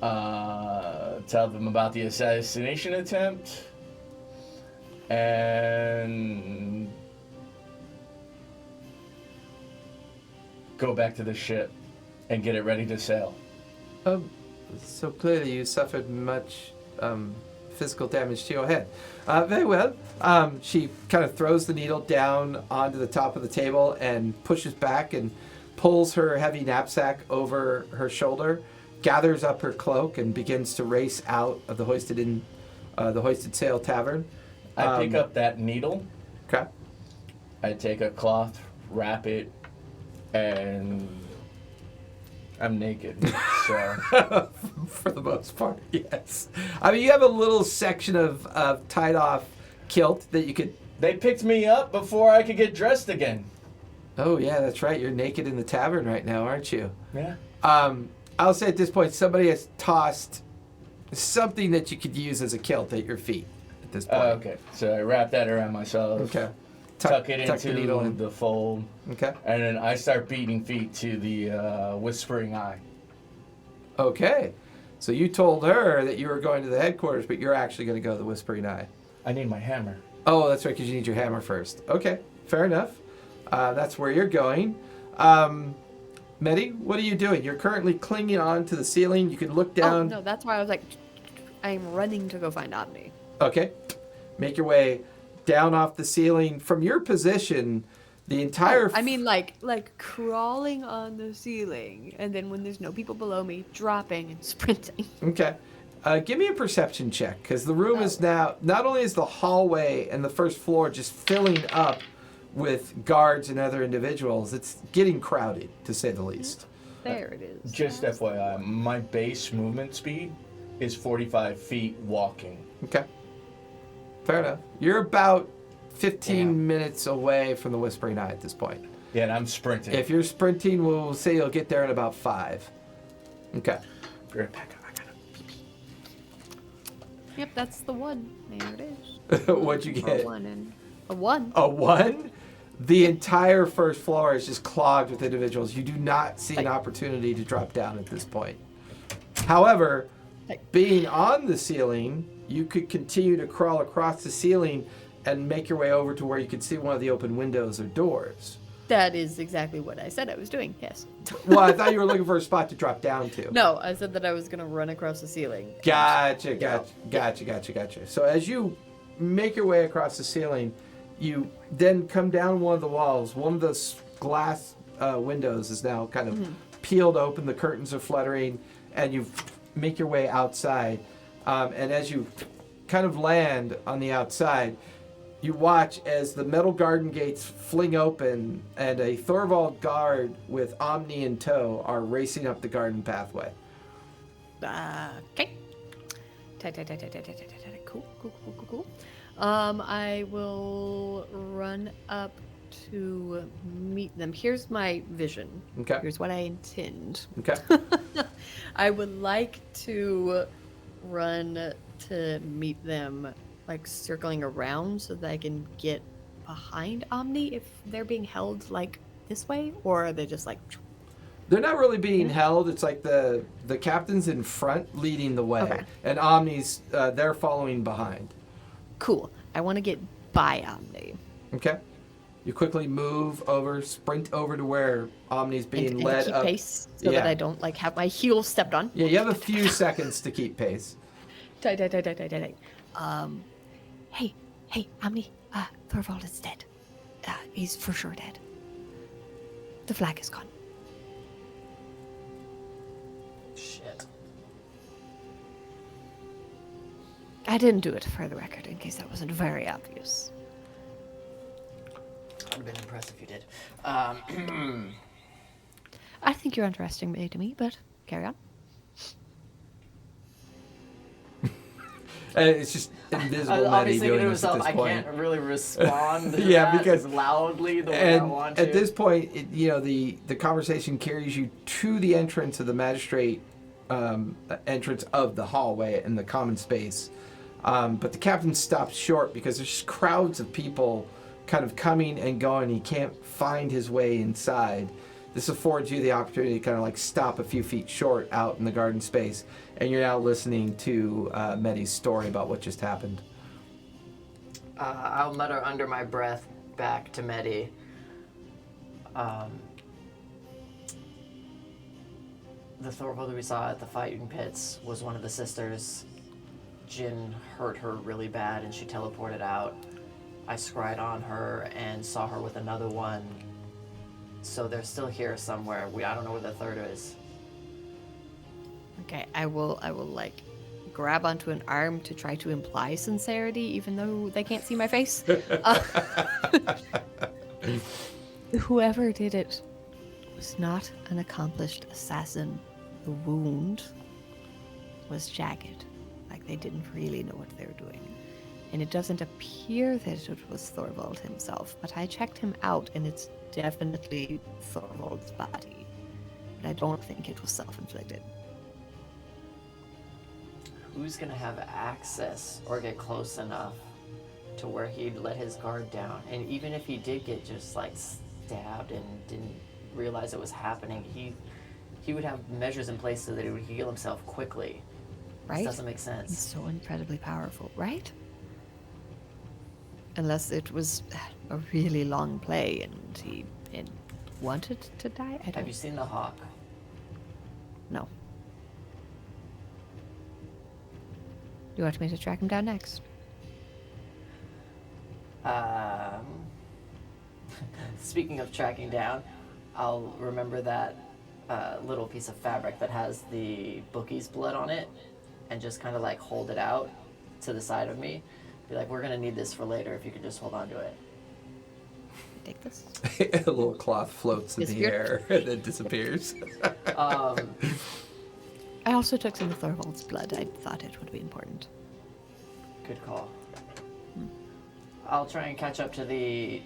[SPEAKER 1] Tell them about the assassination attempt. And go back to the ship and get it ready to sail.
[SPEAKER 7] So clearly you suffered much physical damage to your head. Very well. She kind of throws the needle down onto the top of the table and pushes back and pulls her heavy knapsack over her shoulder, gathers up her cloak, and begins to race out of the Hoisted Sail Tavern.
[SPEAKER 1] I pick up that needle.
[SPEAKER 7] Okay.
[SPEAKER 1] I take a cloth, wrap it, and I'm naked. So
[SPEAKER 7] For the most part, yes. I mean, you have a little section of tied off kilt that you could.
[SPEAKER 1] they picked me up before I could get dressed again.
[SPEAKER 7] Oh yeah, that's right. You're naked in the tavern right now, aren't you?
[SPEAKER 1] Yeah.
[SPEAKER 7] I'll say at this point, somebody has tossed something that you could use as a kilt at your feet at this point.
[SPEAKER 1] Okay. So I wrap that around myself.
[SPEAKER 7] Okay.
[SPEAKER 1] Tuck it
[SPEAKER 7] tuck the
[SPEAKER 1] into
[SPEAKER 7] needle in.
[SPEAKER 1] the fold.
[SPEAKER 7] Okay.
[SPEAKER 1] And then I start beating feet to the Whispering Eye.
[SPEAKER 7] Okay. So you told her that you were going to the headquarters, but you're actually going to go to the Whispering Eye.
[SPEAKER 1] I need my hammer.
[SPEAKER 7] Oh, that's right, because you need your hammer first. Okay, fair enough. That's where you're going. Medi, what are you doing? You're currently clinging on to the ceiling. You can look
[SPEAKER 5] Oh,
[SPEAKER 7] down.
[SPEAKER 5] no, that's why I was like, I'm running to go find Omni.
[SPEAKER 7] Okay. Make your way down off the ceiling. From your position, the entire...
[SPEAKER 5] I mean, like crawling on the ceiling, and then when there's no people below me, dropping and sprinting.
[SPEAKER 7] Okay. Give me a perception check, because the room is now... Not only is the hallway and the first floor just filling up with guards and other individuals, it's getting crowded, to say the least.
[SPEAKER 5] There it is.
[SPEAKER 1] Just FYI, my base movement speed is 45 feet walking.
[SPEAKER 7] Okay. Fair enough. You're about 15
[SPEAKER 1] Damn.
[SPEAKER 7] minutes away from the Whispering Eye at this point.
[SPEAKER 1] Yeah, and I'm sprinting.
[SPEAKER 7] If you're sprinting, we'll say you'll get there in about 5. Okay.
[SPEAKER 1] Be right back. I gotta
[SPEAKER 5] Yep, that's the one. There it is.
[SPEAKER 7] What'd you get?
[SPEAKER 5] A 1.
[SPEAKER 7] A 1? The entire first floor is just clogged with individuals. You do not see an opportunity to drop down at this point. However, being on the ceiling, you could continue to crawl across the ceiling and make your way over to where you could see one of the open windows or doors.
[SPEAKER 5] That is exactly what I said I was doing, yes.
[SPEAKER 7] Well, I thought you were looking for a spot to drop down to.
[SPEAKER 5] No, I said that I was going to run across the ceiling.
[SPEAKER 7] Gotcha. So as you make your way across the ceiling, you then come down one of the walls. One of those glass windows is now kind of peeled open. The curtains are fluttering, and you make your way outside. And as you kind of land on the outside, you watch as the metal garden gates fling open, and a Tharivol guard with Omni in tow are racing up the garden pathway.
[SPEAKER 5] Okay. Cool. I will run up to meet them. Here's my vision.
[SPEAKER 7] Okay.
[SPEAKER 5] Here's what I intend.
[SPEAKER 7] Okay.
[SPEAKER 5] I would like to run to meet them, like circling around so that I can get behind Omni if they're being held like this way, or are they just like...
[SPEAKER 7] They're not really being held. It's like the captain's in front leading the way,
[SPEAKER 5] Okay.
[SPEAKER 7] and Omni's they're following behind.
[SPEAKER 5] Cool. I want to get by Omni.
[SPEAKER 7] Okay. You quickly move over, sprint over to where Omni's being
[SPEAKER 5] and
[SPEAKER 7] led
[SPEAKER 5] keep
[SPEAKER 7] up.
[SPEAKER 5] pace so
[SPEAKER 7] Yeah.
[SPEAKER 5] that I don't like have my heel stepped on.
[SPEAKER 7] Yeah, you have a few seconds to keep pace.
[SPEAKER 5] Tight. Hey, Omni. Tharivol is dead. He's for sure dead. The flag is gone.
[SPEAKER 2] Shit.
[SPEAKER 5] I didn't do it for the record, in case that wasn't very obvious.
[SPEAKER 2] would have been impressed if you did.
[SPEAKER 6] I think you're underestimating me, but carry on.
[SPEAKER 7] It's just invisible Medi
[SPEAKER 2] Obviously,
[SPEAKER 7] doing
[SPEAKER 2] to
[SPEAKER 7] this at
[SPEAKER 2] himself,
[SPEAKER 7] this
[SPEAKER 2] I
[SPEAKER 7] point.
[SPEAKER 2] can't really respond to
[SPEAKER 7] Yeah,
[SPEAKER 2] that
[SPEAKER 7] because-
[SPEAKER 2] loudly the way I
[SPEAKER 7] And
[SPEAKER 2] want to.
[SPEAKER 7] at this point, the conversation carries you to the entrance of the magistrate entrance of the hallway in the common space. But the captain stops short because there's just crowds of people kind of coming and going. He can't find his way inside. This affords you the opportunity to kind of like stop a few feet short out in the garden space, and you're now listening to Medi's story about what just happened.
[SPEAKER 2] I'll mutter under my breath back to Medi. The Thorvald we saw at the fighting pits was one of the sisters. Jin hurt her really bad and she teleported out. I scryed on her and saw her with another one. So they're still here somewhere. I don't know where the third is.
[SPEAKER 5] Okay, I will like grab onto an arm to try to imply sincerity, even though they can't see my face. Whoever did it was not an accomplished assassin. The wound was jagged, like they didn't really know what they were doing. And it doesn't appear that it was Thorvald himself, but I checked him out and it's definitely Thorvald's body. But I don't think it was self-inflicted.
[SPEAKER 2] Who's gonna have access or get close enough to where he'd let his guard down? And even if he did get just like stabbed and didn't realize it was happening, he would have measures in place so that he would heal himself quickly.
[SPEAKER 6] Right?
[SPEAKER 2] This doesn't make
[SPEAKER 6] He's
[SPEAKER 2] sense.
[SPEAKER 6] so incredibly powerful, right? Unless it was a really long play and he wanted to die. I don't
[SPEAKER 2] Have you seen the hawk?
[SPEAKER 6] know. You want me to track him down next?
[SPEAKER 2] Speaking of tracking down, I'll remember that little piece of fabric that has the bookie's blood on it and just kind of like hold it out to the side of me. Be like, we're gonna need this for later if you could just hold on to it.
[SPEAKER 6] Take this.
[SPEAKER 7] A little cloth floats in the
[SPEAKER 6] Disappear.
[SPEAKER 7] air and then disappears.
[SPEAKER 2] Um,
[SPEAKER 6] I also took some of Thorvald's blood. I thought it would be important.
[SPEAKER 2] good call. I'll try and catch up to the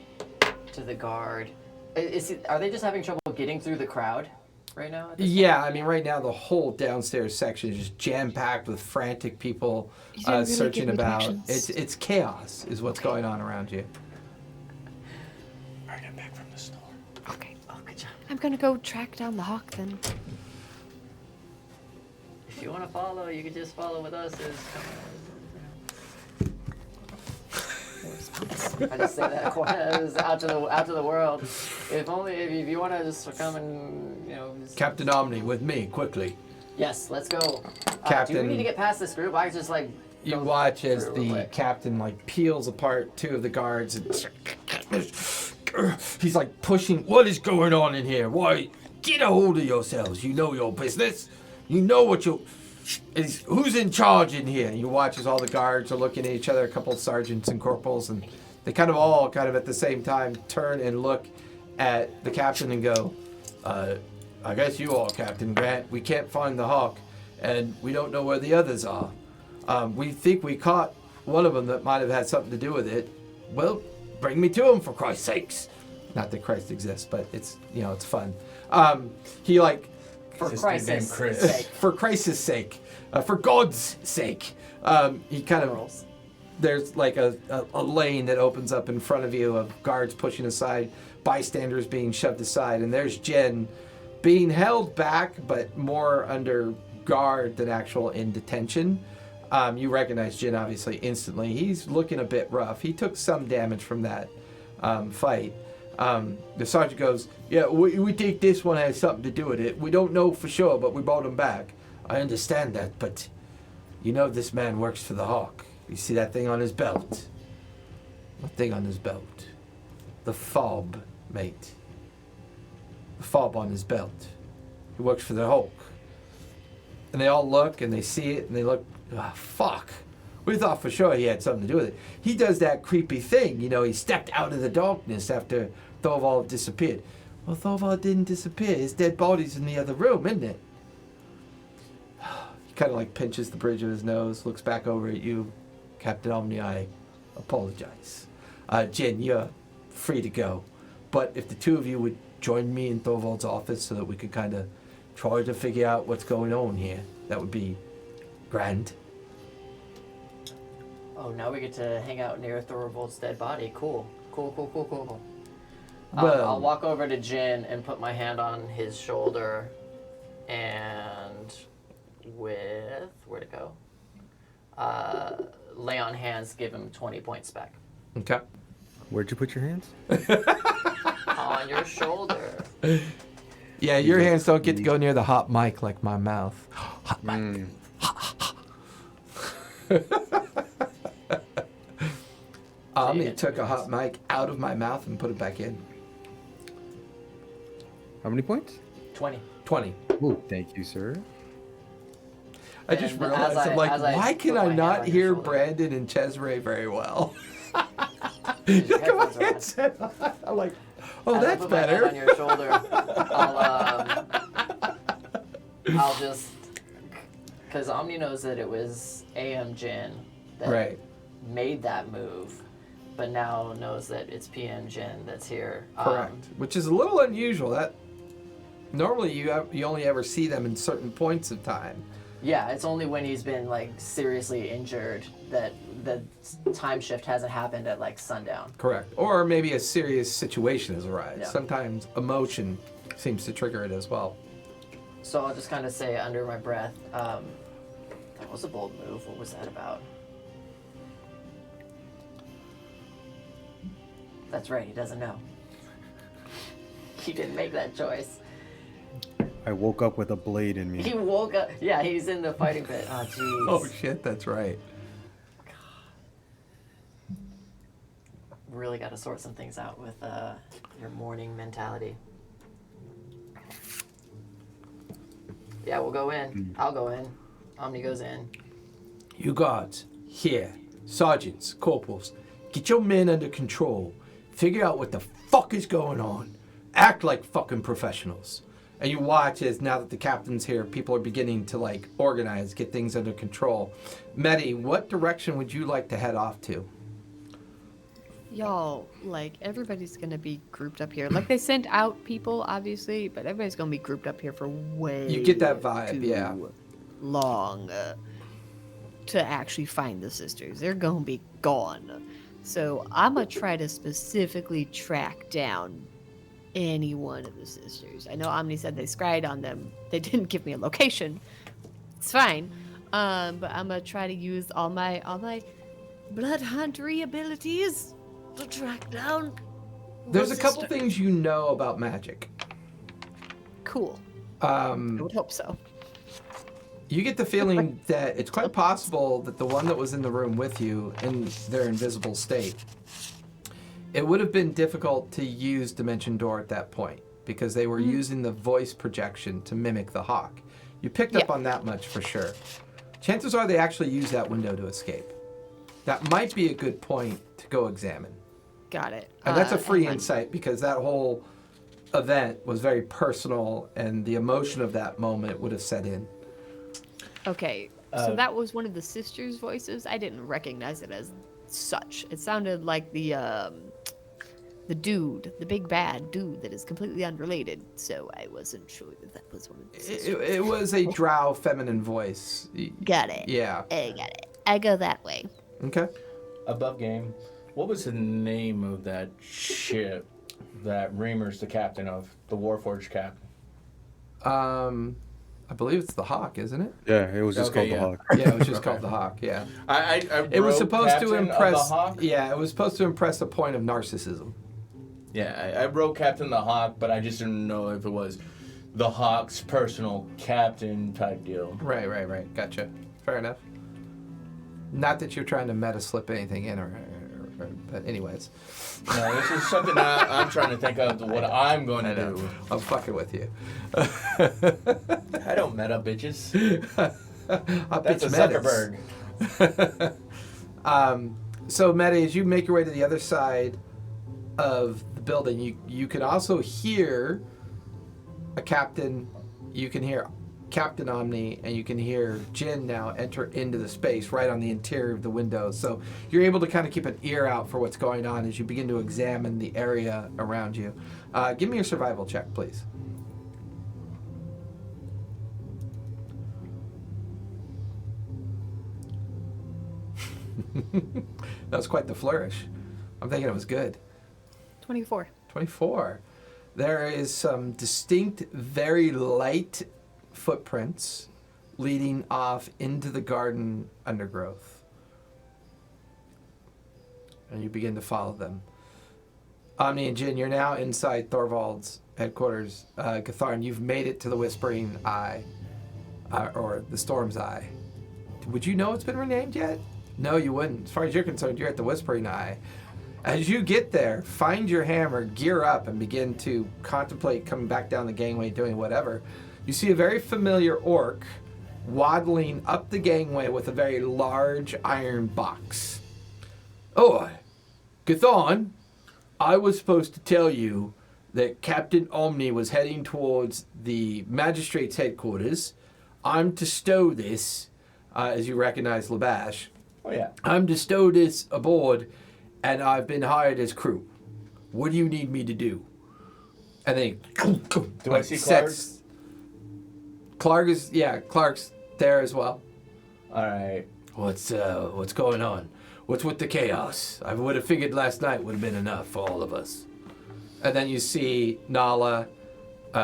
[SPEAKER 2] guard. Are they just having trouble getting through the crowd right now?
[SPEAKER 7] Yeah, I mean, right now the whole downstairs section is just jam-packed with frantic people
[SPEAKER 6] You didn't really
[SPEAKER 7] searching
[SPEAKER 6] give me
[SPEAKER 7] about.
[SPEAKER 6] directions.
[SPEAKER 7] It's chaos is what's going on around you.
[SPEAKER 1] Bring it back from the store.
[SPEAKER 6] Okay.
[SPEAKER 2] Oh, good job.
[SPEAKER 6] I'm gonna go track down the hawk then.
[SPEAKER 2] If you want to follow, you can just follow with us. I just say that out to the world. If you want to just come and just...
[SPEAKER 7] Captain Omni, with me, quickly.
[SPEAKER 2] Yes, let's go. Do
[SPEAKER 7] Captain-
[SPEAKER 2] we need to get past this group? I just like.
[SPEAKER 7] You
[SPEAKER 2] go
[SPEAKER 7] watch as
[SPEAKER 2] through real
[SPEAKER 7] the
[SPEAKER 2] quick.
[SPEAKER 7] captain like peels apart two of the guards and he's like pushing. What is going on in here? Why? Get a hold of yourselves. You know your business. You know what you. Who's in charge in here? And you watch as all the guards are looking at each other, a couple of sergeants and corporals, and they kind of all at the same time turn and look at the captain and go, I guess you are Captain Grant. We can't find the hawk, and we don't know where the others are. We think we caught one of them that might have had something to do with it. Well, bring me to him for Christ's sakes. Not that Christ exists, but it's it's fun. He like
[SPEAKER 2] For
[SPEAKER 1] His
[SPEAKER 2] Christ's
[SPEAKER 1] name Chris.
[SPEAKER 2] sake.
[SPEAKER 7] for Christ's sake, for God's sake. He kind of
[SPEAKER 2] Girls.
[SPEAKER 7] there's like a lane that opens up in front of you of guards pushing aside, bystanders being shoved aside, and there's Jen being held back, but more under guard than actual in detention. You recognize Jin obviously instantly. He's looking a bit rough. He took some damage from that fight. The sergeant goes, yeah, we think this one has something to do with it. We don't know for sure, but we brought him back. I understand that, but this man works for the Hawk. You see that thing on his belt? What thing on his belt? The fob, mate. The fob on his belt. He works for the Hawk. And they all look and they see it and they look, fuck. We thought for sure he had something to do with it. He does that creepy thing, he stepped out of the darkness after Tharivol disappeared. Well, Tharivol didn't disappear. His dead body's in the other room, isn't it? He kind of like pinches the bridge of his nose, looks back over at you. Captain Omni, I apologize. Jin, you're free to go. But if the two of you would join me in Thorvald's office so that we could kind of try to figure out what's going on here, that would be grand.
[SPEAKER 2] Oh, now we get to hang out near Thorvald's dead body. Cool. Cool.
[SPEAKER 7] Well-
[SPEAKER 2] I'll walk over to Jin and put my hand on his shoulder and where'd it go? Lay on hands, give him 20 points back.
[SPEAKER 7] Okay.
[SPEAKER 4] Where'd you put your hands?
[SPEAKER 2] On your shoulder.
[SPEAKER 7] Yeah, your hands don't get to go near the hot mic like my mouth. Hot mic. Omni took a hot mic out of my mouth and put it back in.
[SPEAKER 4] How many points?
[SPEAKER 2] 20.
[SPEAKER 7] 20.
[SPEAKER 4] Ooh, thank you, sir.
[SPEAKER 7] I just
[SPEAKER 2] And
[SPEAKER 7] realized,
[SPEAKER 2] as
[SPEAKER 7] I'm like,
[SPEAKER 2] I
[SPEAKER 7] why
[SPEAKER 2] put
[SPEAKER 7] can
[SPEAKER 2] my
[SPEAKER 7] I
[SPEAKER 2] hand
[SPEAKER 7] not
[SPEAKER 2] on your
[SPEAKER 7] hear
[SPEAKER 2] shoulder.
[SPEAKER 7] Brandon and Cesare very well?
[SPEAKER 2] Your
[SPEAKER 7] Look at my
[SPEAKER 2] headphones are on.
[SPEAKER 7] headset on. I'm like, oh,
[SPEAKER 2] As I
[SPEAKER 7] that's
[SPEAKER 2] put my hand
[SPEAKER 7] better.
[SPEAKER 2] on your shoulder, I'll just, because Omni knows that it was AM Jin that
[SPEAKER 7] Right.
[SPEAKER 2] made that move, but now knows that it's PM Jin that's here.
[SPEAKER 7] Correct. Which is a little unusual. That normally you only ever see them in certain points of time.
[SPEAKER 2] Yeah, it's only when he's been like seriously injured that the time shift hasn't happened at like sundown.
[SPEAKER 7] Correct. Or maybe a serious situation has arisen.
[SPEAKER 2] Yeah.
[SPEAKER 7] Sometimes emotion seems to trigger it as well.
[SPEAKER 2] So I'll just kind of say under my breath, that was a bold move. What was that about? That's right, he doesn't know. He didn't make that choice.
[SPEAKER 4] I woke up with a blade in me.
[SPEAKER 2] He woke up. Yeah, he's in the fighting pit. Oh, jeez.
[SPEAKER 7] Oh shit, that's right.
[SPEAKER 2] Really got to sort some things out with your morning mentality. Yeah, we'll go in. I'll go in. Omni goes in.
[SPEAKER 7] You guards, here, sergeants, corporals, get your men under control. Figure out what the fuck is going on. Act like fucking professionals. And you watch as now that the captain's here, people are beginning to like organize, get things under control. Medi, what direction would you like to head off to?
[SPEAKER 5] Y'all, like, everybody's gonna be grouped up here. Like, they sent out people, obviously, but everybody's gonna be grouped up here for way
[SPEAKER 7] You get that vibe,
[SPEAKER 5] too
[SPEAKER 7] yeah.
[SPEAKER 5] long to actually find the sisters. They're gonna be gone. So I'm gonna try to specifically track down any one of the sisters. I know Omni said they scryed on them. They didn't give me a location. It's fine. But I'm gonna try to use all my blood huntery abilities to track down.
[SPEAKER 7] There's
[SPEAKER 5] the
[SPEAKER 7] a couple
[SPEAKER 5] sister.
[SPEAKER 7] things you know about magic.
[SPEAKER 5] Cool. I would hope so.
[SPEAKER 7] You get the feeling that it's quite possible that the one that was in the room with you in their invisible state, it would have been difficult to use Dimension Door at that point because they were using the voice projection to mimic the hawk. You picked up
[SPEAKER 5] Yeah.
[SPEAKER 7] on that much for sure. Chances are they actually use that window to escape. That might be a good point to go examine.
[SPEAKER 5] Got it.
[SPEAKER 7] And that's a free
[SPEAKER 5] and
[SPEAKER 7] insight because that whole event was very personal and the emotion of that moment would have set in.
[SPEAKER 5] Okay, so that was one of the sisters' voices. I didn't recognize it as such. It sounded like the dude, the big bad dude that is completely unrelated. So I wasn't sure if that was one of the sisters.
[SPEAKER 7] It was a drow feminine voice.
[SPEAKER 5] Got it.
[SPEAKER 7] Yeah.
[SPEAKER 5] I got it. I go that way.
[SPEAKER 7] Okay.
[SPEAKER 1] Above game, what was the name of that ship that Reamer's the captain of, the Warforged captain?
[SPEAKER 7] I believe it's the Hawk, isn't it?
[SPEAKER 4] Yeah, it was just
[SPEAKER 1] Okay,
[SPEAKER 4] called
[SPEAKER 1] yeah.
[SPEAKER 4] the Hawk.
[SPEAKER 7] Yeah, it was just called the Hawk. Yeah.
[SPEAKER 1] I
[SPEAKER 7] It was
[SPEAKER 1] wrote
[SPEAKER 7] supposed to
[SPEAKER 1] captain of
[SPEAKER 7] impress.
[SPEAKER 1] the Hawk.
[SPEAKER 7] Yeah, it was supposed to impress a point of narcissism.
[SPEAKER 1] Yeah, I wrote Captain the Hawk, but I just didn't know if it was the Hawk's personal captain type deal.
[SPEAKER 7] Right. Gotcha. Fair enough. Not that you're trying to meta slip anything in, but anyways,
[SPEAKER 1] No, this is something I'm trying to think of what I'm going to do.
[SPEAKER 7] I'm fucking with you.
[SPEAKER 1] I don't meta bitches.
[SPEAKER 7] I
[SPEAKER 1] That's a
[SPEAKER 7] bitch metas.
[SPEAKER 1] Zuckerberg.
[SPEAKER 3] So, Meta, as you make your way to the other side of the building, you can also hear a captain. You can hear Captain Omni, and you can hear Jin now enter into the space right on the interior of the window. So you're able to kind of keep an ear out for what's going on as you begin to examine the area around you. Give me your survival check, please. That was quite the flourish. I'm thinking it was good.
[SPEAKER 5] 24.
[SPEAKER 3] 24. There is some distinct, very light footprints leading off into the garden undergrowth. And you begin to follow them. Omni and Jin, you're now inside Thorvald's headquarters. Gatharn, you've made it to the Whispering Eye, or the Storm's Eye. Would you know it's been renamed yet? No, you wouldn't. As far as you're concerned, you're at the Whispering Eye. As you get there, find your hammer, gear up, and begin to contemplate coming back down the gangway, doing whatever. You see a very familiar orc waddling up the gangway with a very large iron box. Oh, Gatharn, I was supposed to tell you that Captain Omni was heading towards the magistrate's headquarters. I'm to stow this, as you recognize Labash.
[SPEAKER 1] Oh, yeah.
[SPEAKER 3] I'm to stow this aboard, and I've been hired as crew. What do you need me to do? And then
[SPEAKER 1] Do I see Clark?
[SPEAKER 3] Clark's there as well.
[SPEAKER 1] All right.
[SPEAKER 7] What's going on? What's with the chaos? I would have figured last night would have been enough for all of us.
[SPEAKER 3] And then you see Nala,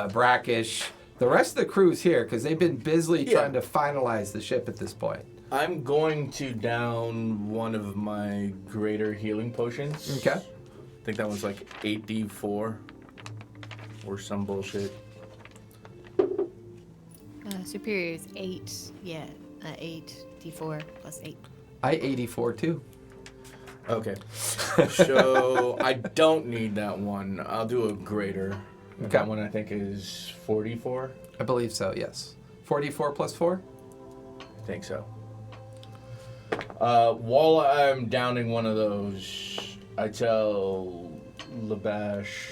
[SPEAKER 3] Brackish. The rest of the crew's here because they've been busily trying to finalize the ship at this point.
[SPEAKER 1] I'm going to down one of my greater healing potions.
[SPEAKER 3] Okay.
[SPEAKER 1] I think that was like 8d4 or some bullshit.
[SPEAKER 6] Superior is 8. Yeah, 8d4 plus 8.
[SPEAKER 3] I 84 too.
[SPEAKER 1] Okay. So I don't need that one. I'll do a greater.
[SPEAKER 3] Okay.
[SPEAKER 1] That one I think is 44.
[SPEAKER 3] I believe so, yes. 44 plus 4?
[SPEAKER 1] I think so. While I'm downing one of those, I tell Labash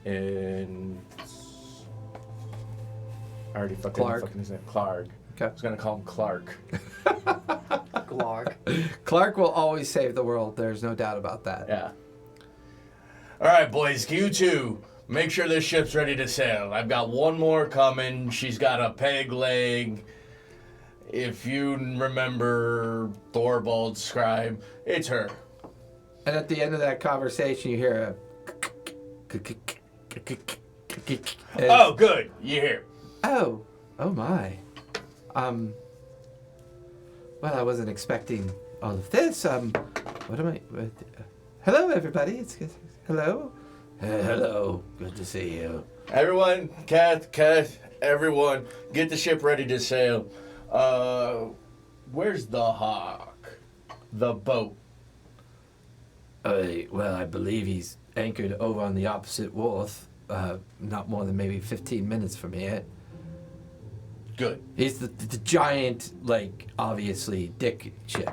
[SPEAKER 1] and I already
[SPEAKER 3] Clark.
[SPEAKER 1] fucking his name. Clark.
[SPEAKER 3] Okay.
[SPEAKER 1] I was gonna call him Clark.
[SPEAKER 2] Glarg.
[SPEAKER 3] Clark will always save the world. There's no doubt about that.
[SPEAKER 1] Yeah. All right, boys. You two, make sure this ship's ready to sail. I've got one more coming. She's got a peg leg. If you remember Thorvald's scribe, it's her.
[SPEAKER 3] And at the end of that conversation, you hear a...
[SPEAKER 1] Oh, good. You hear.
[SPEAKER 3] Oh my. Well, I wasn't expecting all of this. Hello, everybody. Hello.
[SPEAKER 7] Hello. Good to see you.
[SPEAKER 1] Everyone, Kath, everyone, get the ship ready to sail. Where's the Hawk? The boat.
[SPEAKER 7] Well, I believe he's anchored over on the opposite wharf, not more than maybe 15 minutes from here.
[SPEAKER 1] Good.
[SPEAKER 7] He's the giant, obviously, dick ship.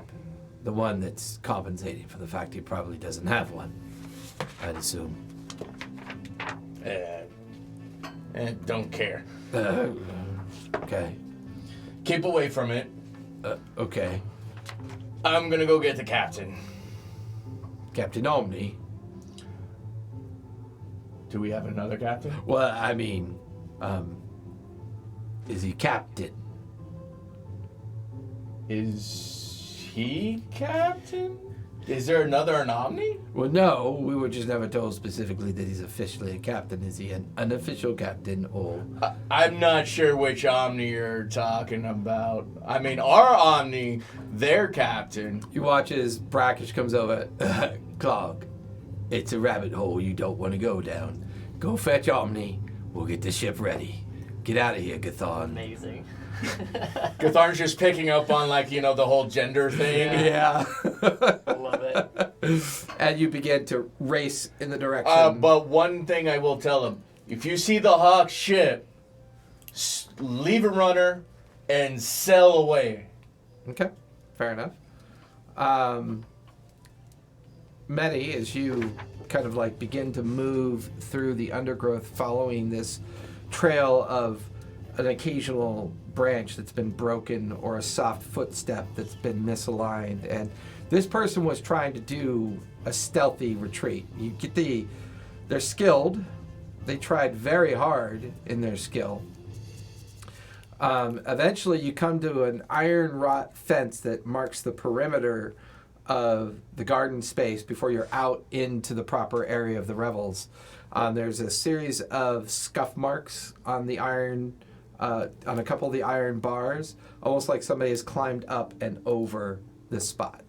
[SPEAKER 7] The one that's compensating for the fact he probably doesn't have one, I'd assume.
[SPEAKER 1] Don't care.
[SPEAKER 7] Okay.
[SPEAKER 1] Keep away from it.
[SPEAKER 7] Okay.
[SPEAKER 1] I'm gonna go get the captain.
[SPEAKER 7] Captain Omni.
[SPEAKER 1] Do we have another captain?
[SPEAKER 7] Well, I mean, is he captain?
[SPEAKER 1] Is he captain? Is there another Omni?
[SPEAKER 7] Well, no, we were just never told specifically that he's officially a captain. Is he an unofficial captain or...
[SPEAKER 1] I'm not sure which Omni you're talking about. I mean, our Omni, their captain.
[SPEAKER 3] You watch as Brackish comes over.
[SPEAKER 7] Clog, it's a rabbit hole you don't want to go down. Go fetch Omni. We'll get the ship ready. Get out of here, Gatharn.
[SPEAKER 2] Amazing.
[SPEAKER 1] Gatharn's just picking up on, the whole gender thing.
[SPEAKER 3] Yeah.
[SPEAKER 2] Love it.
[SPEAKER 3] And you begin to race in the direction.
[SPEAKER 1] But one thing I will tell him. If you see the Hawk ship, leave a runner and sail away.
[SPEAKER 3] Okay, fair enough. Medi, as you kind of like begin to move through the undergrowth following this trail of an occasional branch that's been broken or a soft footstep that's been misaligned, and this person was trying to do a stealthy retreat. You get they're skilled. They tried very hard in their skill. Eventually you come to an iron wrought fence that marks the perimeter of the garden space before you're out into the proper area of the Revels. There's a series of scuff marks on the iron, on a couple of the iron bars, almost like somebody has climbed up and over this spot.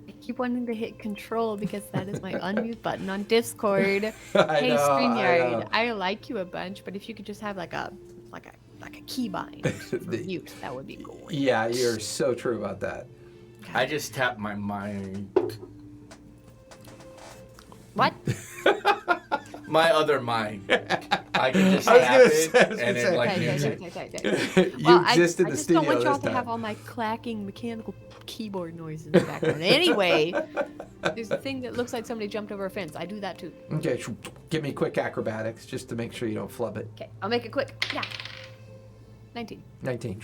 [SPEAKER 6] I keep wanting to hit control because that is my unmute button on Discord. Hey,
[SPEAKER 3] I know.
[SPEAKER 6] StreamYard, I like you a bunch, but if you could just have like a keybind for mute, that would be great.
[SPEAKER 3] Yeah, you're so true about that.
[SPEAKER 1] I just tapped my mic.
[SPEAKER 6] What?
[SPEAKER 1] My other mic. I can just
[SPEAKER 3] I was
[SPEAKER 1] tap
[SPEAKER 3] gonna
[SPEAKER 1] it
[SPEAKER 3] say- I was
[SPEAKER 1] and
[SPEAKER 3] gonna
[SPEAKER 1] it like
[SPEAKER 6] Okay.
[SPEAKER 1] mutes it.
[SPEAKER 3] You
[SPEAKER 6] Well,
[SPEAKER 3] exist in
[SPEAKER 6] I
[SPEAKER 3] the
[SPEAKER 6] just
[SPEAKER 3] studio
[SPEAKER 6] don't want y'all
[SPEAKER 3] this
[SPEAKER 6] to
[SPEAKER 3] time.
[SPEAKER 6] have all my clacking mechanical keyboard noise in the background. Anyway, there's a thing that looks like somebody jumped over a fence. I do that too.
[SPEAKER 3] Okay, give me quick acrobatics just to make sure you don't flub it.
[SPEAKER 6] Okay, I'll make it quick. Yeah. 19.
[SPEAKER 3] 19.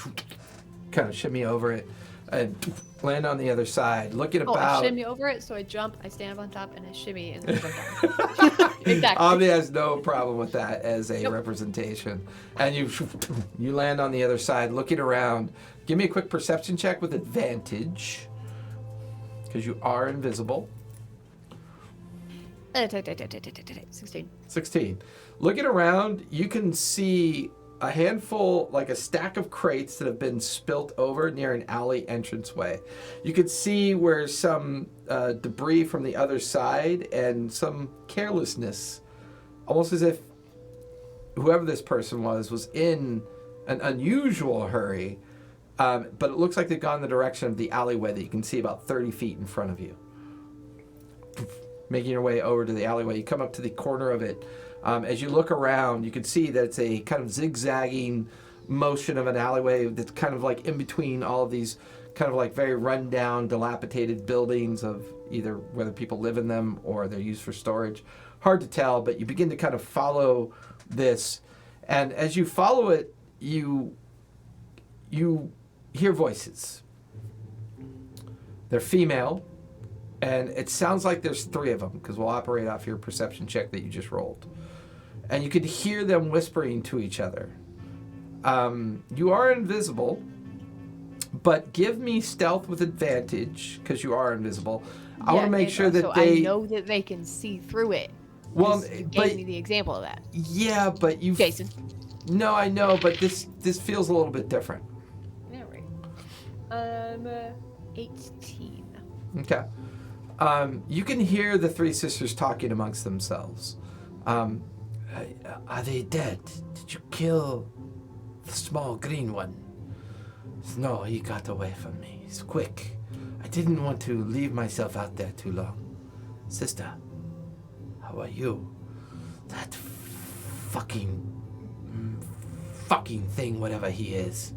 [SPEAKER 3] Kind of shimmy over it and land on the other side. Looking
[SPEAKER 6] Oh, I
[SPEAKER 3] about.
[SPEAKER 6] shimmy over it, so I jump, I stand up on top, and I shimmy, and then I jump down. Exactly.
[SPEAKER 3] Omni has no problem with that as a representation. And you land on the other side, looking around. Give me a quick perception check with advantage, because you are invisible.
[SPEAKER 6] 16.
[SPEAKER 3] 16. Looking around, you can see a handful, like a stack of crates that have been spilt over near an alley entranceway. You could see where some debris from the other side and some carelessness, almost as if whoever this person was in an unusual hurry, but it looks like they've gone in the direction of the alleyway that you can see about 30 feet in front of you. Making your way over to the alleyway, you come up to the corner of it. As you look around, you can see that it's a kind of zigzagging motion of an alleyway that's kind of like in between all of these kind of like very rundown, dilapidated buildings of either whether people live in them or they're used for storage. Hard to tell, but you begin to kind of follow this. And as you follow it, you hear voices. They're female, and it sounds like there's 3 of them because we'll operate off your perception check that you just rolled. And you could hear them whispering to each other. You are invisible, but give me stealth with advantage because you are invisible. I want to make sure that
[SPEAKER 6] so
[SPEAKER 3] they.
[SPEAKER 6] I know that they can see through it.
[SPEAKER 3] Well,
[SPEAKER 6] You
[SPEAKER 3] but
[SPEAKER 6] gave me the example of that.
[SPEAKER 3] yeah, but you.
[SPEAKER 6] Jason.
[SPEAKER 3] No, I know, but this feels a little bit different.
[SPEAKER 6] Yeah, right. 18.
[SPEAKER 3] Okay. You can hear the 3 sisters talking amongst themselves. Are they dead? Did you kill the small green one? No, he got away from me. He's quick. I didn't want to leave myself out there too long. Sister, how are you? That fucking thing, whatever he is,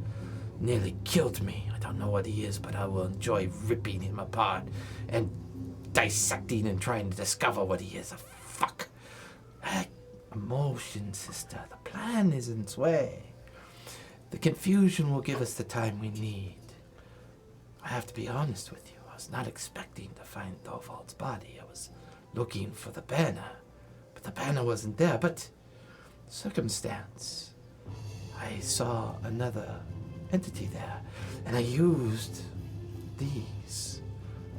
[SPEAKER 3] nearly killed me. I don't know what he is, but I will enjoy ripping him apart and dissecting and trying to discover what he is. Fuck. Emotion, sister. The plan is in sway. The confusion will give us the time we need. I have to be honest with you. I was not expecting to find Thorvald's body. I was looking for the banner, but the banner wasn't there. But circumstance. I saw another entity there, and I used these.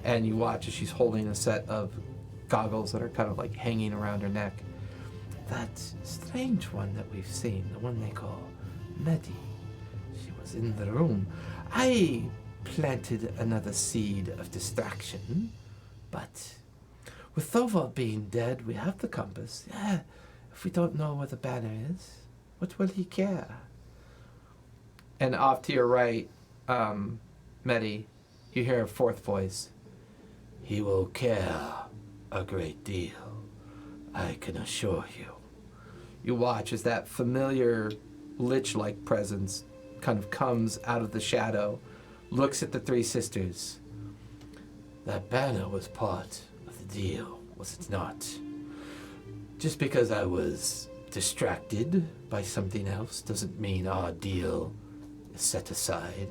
[SPEAKER 3] And you watch as she's holding a set of goggles that are kind of like hanging around her neck. That strange one that we've seen, the one they call Medi. She was in the room. I planted another seed of distraction, but with Thorvald being dead, we have the compass. Yeah, if we don't know where the banner is, what will he care? And off to your right, Medi, you hear a 4th voice. He will care a great deal, I can assure you. You watch as that familiar lich-like presence kind of comes out of the shadow
[SPEAKER 7] looks at the three sisters. That banner was part of the deal, was it not? Just because I was distracted by something else doesn't mean our deal is set aside.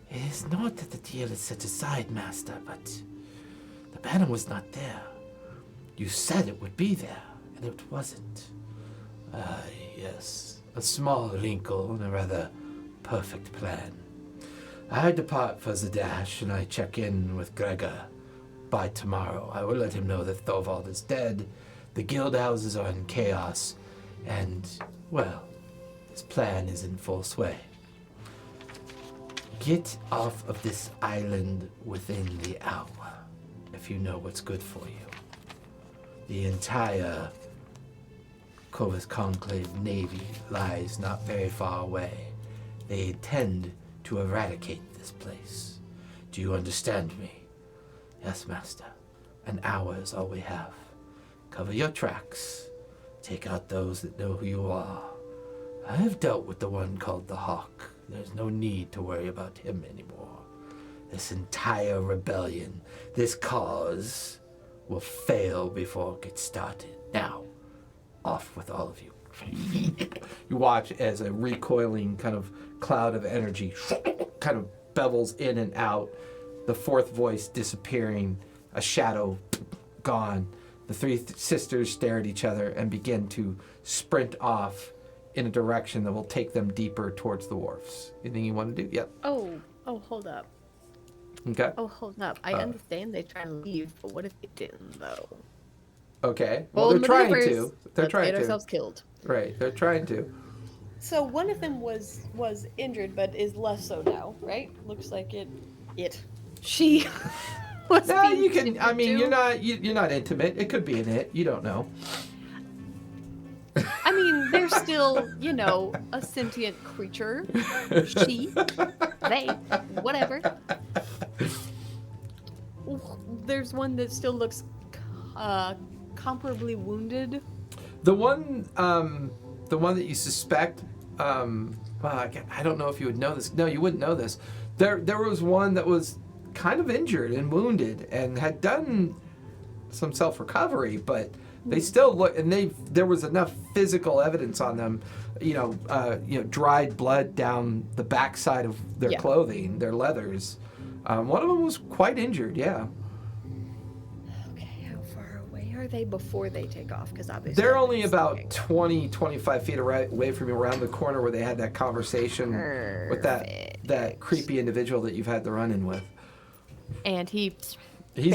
[SPEAKER 7] It is not that the deal is set aside, Master, but the banner was not there. You said it would be there, and it wasn't. Yes, a small wrinkle in a rather perfect plan. I depart for Zadash, and I check in with Gregor. By tomorrow, I will let him know that Tharivol is dead, the guild houses are in chaos, and, well, his plan is in full sway. Get off of this island within the hour, if you know what's good for you. The entire Clovis Concord Navy lies not very far away. They intend to eradicate this place. Do you understand me? Yes, Master. An hour is all we have. Cover your tracks. Take out those that know who you are. I have dealt with the one called the Hawk. There's no need to worry about him anymore. This entire rebellion, this cause, will fail before it gets started. Now, off with all of you. You watch as a recoiling kind of cloud of energy kind of bevels in and out, the fourth voice disappearing, a shadow gone. The three sisters stare at each other and begin to sprint off in a direction that will take them deeper towards the wharfs. Anything you want to do? Yep.
[SPEAKER 5] Oh, hold up.
[SPEAKER 7] Okay.
[SPEAKER 5] Oh, hold up. I understand they try to leave, but what if they didn't, though?
[SPEAKER 7] Okay. Well, they're trying to. They're
[SPEAKER 5] Let's
[SPEAKER 7] trying
[SPEAKER 5] get
[SPEAKER 7] to.
[SPEAKER 5] ourselves killed.
[SPEAKER 7] Right. They're trying to.
[SPEAKER 5] So one of them was injured, but is less so now, right? Looks like she was.
[SPEAKER 7] No,
[SPEAKER 5] being
[SPEAKER 7] you can. I
[SPEAKER 5] injured
[SPEAKER 7] mean,
[SPEAKER 5] too.
[SPEAKER 7] you're not intimate. It could be an it. You don't know.
[SPEAKER 5] I mean, they're still, a sentient creature. She, they, whatever. There's one that still looks comparably wounded.
[SPEAKER 7] The one that you suspect. Well, I don't know if you would know this. No, you wouldn't know this. There was one that was kind of injured and wounded and had done some self-recovery, but they still look, and there was enough physical evidence on them, dried blood down the backside of their clothing, their leathers. One of them was quite injured, yeah.
[SPEAKER 5] Okay, how far away are they before they take off? Because obviously
[SPEAKER 7] They're only about 20, 25 feet away from you, around the corner where they had that conversation with that creepy individual that you've had the run-in with.
[SPEAKER 5] And he's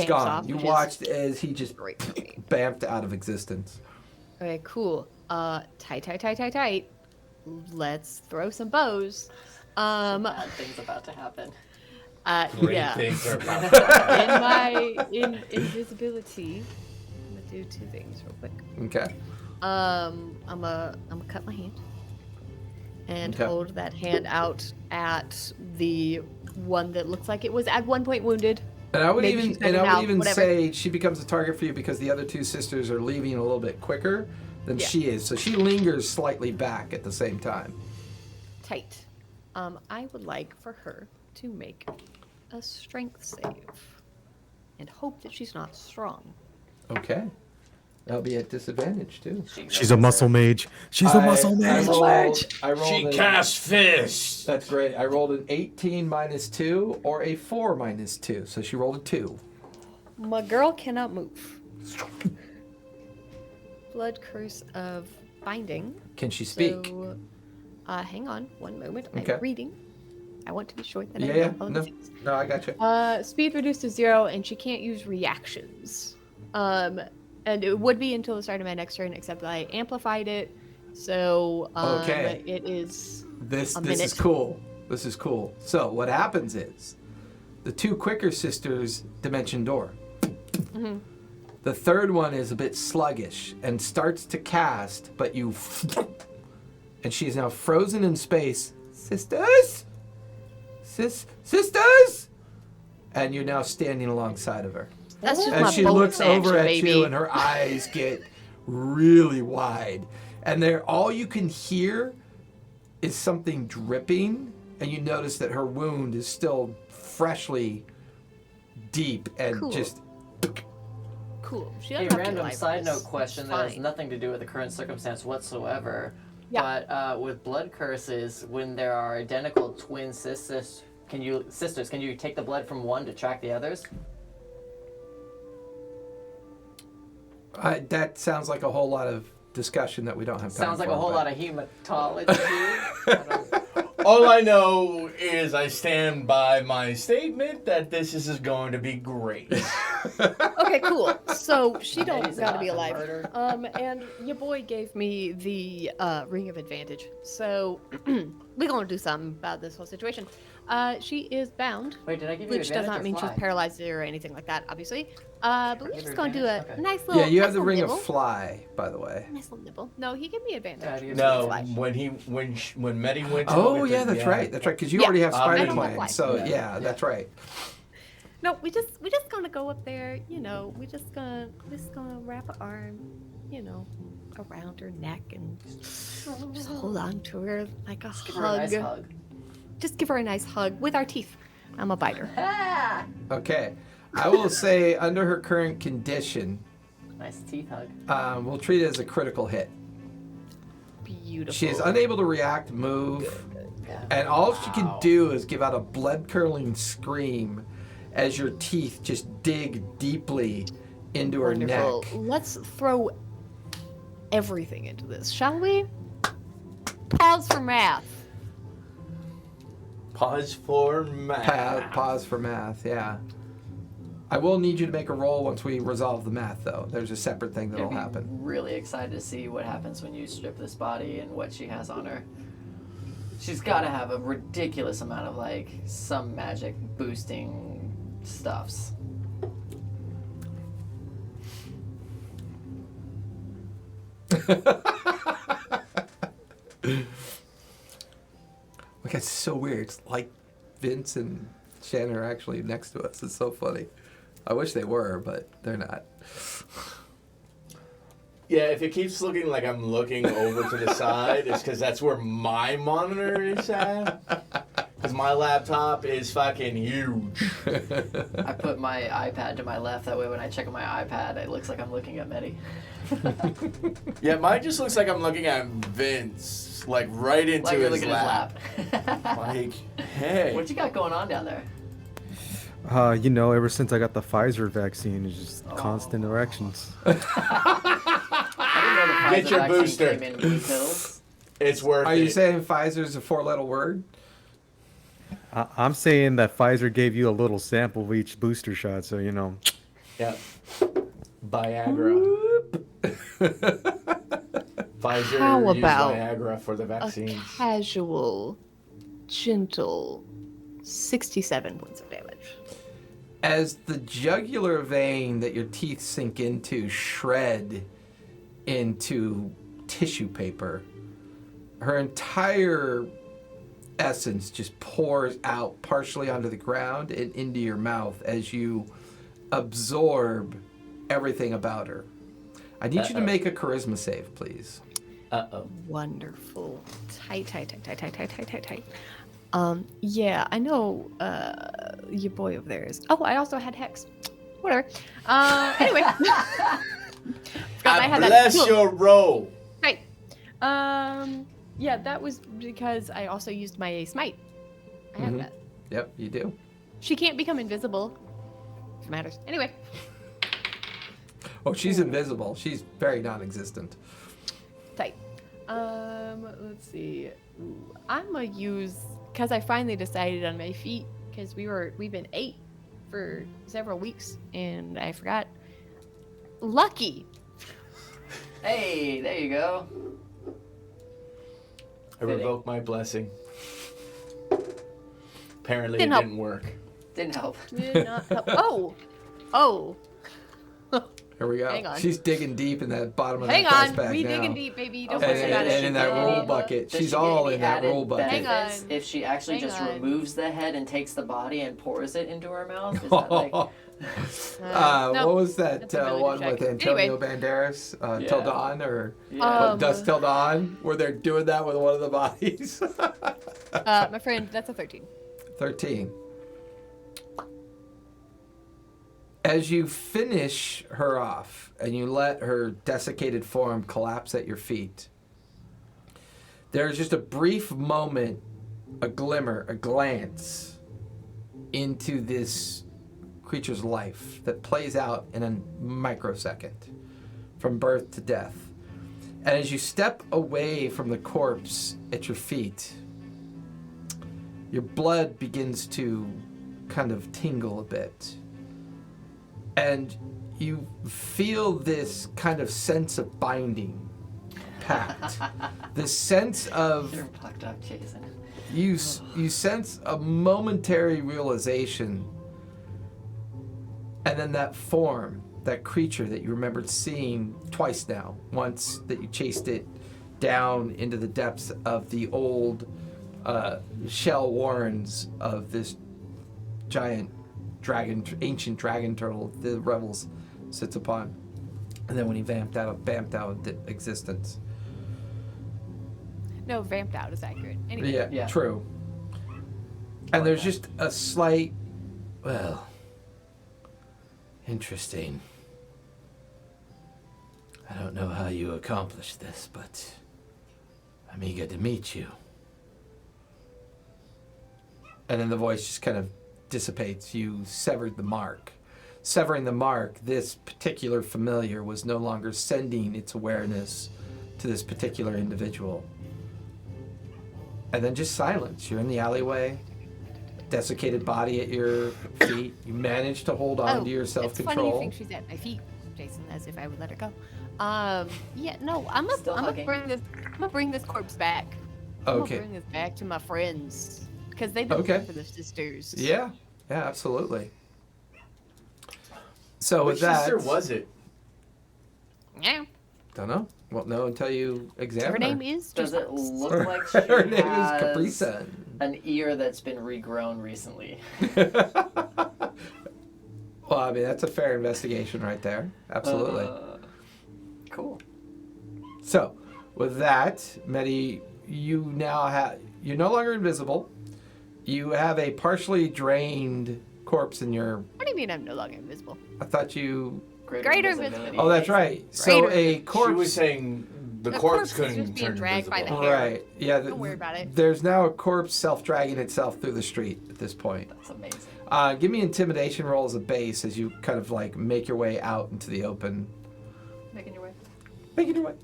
[SPEAKER 7] gone.
[SPEAKER 5] off,
[SPEAKER 7] You
[SPEAKER 5] which
[SPEAKER 7] watched as he just
[SPEAKER 5] great for me.
[SPEAKER 7] bamfed out of existence.
[SPEAKER 5] Okay, cool. Tight. Let's throw some bows.
[SPEAKER 2] Bad things about to happen.
[SPEAKER 1] Great
[SPEAKER 5] Yeah.
[SPEAKER 1] things are about to happen.
[SPEAKER 5] In my invisibility, I'm gonna do two things real quick.
[SPEAKER 7] Okay.
[SPEAKER 5] I'm gonna cut my hand and
[SPEAKER 7] Okay.
[SPEAKER 5] hold that hand out at the one that looks like it was at one point wounded.
[SPEAKER 7] And I would
[SPEAKER 5] Maybe she's
[SPEAKER 7] even
[SPEAKER 5] coming out, whatever.
[SPEAKER 7] say she becomes a target for you because the other two sisters are leaving a little bit quicker than
[SPEAKER 5] Yeah.
[SPEAKER 7] she is. So she lingers slightly back at the same time.
[SPEAKER 5] Tight. I would like for her to make a strength save and hope that she's not strong.
[SPEAKER 7] Okay. That'll be at disadvantage too.
[SPEAKER 4] She's a muscle mage. She's a muscle
[SPEAKER 7] I
[SPEAKER 4] mage.
[SPEAKER 7] rolled
[SPEAKER 1] She
[SPEAKER 7] an-
[SPEAKER 1] casts fists.
[SPEAKER 7] That's great. I rolled an 18 minus 2 or a 4 minus 2. So she rolled a 2.
[SPEAKER 5] My girl cannot move. Blood curse of binding.
[SPEAKER 7] Can she speak?
[SPEAKER 5] So, hang on one moment.
[SPEAKER 7] Okay.
[SPEAKER 5] I'm reading. I want to be sure that I
[SPEAKER 7] Yeah.
[SPEAKER 5] know all
[SPEAKER 7] No,
[SPEAKER 5] the things.
[SPEAKER 7] no, I got you.
[SPEAKER 5] Speed reduced to 0, and she can't use reactions. And it would be until the start of my next turn, except I amplified it. So
[SPEAKER 7] Okay.
[SPEAKER 5] it is
[SPEAKER 7] This
[SPEAKER 5] a
[SPEAKER 7] is
[SPEAKER 5] minute.
[SPEAKER 7] cool. This is cool. So what happens is the two quicker sisters dimension door.
[SPEAKER 5] Mm-hmm.
[SPEAKER 7] The third one is a bit sluggish and starts to cast, but you and she is now frozen in space. Sisters? Sisters? And you're now standing alongside of her.
[SPEAKER 5] That's just
[SPEAKER 7] And
[SPEAKER 5] my
[SPEAKER 7] she
[SPEAKER 5] bonus
[SPEAKER 7] looks over
[SPEAKER 5] action,
[SPEAKER 7] at
[SPEAKER 5] baby.
[SPEAKER 7] you and her eyes get really wide. And all you can hear is something dripping and you notice that her wound is still freshly deep and
[SPEAKER 5] Cool.
[SPEAKER 7] just.
[SPEAKER 5] Cool. She
[SPEAKER 2] A
[SPEAKER 5] doesn't have to
[SPEAKER 2] random
[SPEAKER 5] lie
[SPEAKER 2] side
[SPEAKER 5] for
[SPEAKER 2] note
[SPEAKER 5] this.
[SPEAKER 2] question
[SPEAKER 5] It's
[SPEAKER 2] that has
[SPEAKER 5] fine.
[SPEAKER 2] nothing to do with the current circumstance whatsoever.
[SPEAKER 5] Yeah.
[SPEAKER 2] But with blood curses, when there are identical twin sisters, can you take the blood from one to track the others?
[SPEAKER 7] That sounds like a whole lot of discussion that we don't have time
[SPEAKER 2] Sounds like
[SPEAKER 7] for,
[SPEAKER 2] a whole
[SPEAKER 7] but-
[SPEAKER 2] lot of hematology.
[SPEAKER 1] All I know is I stand by my statement that this is going to be great.
[SPEAKER 5] Okay, cool. So she don't
[SPEAKER 2] Amazing.
[SPEAKER 5] gotta be alive.
[SPEAKER 2] Murder.
[SPEAKER 5] And your boy gave me the ring of advantage. So we're gonna do something about this whole situation. She is bound,
[SPEAKER 2] Wait, did I give you
[SPEAKER 5] which does
[SPEAKER 2] advantage
[SPEAKER 5] not
[SPEAKER 2] or
[SPEAKER 5] mean she's
[SPEAKER 2] fly?
[SPEAKER 5] paralyzed or anything like that, obviously. But we're
[SPEAKER 2] Give her
[SPEAKER 5] just gonna do a
[SPEAKER 2] advantage? Okay.
[SPEAKER 5] nice little.
[SPEAKER 7] Yeah, you
[SPEAKER 5] nice
[SPEAKER 7] have the
[SPEAKER 5] little
[SPEAKER 7] ring
[SPEAKER 5] nibble.
[SPEAKER 7] of fly, by the way.
[SPEAKER 5] Nice little nibble. No, he gave me advantage.
[SPEAKER 2] Yeah, he gives
[SPEAKER 1] No,
[SPEAKER 5] Flash.
[SPEAKER 1] when Medi went to
[SPEAKER 7] Oh
[SPEAKER 1] look at
[SPEAKER 7] yeah,
[SPEAKER 1] the-
[SPEAKER 7] that's right. That's right. Because you
[SPEAKER 5] Yeah.
[SPEAKER 7] already have
[SPEAKER 1] I
[SPEAKER 7] spider
[SPEAKER 1] don't
[SPEAKER 5] like
[SPEAKER 7] clan,
[SPEAKER 5] fly.
[SPEAKER 7] so
[SPEAKER 1] Yeah.
[SPEAKER 7] yeah, that's right.
[SPEAKER 5] No, we just gonna go up there. You know, we're just gonna wrap an arm, you know, around her neck and just hold on to her like a
[SPEAKER 2] Give her a nice hug.
[SPEAKER 5] Just give her a nice hug with our teeth. I'm a biter.
[SPEAKER 2] Ah!
[SPEAKER 7] Okay, I will say under her current condition,
[SPEAKER 2] Nice teeth hug.
[SPEAKER 7] we'll treat it as a critical hit.
[SPEAKER 5] Beautiful.
[SPEAKER 7] She is unable to react, move,
[SPEAKER 2] Yeah.
[SPEAKER 7] and all she can do is give out a blood-curdling scream as your teeth just dig deeply into her
[SPEAKER 5] Wonderful.
[SPEAKER 7] neck.
[SPEAKER 5] Let's throw everything into this, shall we? Pause for math.
[SPEAKER 1] Pause for math.
[SPEAKER 7] Pause for math, yeah. I will need you to make a roll once we resolve the math, though. There's a separate thing that'll
[SPEAKER 2] I'd be
[SPEAKER 7] happen.
[SPEAKER 2] really excited to see what happens when you strip this body and what she has on her. She's got to have a ridiculous amount of like some magic boosting stuffs.
[SPEAKER 7] Like, it's so weird. It's like Vince and Shannon are actually next to us. It's so funny. I wish they were, but they're not.
[SPEAKER 1] Yeah, if it keeps looking like I'm looking over to the side, it's because that's where my monitor is at. Because my laptop is fucking huge.
[SPEAKER 2] I put my iPad to my left. That way, when I check on my iPad, it looks like I'm looking at Medi.
[SPEAKER 1] Yeah, mine just looks like I'm looking at Vince, like right into
[SPEAKER 2] Like you're
[SPEAKER 1] his
[SPEAKER 2] looking
[SPEAKER 1] lap.
[SPEAKER 2] at his lap.
[SPEAKER 1] Like, hey.
[SPEAKER 2] What you got going on down there?
[SPEAKER 4] You know, ever since I got the Pfizer vaccine, it's just constant erections.
[SPEAKER 2] I didn't know the Pfizer
[SPEAKER 1] Get your
[SPEAKER 2] vaccine
[SPEAKER 1] booster.
[SPEAKER 2] came in blue pills.
[SPEAKER 1] It's worth
[SPEAKER 7] Are
[SPEAKER 1] it.
[SPEAKER 7] you saying Pfizer's a four-letter word?
[SPEAKER 4] I'm saying that Pfizer gave you a little sample of each booster shot, so you know.
[SPEAKER 1] Yeah. Viagra. Pfizer
[SPEAKER 5] How
[SPEAKER 1] used
[SPEAKER 5] about
[SPEAKER 1] Viagra for the
[SPEAKER 5] A
[SPEAKER 1] vaccines.
[SPEAKER 5] casual, gentle 67 points of damage.
[SPEAKER 7] As the jugular vein that your teeth sink into shred into tissue paper, her entire essence just pours out partially onto the ground and into your mouth as you absorb everything about her. I need you to make a charisma save, please.
[SPEAKER 1] Uh-oh.
[SPEAKER 5] Wonderful. Tight. Yeah, I know your boy over there is. Oh, I also had Hex. Whatever. Anyway. Forgot I had that.
[SPEAKER 1] Bless
[SPEAKER 5] Cool.
[SPEAKER 1] your roll.
[SPEAKER 5] Right. Yeah, that was because I also used my smite. I have
[SPEAKER 7] Mhm.
[SPEAKER 5] that.
[SPEAKER 7] Yep, you do.
[SPEAKER 5] She can't become invisible. If it matters. Anyway.
[SPEAKER 7] Oh, she's invisible. She's very non-existent.
[SPEAKER 5] Tight. Let's see. Ooh, I'm gonna use, because I finally decided on my feet, because we've been 8 for several weeks and I forgot. Lucky.
[SPEAKER 2] Hey, there you go.
[SPEAKER 1] I revoke my blessing. Apparently
[SPEAKER 5] Didn't
[SPEAKER 1] it
[SPEAKER 5] help.
[SPEAKER 1] didn't work.
[SPEAKER 2] Didn't help.
[SPEAKER 5] Did not help. Oh.
[SPEAKER 7] Here we go.
[SPEAKER 5] Hang on.
[SPEAKER 7] She's digging deep in that bottom of
[SPEAKER 5] Hang
[SPEAKER 7] that dice
[SPEAKER 5] on.
[SPEAKER 7] bag
[SPEAKER 5] We
[SPEAKER 7] now.
[SPEAKER 5] digging deep, baby. Don't
[SPEAKER 2] And-
[SPEAKER 5] worry about
[SPEAKER 7] and
[SPEAKER 5] it.
[SPEAKER 7] in that roll bucket.
[SPEAKER 2] Does
[SPEAKER 7] She's
[SPEAKER 2] she get
[SPEAKER 7] all
[SPEAKER 2] any
[SPEAKER 7] in that
[SPEAKER 2] added
[SPEAKER 7] roll bucket.
[SPEAKER 5] Hang
[SPEAKER 2] benefits
[SPEAKER 5] on.
[SPEAKER 2] if she actually
[SPEAKER 5] Hang
[SPEAKER 2] just
[SPEAKER 5] on.
[SPEAKER 2] removes the head and takes the body and pours it into her mouth? Is that like...
[SPEAKER 5] No,
[SPEAKER 7] what was that
[SPEAKER 5] that's a really
[SPEAKER 7] one
[SPEAKER 5] good
[SPEAKER 7] with
[SPEAKER 5] check.
[SPEAKER 7] Antonio
[SPEAKER 5] Anyway.
[SPEAKER 7] Banderas?
[SPEAKER 2] Yeah.
[SPEAKER 7] Till Dawn or
[SPEAKER 2] Yeah.
[SPEAKER 7] Dusk Till Dawn? Where they're doing that with one of the bodies?
[SPEAKER 5] My friend, that's a 13.
[SPEAKER 3] 13. As you finish her off and you let her desiccated form collapse at your feet, there's just a brief moment, a glimmer, a glance into this creature's life that plays out in a microsecond from birth to death. And as you step away from the corpse at your feet, your blood begins to kind of tingle a bit. And you feel this kind of sense of binding, pact. This sense of...
[SPEAKER 2] You're plucked up, Jason.
[SPEAKER 3] You sense a momentary realization, and then that form, that creature that you remembered seeing twice now, once that you chased it down into the depths of the old shell warrens of this giant ancient dragon turtle the Revels sits upon, and then when he vamped out of existence.
[SPEAKER 5] No, vamped out is accurate. Anyway.
[SPEAKER 3] Yeah, true. And there's just a slight, well, interesting. I don't know how you accomplished this, but I'm eager to meet you. And then the voice just kind of dissipates. You severed the mark. Severing the mark, this particular familiar was no longer sending its awareness to this particular individual. And then just silence. You're in the alleyway, desiccated body at your feet. You manage to hold on to your self-control.
[SPEAKER 5] It's funny you think she's at my feet, Jason, as if I would let her go. Yeah, no, I'm gonna bring this corpse back. I'm
[SPEAKER 3] Okay.
[SPEAKER 5] gonna bring this back to my friends because they've been looking for the sisters.
[SPEAKER 3] Yeah, absolutely. So
[SPEAKER 1] Which
[SPEAKER 3] with that,
[SPEAKER 1] sister was it?
[SPEAKER 5] Yeah.
[SPEAKER 3] don't know. Won't know until you examine
[SPEAKER 5] Her name is.
[SPEAKER 2] Does
[SPEAKER 5] just
[SPEAKER 2] it
[SPEAKER 5] Fox.
[SPEAKER 2] look like she
[SPEAKER 3] Her name is
[SPEAKER 2] has
[SPEAKER 3] Capri-Sun.
[SPEAKER 2] an ear that's been regrown recently?
[SPEAKER 3] Well, I mean, that's a fair investigation right there. Absolutely.
[SPEAKER 2] Cool.
[SPEAKER 3] So, with that, Medi, you're no longer invisible. You have a partially drained corpse in your...
[SPEAKER 5] What do you mean I'm no longer invisible?
[SPEAKER 3] I thought you...
[SPEAKER 5] Greater
[SPEAKER 2] invisibility.
[SPEAKER 3] Oh, that's right. So
[SPEAKER 5] Greater.
[SPEAKER 3] a corpse...
[SPEAKER 1] She was saying the corpse
[SPEAKER 5] corpse is
[SPEAKER 1] couldn't
[SPEAKER 5] just being
[SPEAKER 1] turn
[SPEAKER 5] dragged by
[SPEAKER 1] invisible.
[SPEAKER 5] the hair.
[SPEAKER 3] Right. Yeah.
[SPEAKER 5] Don't worry about it.
[SPEAKER 3] There's now a corpse self-dragging itself through the street at this point.
[SPEAKER 2] That's amazing.
[SPEAKER 3] Give me intimidation roll as a base as you kind of like make your way out into the open.
[SPEAKER 2] Making your way.
[SPEAKER 3] Making your way.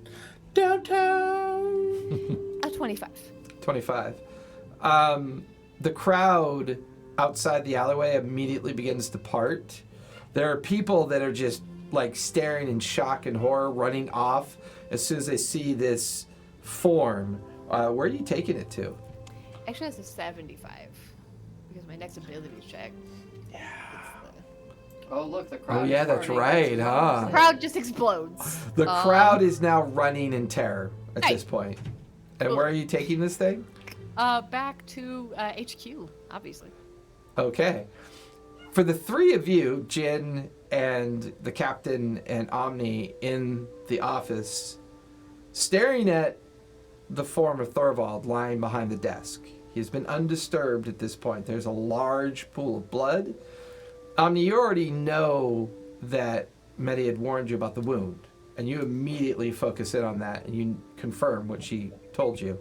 [SPEAKER 1] Downtown.
[SPEAKER 5] A 25.
[SPEAKER 3] 25. The crowd outside the alleyway immediately begins to part. There are people that are just like staring in shock and horror, running off as soon as they see this form. Where are you taking it to?
[SPEAKER 5] Actually, that's a 75 because my next ability check.
[SPEAKER 2] Oh, look, the crowd.
[SPEAKER 3] Oh yeah,
[SPEAKER 2] is
[SPEAKER 3] that's
[SPEAKER 2] burning.
[SPEAKER 3] right, huh?
[SPEAKER 5] The crowd just explodes.
[SPEAKER 3] The crowd is now running in terror at this point. And
[SPEAKER 5] Cool.
[SPEAKER 3] where are you taking this thing?
[SPEAKER 5] Back to HQ, obviously.
[SPEAKER 3] Okay. For the three of you, Jin and the captain and Omni in the office, staring at the form of Tharivol lying behind the desk. He's been undisturbed at this point. There's a large pool of blood. Omni, you already know that Medi had warned you about the wound, and you immediately focus in on that, and you confirm what she told you.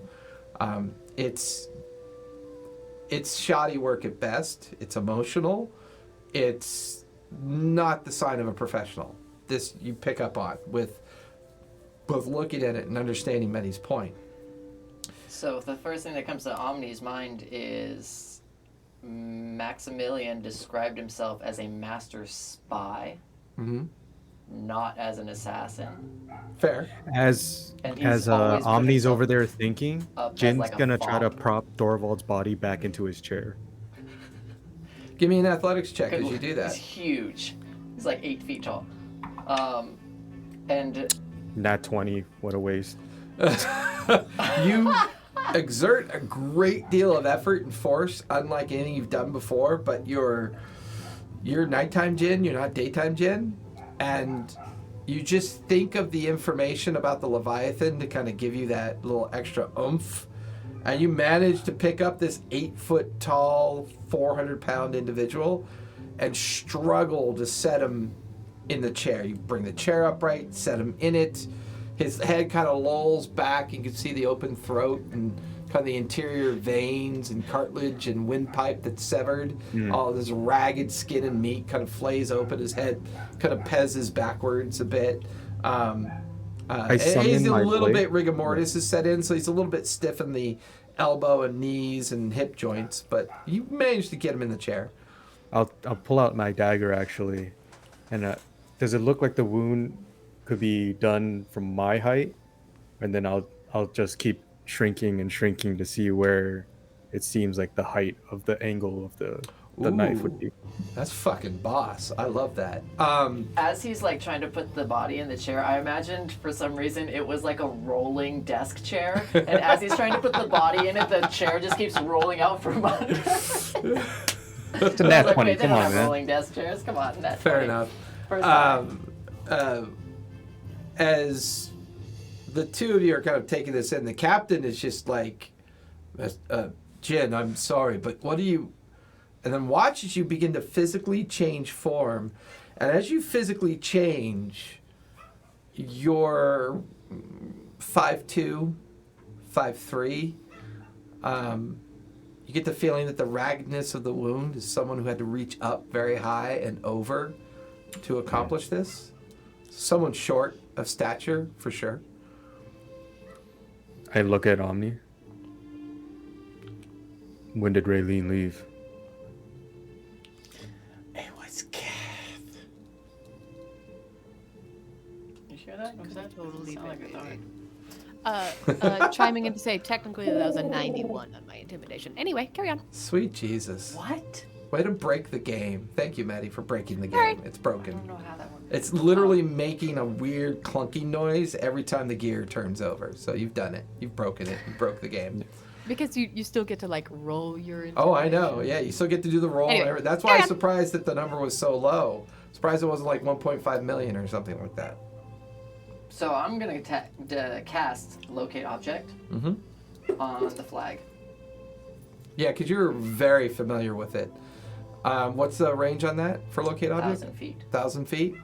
[SPEAKER 3] It's shoddy work at best. It's emotional. It's not the sign of a professional. This you pick up on with both looking at it and understanding Medi's point.
[SPEAKER 2] So the first thing that comes to Omni's mind is Maximilian described himself as a master spy, not as an assassin.
[SPEAKER 3] Fair.
[SPEAKER 4] As
[SPEAKER 2] And he's always put
[SPEAKER 4] Omni's
[SPEAKER 2] himself
[SPEAKER 4] over there thinking,
[SPEAKER 2] up as
[SPEAKER 4] Jin's
[SPEAKER 2] like a
[SPEAKER 4] gonna try to
[SPEAKER 2] fop.
[SPEAKER 4] prop Thorvald's body back into his chair.
[SPEAKER 3] Give me an athletics check as you do
[SPEAKER 2] He's
[SPEAKER 3] that.
[SPEAKER 2] huge. He's like 8 feet tall. And
[SPEAKER 4] Nat 20, what a waste.
[SPEAKER 3] You exert a great deal of effort and force, unlike anything you've done before, but you're nighttime Jin, you're not daytime Jin, and you just think of the information about the Leviathan to kind of give you that little extra oomph, And you manage to pick up this 8-foot tall, 400-pound individual and struggle to set him in the chair. You bring the chair upright, set him in it. His head kind of lolls back. You can see the open throat and kind of the interior veins and cartilage and windpipe that's severed. All this ragged skin and meat kind of flays open. His head kind of pezzes backwards a bit. He's a little bit rigor mortis is set in, so he's a little bit stiff in the elbow and knees and hip joints, but you managed to get him in the chair.
[SPEAKER 4] I'll pull out my dagger actually, and does it look like the wound could be done from my height, and then I'll just keep shrinking and shrinking to see where it seems like the height of the angle of the knife would be.
[SPEAKER 3] That's fucking boss. I love that.
[SPEAKER 2] As he's like trying to put the body in the chair, I imagined for some reason it was like a rolling desk chair, and as he's trying to put the body in it, the chair just keeps rolling out from under.
[SPEAKER 4] It's a nat 20.
[SPEAKER 2] Wait,
[SPEAKER 4] Come on, man.
[SPEAKER 2] rolling desk chairs. Come on, nat 20.
[SPEAKER 3] Fair enough.
[SPEAKER 2] First time.
[SPEAKER 3] As the two of you are kind of taking this in, the captain is just like, Jin, I'm sorry, but what do you... And then watch as you begin to physically change form. And as you physically change, you're 5'2", 5'3". You get the feeling that the raggedness of the wound is someone who had to reach up very high and over to accomplish this. Someone short of stature, for sure.
[SPEAKER 4] I look at Omni. When did Raylene leave?
[SPEAKER 1] It was Kath.
[SPEAKER 2] You sure that? Was that
[SPEAKER 5] Totally
[SPEAKER 2] sound like a
[SPEAKER 5] crazy.
[SPEAKER 2] thought?
[SPEAKER 5] Chiming in to say, technically that was a 91 on my intimidation. Anyway, carry on.
[SPEAKER 3] Sweet Jesus.
[SPEAKER 2] What?
[SPEAKER 3] Way to break the game. Thank you, Maddie, for breaking the game.
[SPEAKER 5] Alright.
[SPEAKER 3] It's
[SPEAKER 2] I
[SPEAKER 3] broken.
[SPEAKER 2] don't know how that works.
[SPEAKER 3] It's literally making a weird clunky noise every time the gear turns over. So you've done it. You've broken it. You broke the game.
[SPEAKER 5] Because you still get to like roll your
[SPEAKER 3] Oh, I know. Yeah, you still get to do the roll.
[SPEAKER 5] Anyway,
[SPEAKER 3] And that's why I'm surprised that the number was so low. Surprised it wasn't like 1.5 million or something like that.
[SPEAKER 2] So I'm gonna cast locate object on the flag.
[SPEAKER 3] Yeah, because you're very familiar with it. What's the range on that for locate object?
[SPEAKER 2] 1,000 feet.
[SPEAKER 3] 1,000 feet.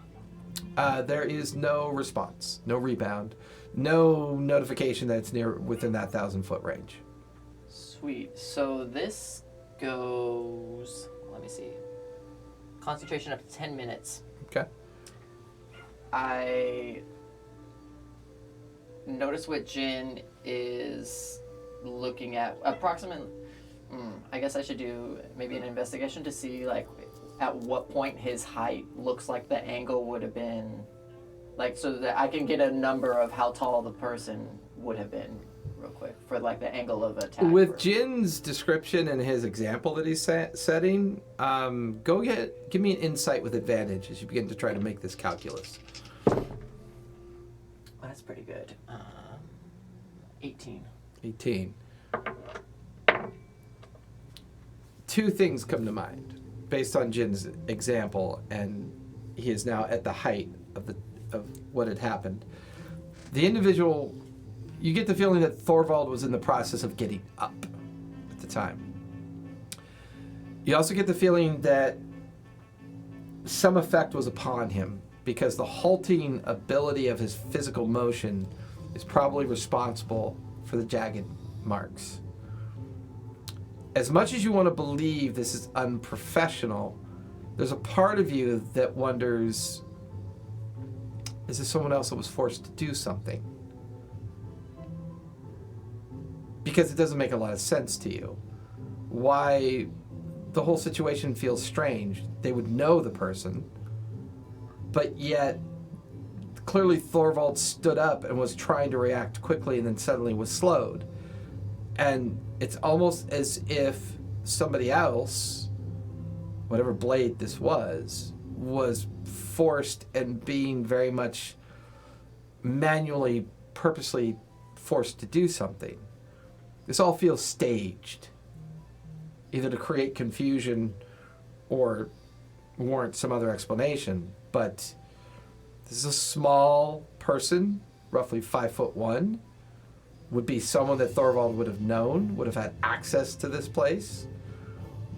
[SPEAKER 3] There is no response, no rebound, no notification that it's within that 1,000-foot range.
[SPEAKER 2] Sweet. So this goes. Let me see. Concentration up to 10 minutes.
[SPEAKER 3] Okay.
[SPEAKER 2] I notice what Jin is looking at. Approximately. I guess I should do maybe an investigation to see like at what point his height looks like the angle would have been, like so that I can get a number of how tall the person would have been real quick for like the angle of attack.
[SPEAKER 3] With Jin's description and his example that he's setting, give me an insight with advantage as you begin to try to make this calculus.
[SPEAKER 2] That's pretty good. 18.
[SPEAKER 3] 18. Two things come to mind based on Jin's example, and he is now at the height of what had happened. The individual, you get the feeling that Thorvald was in the process of getting up at the time. You also get the feeling that some effect was upon him because the halting ability of his physical motion is probably responsible for the jagged marks. As much as you want to believe this is unprofessional, there's a part of you that wonders, is this someone else that was forced to do something? Because it doesn't make a lot of sense to you. Why the whole situation feels strange. They would know the person, but yet clearly Thorvald stood up and was trying to react quickly and then suddenly was slowed. And it's almost as if somebody else, whatever blade this was forced and being very much manually, purposely forced to do something. This all feels staged, either to create confusion or warrant some other explanation. But this is a small person, roughly 5'1", would be someone that Thorvald would have known, would have had access to this place,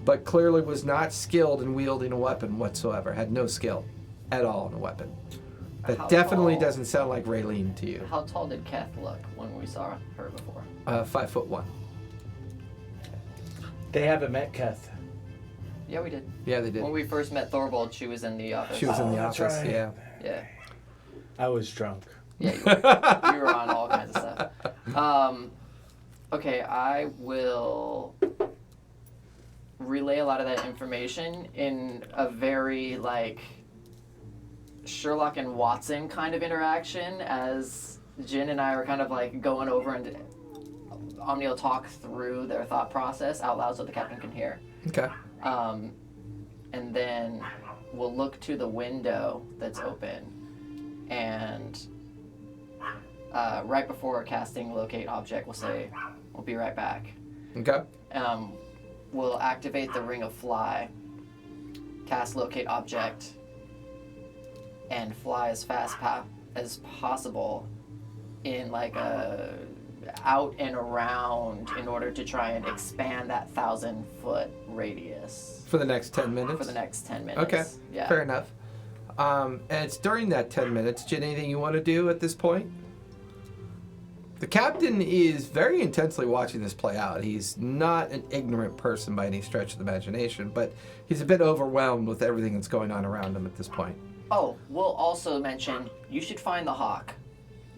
[SPEAKER 3] but clearly was not skilled in wielding a weapon whatsoever, had no skill at all in a weapon. That
[SPEAKER 2] How
[SPEAKER 3] definitely
[SPEAKER 2] tall-
[SPEAKER 3] doesn't sound like Raylene to you.
[SPEAKER 2] How tall did Kath look when we saw her before?
[SPEAKER 3] 5'1".
[SPEAKER 8] They haven't met Keth.
[SPEAKER 2] Yeah, we did.
[SPEAKER 3] Yeah, they did.
[SPEAKER 2] When we first met Thorvald, she was in the office.
[SPEAKER 3] She was in the
[SPEAKER 8] that's
[SPEAKER 3] office,
[SPEAKER 8] right.
[SPEAKER 3] yeah.
[SPEAKER 2] Yeah.
[SPEAKER 8] I was drunk.
[SPEAKER 2] Yeah, you were on all kinds of stuff. Okay, I will relay a lot of that information in a very, like, Sherlock and Watson kind of interaction as Jin and I are kind of, like, going over and Omni will talk through their thought process out loud so the captain can hear.
[SPEAKER 3] Okay.
[SPEAKER 2] And then we'll look to the window that's open and right before casting locate object, we'll say, we'll be right back.
[SPEAKER 3] Okay.
[SPEAKER 2] We'll activate the ring of fly, cast locate object, and fly as fast as possible in like a out and around in order to try and expand that 1,000-foot radius
[SPEAKER 3] For the next 10 minutes?
[SPEAKER 2] for the next 10 minutes.
[SPEAKER 3] Okay,
[SPEAKER 2] Yeah.
[SPEAKER 3] fair enough. And it's during that 10 minutes, Jin, anything you want to do at this point? The captain is very intensely watching this play out. He's not an ignorant person by any stretch of the imagination, but he's a bit overwhelmed with everything that's going on around him at this point.
[SPEAKER 2] Oh, we'll also mention you should find the hawk.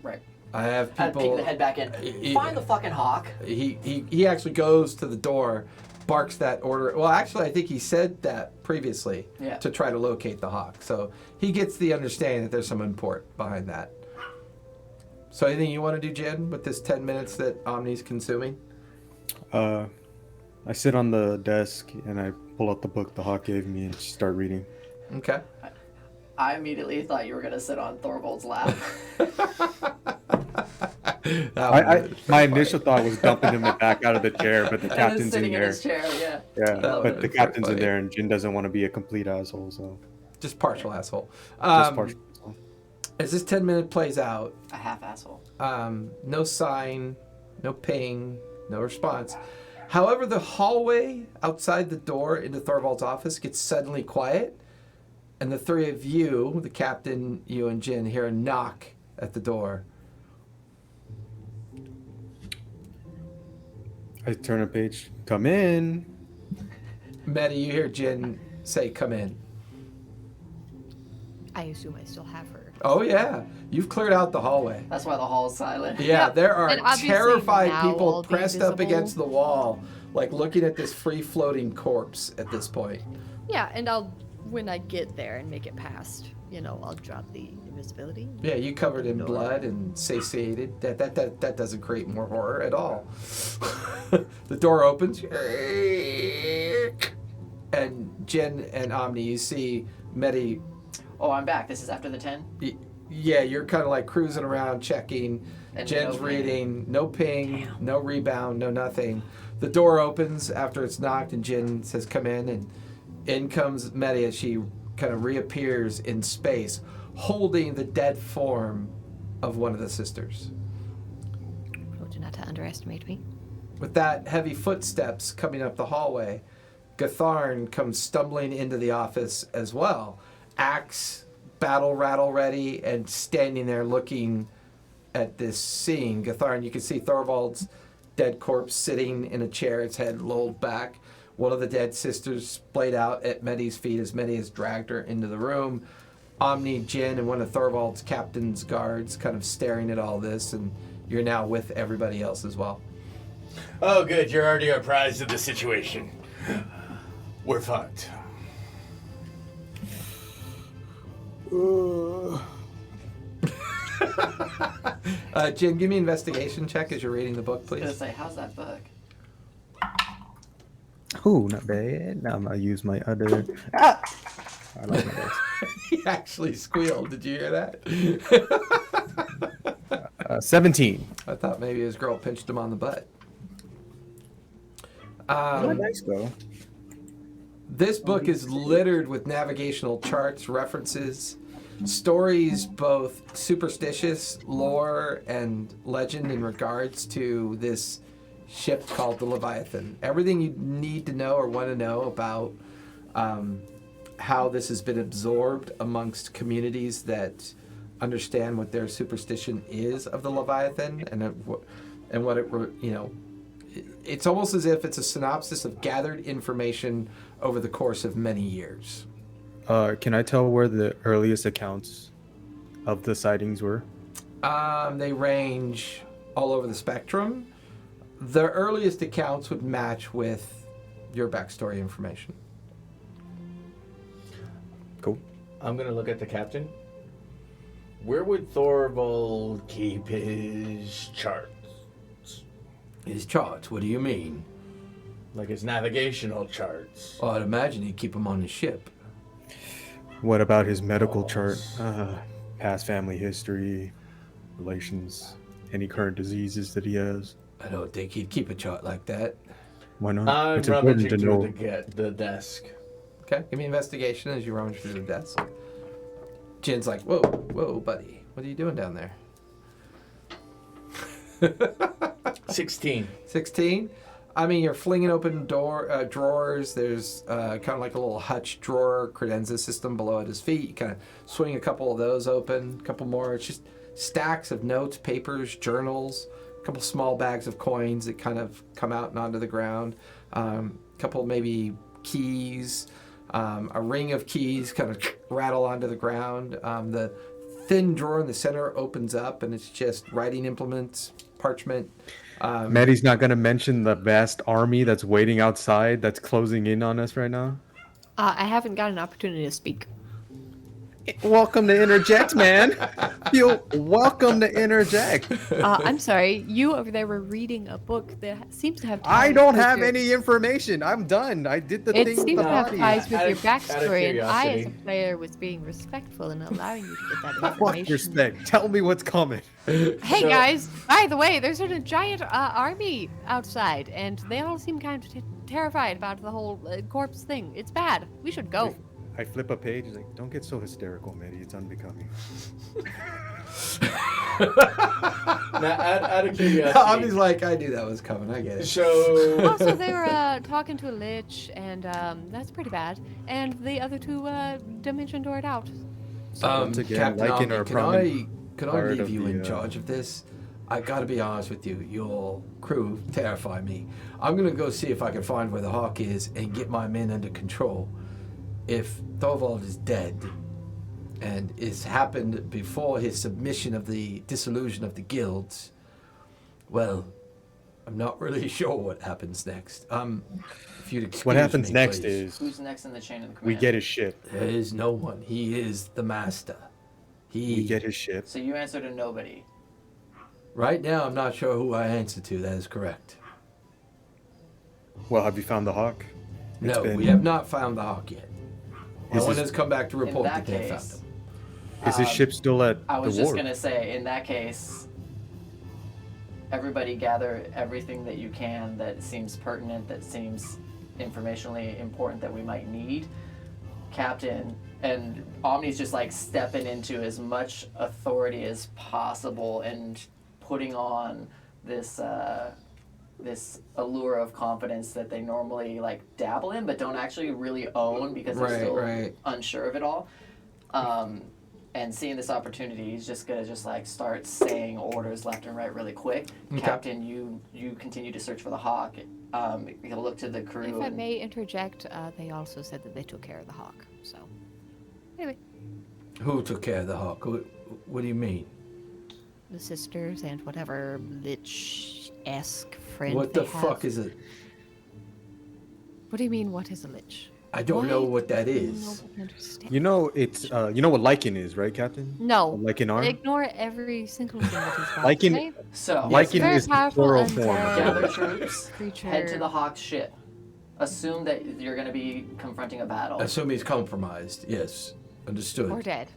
[SPEAKER 2] Right.
[SPEAKER 3] I have
[SPEAKER 2] I'd
[SPEAKER 3] people...
[SPEAKER 2] peek the head back in.
[SPEAKER 3] He-
[SPEAKER 2] Find the fucking hawk.
[SPEAKER 3] He actually goes to the door, barks that order. Well, actually, I think he said that previously
[SPEAKER 2] Yeah.
[SPEAKER 3] to try to locate the hawk. So he gets the understanding that there's some import behind that. So anything you want to do, Jen, with this 10 minutes that Omni's consuming?
[SPEAKER 4] I sit on the desk and I pull out the book the hawk gave me and just start reading.
[SPEAKER 3] Okay.
[SPEAKER 2] I immediately thought you were gonna sit on Thorvald's lap.
[SPEAKER 4] My initial thought was dumping him back out of the chair, but the
[SPEAKER 2] And then
[SPEAKER 4] captain's in
[SPEAKER 2] sitting in
[SPEAKER 4] there.
[SPEAKER 2] his chair, yeah.
[SPEAKER 4] Yeah,
[SPEAKER 3] That
[SPEAKER 4] but
[SPEAKER 3] was
[SPEAKER 4] the captain's in
[SPEAKER 3] funny.
[SPEAKER 4] there, and Jin doesn't want to be a complete asshole, so
[SPEAKER 3] Just partial asshole.
[SPEAKER 4] just partial.
[SPEAKER 3] As this 10-minute plays out,
[SPEAKER 2] A half asshole.
[SPEAKER 3] no sign, no ping, no response. However, the hallway outside the door into Thorvald's office gets suddenly quiet, and the three of you, the captain, you and Jin, hear a knock at the door.
[SPEAKER 4] I turn a page. Come in.
[SPEAKER 3] Medi, you hear Jin say, "Come in."
[SPEAKER 6] I assume I still have her.
[SPEAKER 3] Oh yeah, you've cleared out the hallway.
[SPEAKER 2] That's why the hall's silent.
[SPEAKER 3] Yeah,
[SPEAKER 6] Yep.
[SPEAKER 3] there are
[SPEAKER 6] And obviously
[SPEAKER 3] terrified
[SPEAKER 6] now
[SPEAKER 3] people
[SPEAKER 6] I'll be
[SPEAKER 3] pressed up
[SPEAKER 6] visible.
[SPEAKER 3] against the wall, like looking at this free-floating corpse at this point.
[SPEAKER 5] Yeah, and when I get there and make it past, I'll drop the invisibility.
[SPEAKER 3] Yeah, you covered in blood and satiated. That doesn't create more horror at all. The door opens, and Jen and Omni, you see Medi.
[SPEAKER 2] Oh, I'm back. This is after the 10?
[SPEAKER 3] Yeah, you're kind of like cruising around, checking.
[SPEAKER 2] And
[SPEAKER 3] Jen's
[SPEAKER 2] no ping.
[SPEAKER 3] reading. No ping, no rebound, no nothing. The door opens after it's knocked, and Jen says, "Come in," and in comes Medi as she kind of reappears in space, holding the dead form of one of the sisters.
[SPEAKER 6] Told you not to underestimate me.
[SPEAKER 3] With that heavy footsteps coming up the hallway, Gatharn comes stumbling into the office as well. Axe, battle rattle ready, and standing there looking at this scene. Gatharn, you can see Thorvald's dead corpse sitting in a chair, its head lolled back. One of the dead sisters splayed out at Medi's feet as Medi has dragged her into the room. Omni, Jin, and one of Thorvald's captain's guards kind of staring at all this, and you're now with everybody else as well.
[SPEAKER 1] Oh, good. You're already apprised of the situation. We're fucked.
[SPEAKER 3] Jin, give me an investigation check as you're reading the book,
[SPEAKER 2] I was gonna
[SPEAKER 3] please.
[SPEAKER 2] say, how's that book?
[SPEAKER 4] Ooh, not bad. Now I'm gonna use my other. I like my dice.
[SPEAKER 3] He actually squealed. Did you hear that?
[SPEAKER 4] 17.
[SPEAKER 3] I thought maybe his girl pinched him on the butt.
[SPEAKER 4] Where'd my dice go?
[SPEAKER 3] This book is littered with navigational charts, references, stories, both superstitious lore and legend in regards to this ship called the Leviathan. Everything you need to know or want to know about how this has been absorbed amongst communities that understand what their superstition is of the Leviathan and what it, it's almost as if it's a synopsis of gathered information over the course of many years.
[SPEAKER 4] Can I tell where the earliest accounts of the sightings were?
[SPEAKER 3] They range all over the spectrum. The earliest accounts would match with your backstory information.
[SPEAKER 4] Cool.
[SPEAKER 1] I'm gonna look at the captain. Where would Thorvald keep his charts?
[SPEAKER 7] His charts, what do you mean?
[SPEAKER 1] Like his navigational charts.
[SPEAKER 7] Well, I'd imagine he'd keep them on his ship.
[SPEAKER 4] What about his medical chart? Past family history, relations, any current diseases that he has?
[SPEAKER 7] I don't think he'd keep a chart like that.
[SPEAKER 4] Why not?
[SPEAKER 1] I'm
[SPEAKER 4] It's important to
[SPEAKER 1] rummaging
[SPEAKER 4] know.
[SPEAKER 1] through the desk.
[SPEAKER 3] Okay, give me investigation as you rummage through the desk. Jin's like, whoa, buddy. What are you doing down there?
[SPEAKER 1] 16.
[SPEAKER 3] 16? I mean, you're flinging open drawers. There's kind of like a little hutch drawer, credenza system below at his feet. You kind of swing a couple of those open, a couple more. It's just stacks of notes, papers, journals, a couple small bags of coins that kind of come out and onto the ground. A couple maybe keys, a ring of keys kind of rattle onto the ground. The thin drawer in the center opens up and it's just writing implements, parchment.
[SPEAKER 4] Maddie's not going to mention the vast army that's waiting outside that's closing in on us right now?
[SPEAKER 6] I haven't got an opportunity to speak.
[SPEAKER 4] Welcome to interject, man. You're welcome to interject.
[SPEAKER 6] I'm sorry, you over there were reading a book that seems to have ties
[SPEAKER 4] I don't
[SPEAKER 6] with
[SPEAKER 4] have
[SPEAKER 6] your-
[SPEAKER 4] any information. I'm done. I did the
[SPEAKER 6] It
[SPEAKER 4] thing.
[SPEAKER 6] seems
[SPEAKER 4] with
[SPEAKER 6] to
[SPEAKER 4] the
[SPEAKER 6] have
[SPEAKER 4] body.
[SPEAKER 6] ties with
[SPEAKER 1] Out
[SPEAKER 6] your
[SPEAKER 1] of
[SPEAKER 6] backstory, and I, as a
[SPEAKER 1] curiosity.
[SPEAKER 6] player, was being respectful and allowing you to get that
[SPEAKER 4] Fuck
[SPEAKER 6] information.
[SPEAKER 4] respect. Tell me what's coming.
[SPEAKER 6] Hey
[SPEAKER 1] So-
[SPEAKER 6] guys, by the way, there's a giant army outside, and they all seem kind of terrified about the whole corpse thing. It's bad. We should go.
[SPEAKER 4] I flip a page. He's like, don't get so hysterical, Maddie. It's unbecoming.
[SPEAKER 1] Now, out of curiosity.
[SPEAKER 3] Omni's like, I knew that was coming. I get it.
[SPEAKER 1] So,
[SPEAKER 6] Also, they were talking to a lich, and that's pretty bad. And the other two dimension doored out.
[SPEAKER 4] Once again,
[SPEAKER 3] Captain
[SPEAKER 4] liking
[SPEAKER 3] Omni,
[SPEAKER 4] our
[SPEAKER 3] can I
[SPEAKER 4] part
[SPEAKER 3] leave
[SPEAKER 4] of
[SPEAKER 3] you in
[SPEAKER 4] the,
[SPEAKER 3] charge of this? I gotta be honest with you. Your crew terrify me. I'm gonna go see if I can find where the hawk is and get my men under control. If Thorvald is dead, and it's happened before his submission of the dissolution of the guilds, well, I'm not really sure what happens next. If you'd excuse
[SPEAKER 4] What happens
[SPEAKER 3] me,
[SPEAKER 4] next
[SPEAKER 3] please.
[SPEAKER 4] is
[SPEAKER 2] Who's next in the chain of the
[SPEAKER 4] we
[SPEAKER 2] command?
[SPEAKER 4] get his ship.
[SPEAKER 3] There is no one. He is the master.
[SPEAKER 4] We get his ship.
[SPEAKER 2] So you answer to nobody.
[SPEAKER 3] Right now, I'm not sure who I answer to. That is correct.
[SPEAKER 4] Well, have you found the hawk? It's
[SPEAKER 3] No,
[SPEAKER 4] been-
[SPEAKER 3] we have not found the hawk yet. No
[SPEAKER 4] Is
[SPEAKER 3] one
[SPEAKER 4] his-
[SPEAKER 3] has come back to
[SPEAKER 2] In
[SPEAKER 3] report
[SPEAKER 2] that
[SPEAKER 3] that they found
[SPEAKER 2] case,
[SPEAKER 3] him.
[SPEAKER 4] Is his ship still at
[SPEAKER 2] I was
[SPEAKER 4] the
[SPEAKER 2] just
[SPEAKER 4] wharf?
[SPEAKER 2] gonna say, in that case, everybody gather everything that you can that seems pertinent, that seems informationally important that we might need. Captain, and Omni's just like stepping into as much authority as possible and putting on this this allure of confidence that they normally like dabble in but don't actually really own because they're
[SPEAKER 3] Right,
[SPEAKER 2] still
[SPEAKER 3] right.
[SPEAKER 2] unsure of it all. And seeing this opportunity, he's just gonna like start saying orders left and right really quick.
[SPEAKER 3] Okay.
[SPEAKER 2] Captain, you continue to search for the hawk. He'll look to the crew.
[SPEAKER 6] If I
[SPEAKER 2] and-
[SPEAKER 6] may interject, they also said that they took care of the hawk. So, anyway,
[SPEAKER 7] Who took care of the hawk? What do you mean?
[SPEAKER 6] the sisters and whatever lich-esque friend
[SPEAKER 7] What
[SPEAKER 6] they
[SPEAKER 7] the
[SPEAKER 6] have.
[SPEAKER 7] fuck is it?
[SPEAKER 6] What do you mean? What is a lich?
[SPEAKER 7] I don't know what that is.
[SPEAKER 6] Nobody understands.
[SPEAKER 4] You know, it's you know what lichen is, right, Captain?
[SPEAKER 6] No.
[SPEAKER 4] Lichen arm.
[SPEAKER 6] Ignore every single thing that he's got.
[SPEAKER 4] Lichen-
[SPEAKER 6] okay?
[SPEAKER 2] So
[SPEAKER 4] Lichen
[SPEAKER 6] very
[SPEAKER 4] is the
[SPEAKER 6] powerful
[SPEAKER 4] plural
[SPEAKER 6] and,
[SPEAKER 4] form.
[SPEAKER 2] gather troops,
[SPEAKER 6] creature.
[SPEAKER 2] head to the hawk's ship. Assume that you're gonna be confronting a battle.
[SPEAKER 7] Assume he's compromised. Yes. Understood.
[SPEAKER 6] Or dead.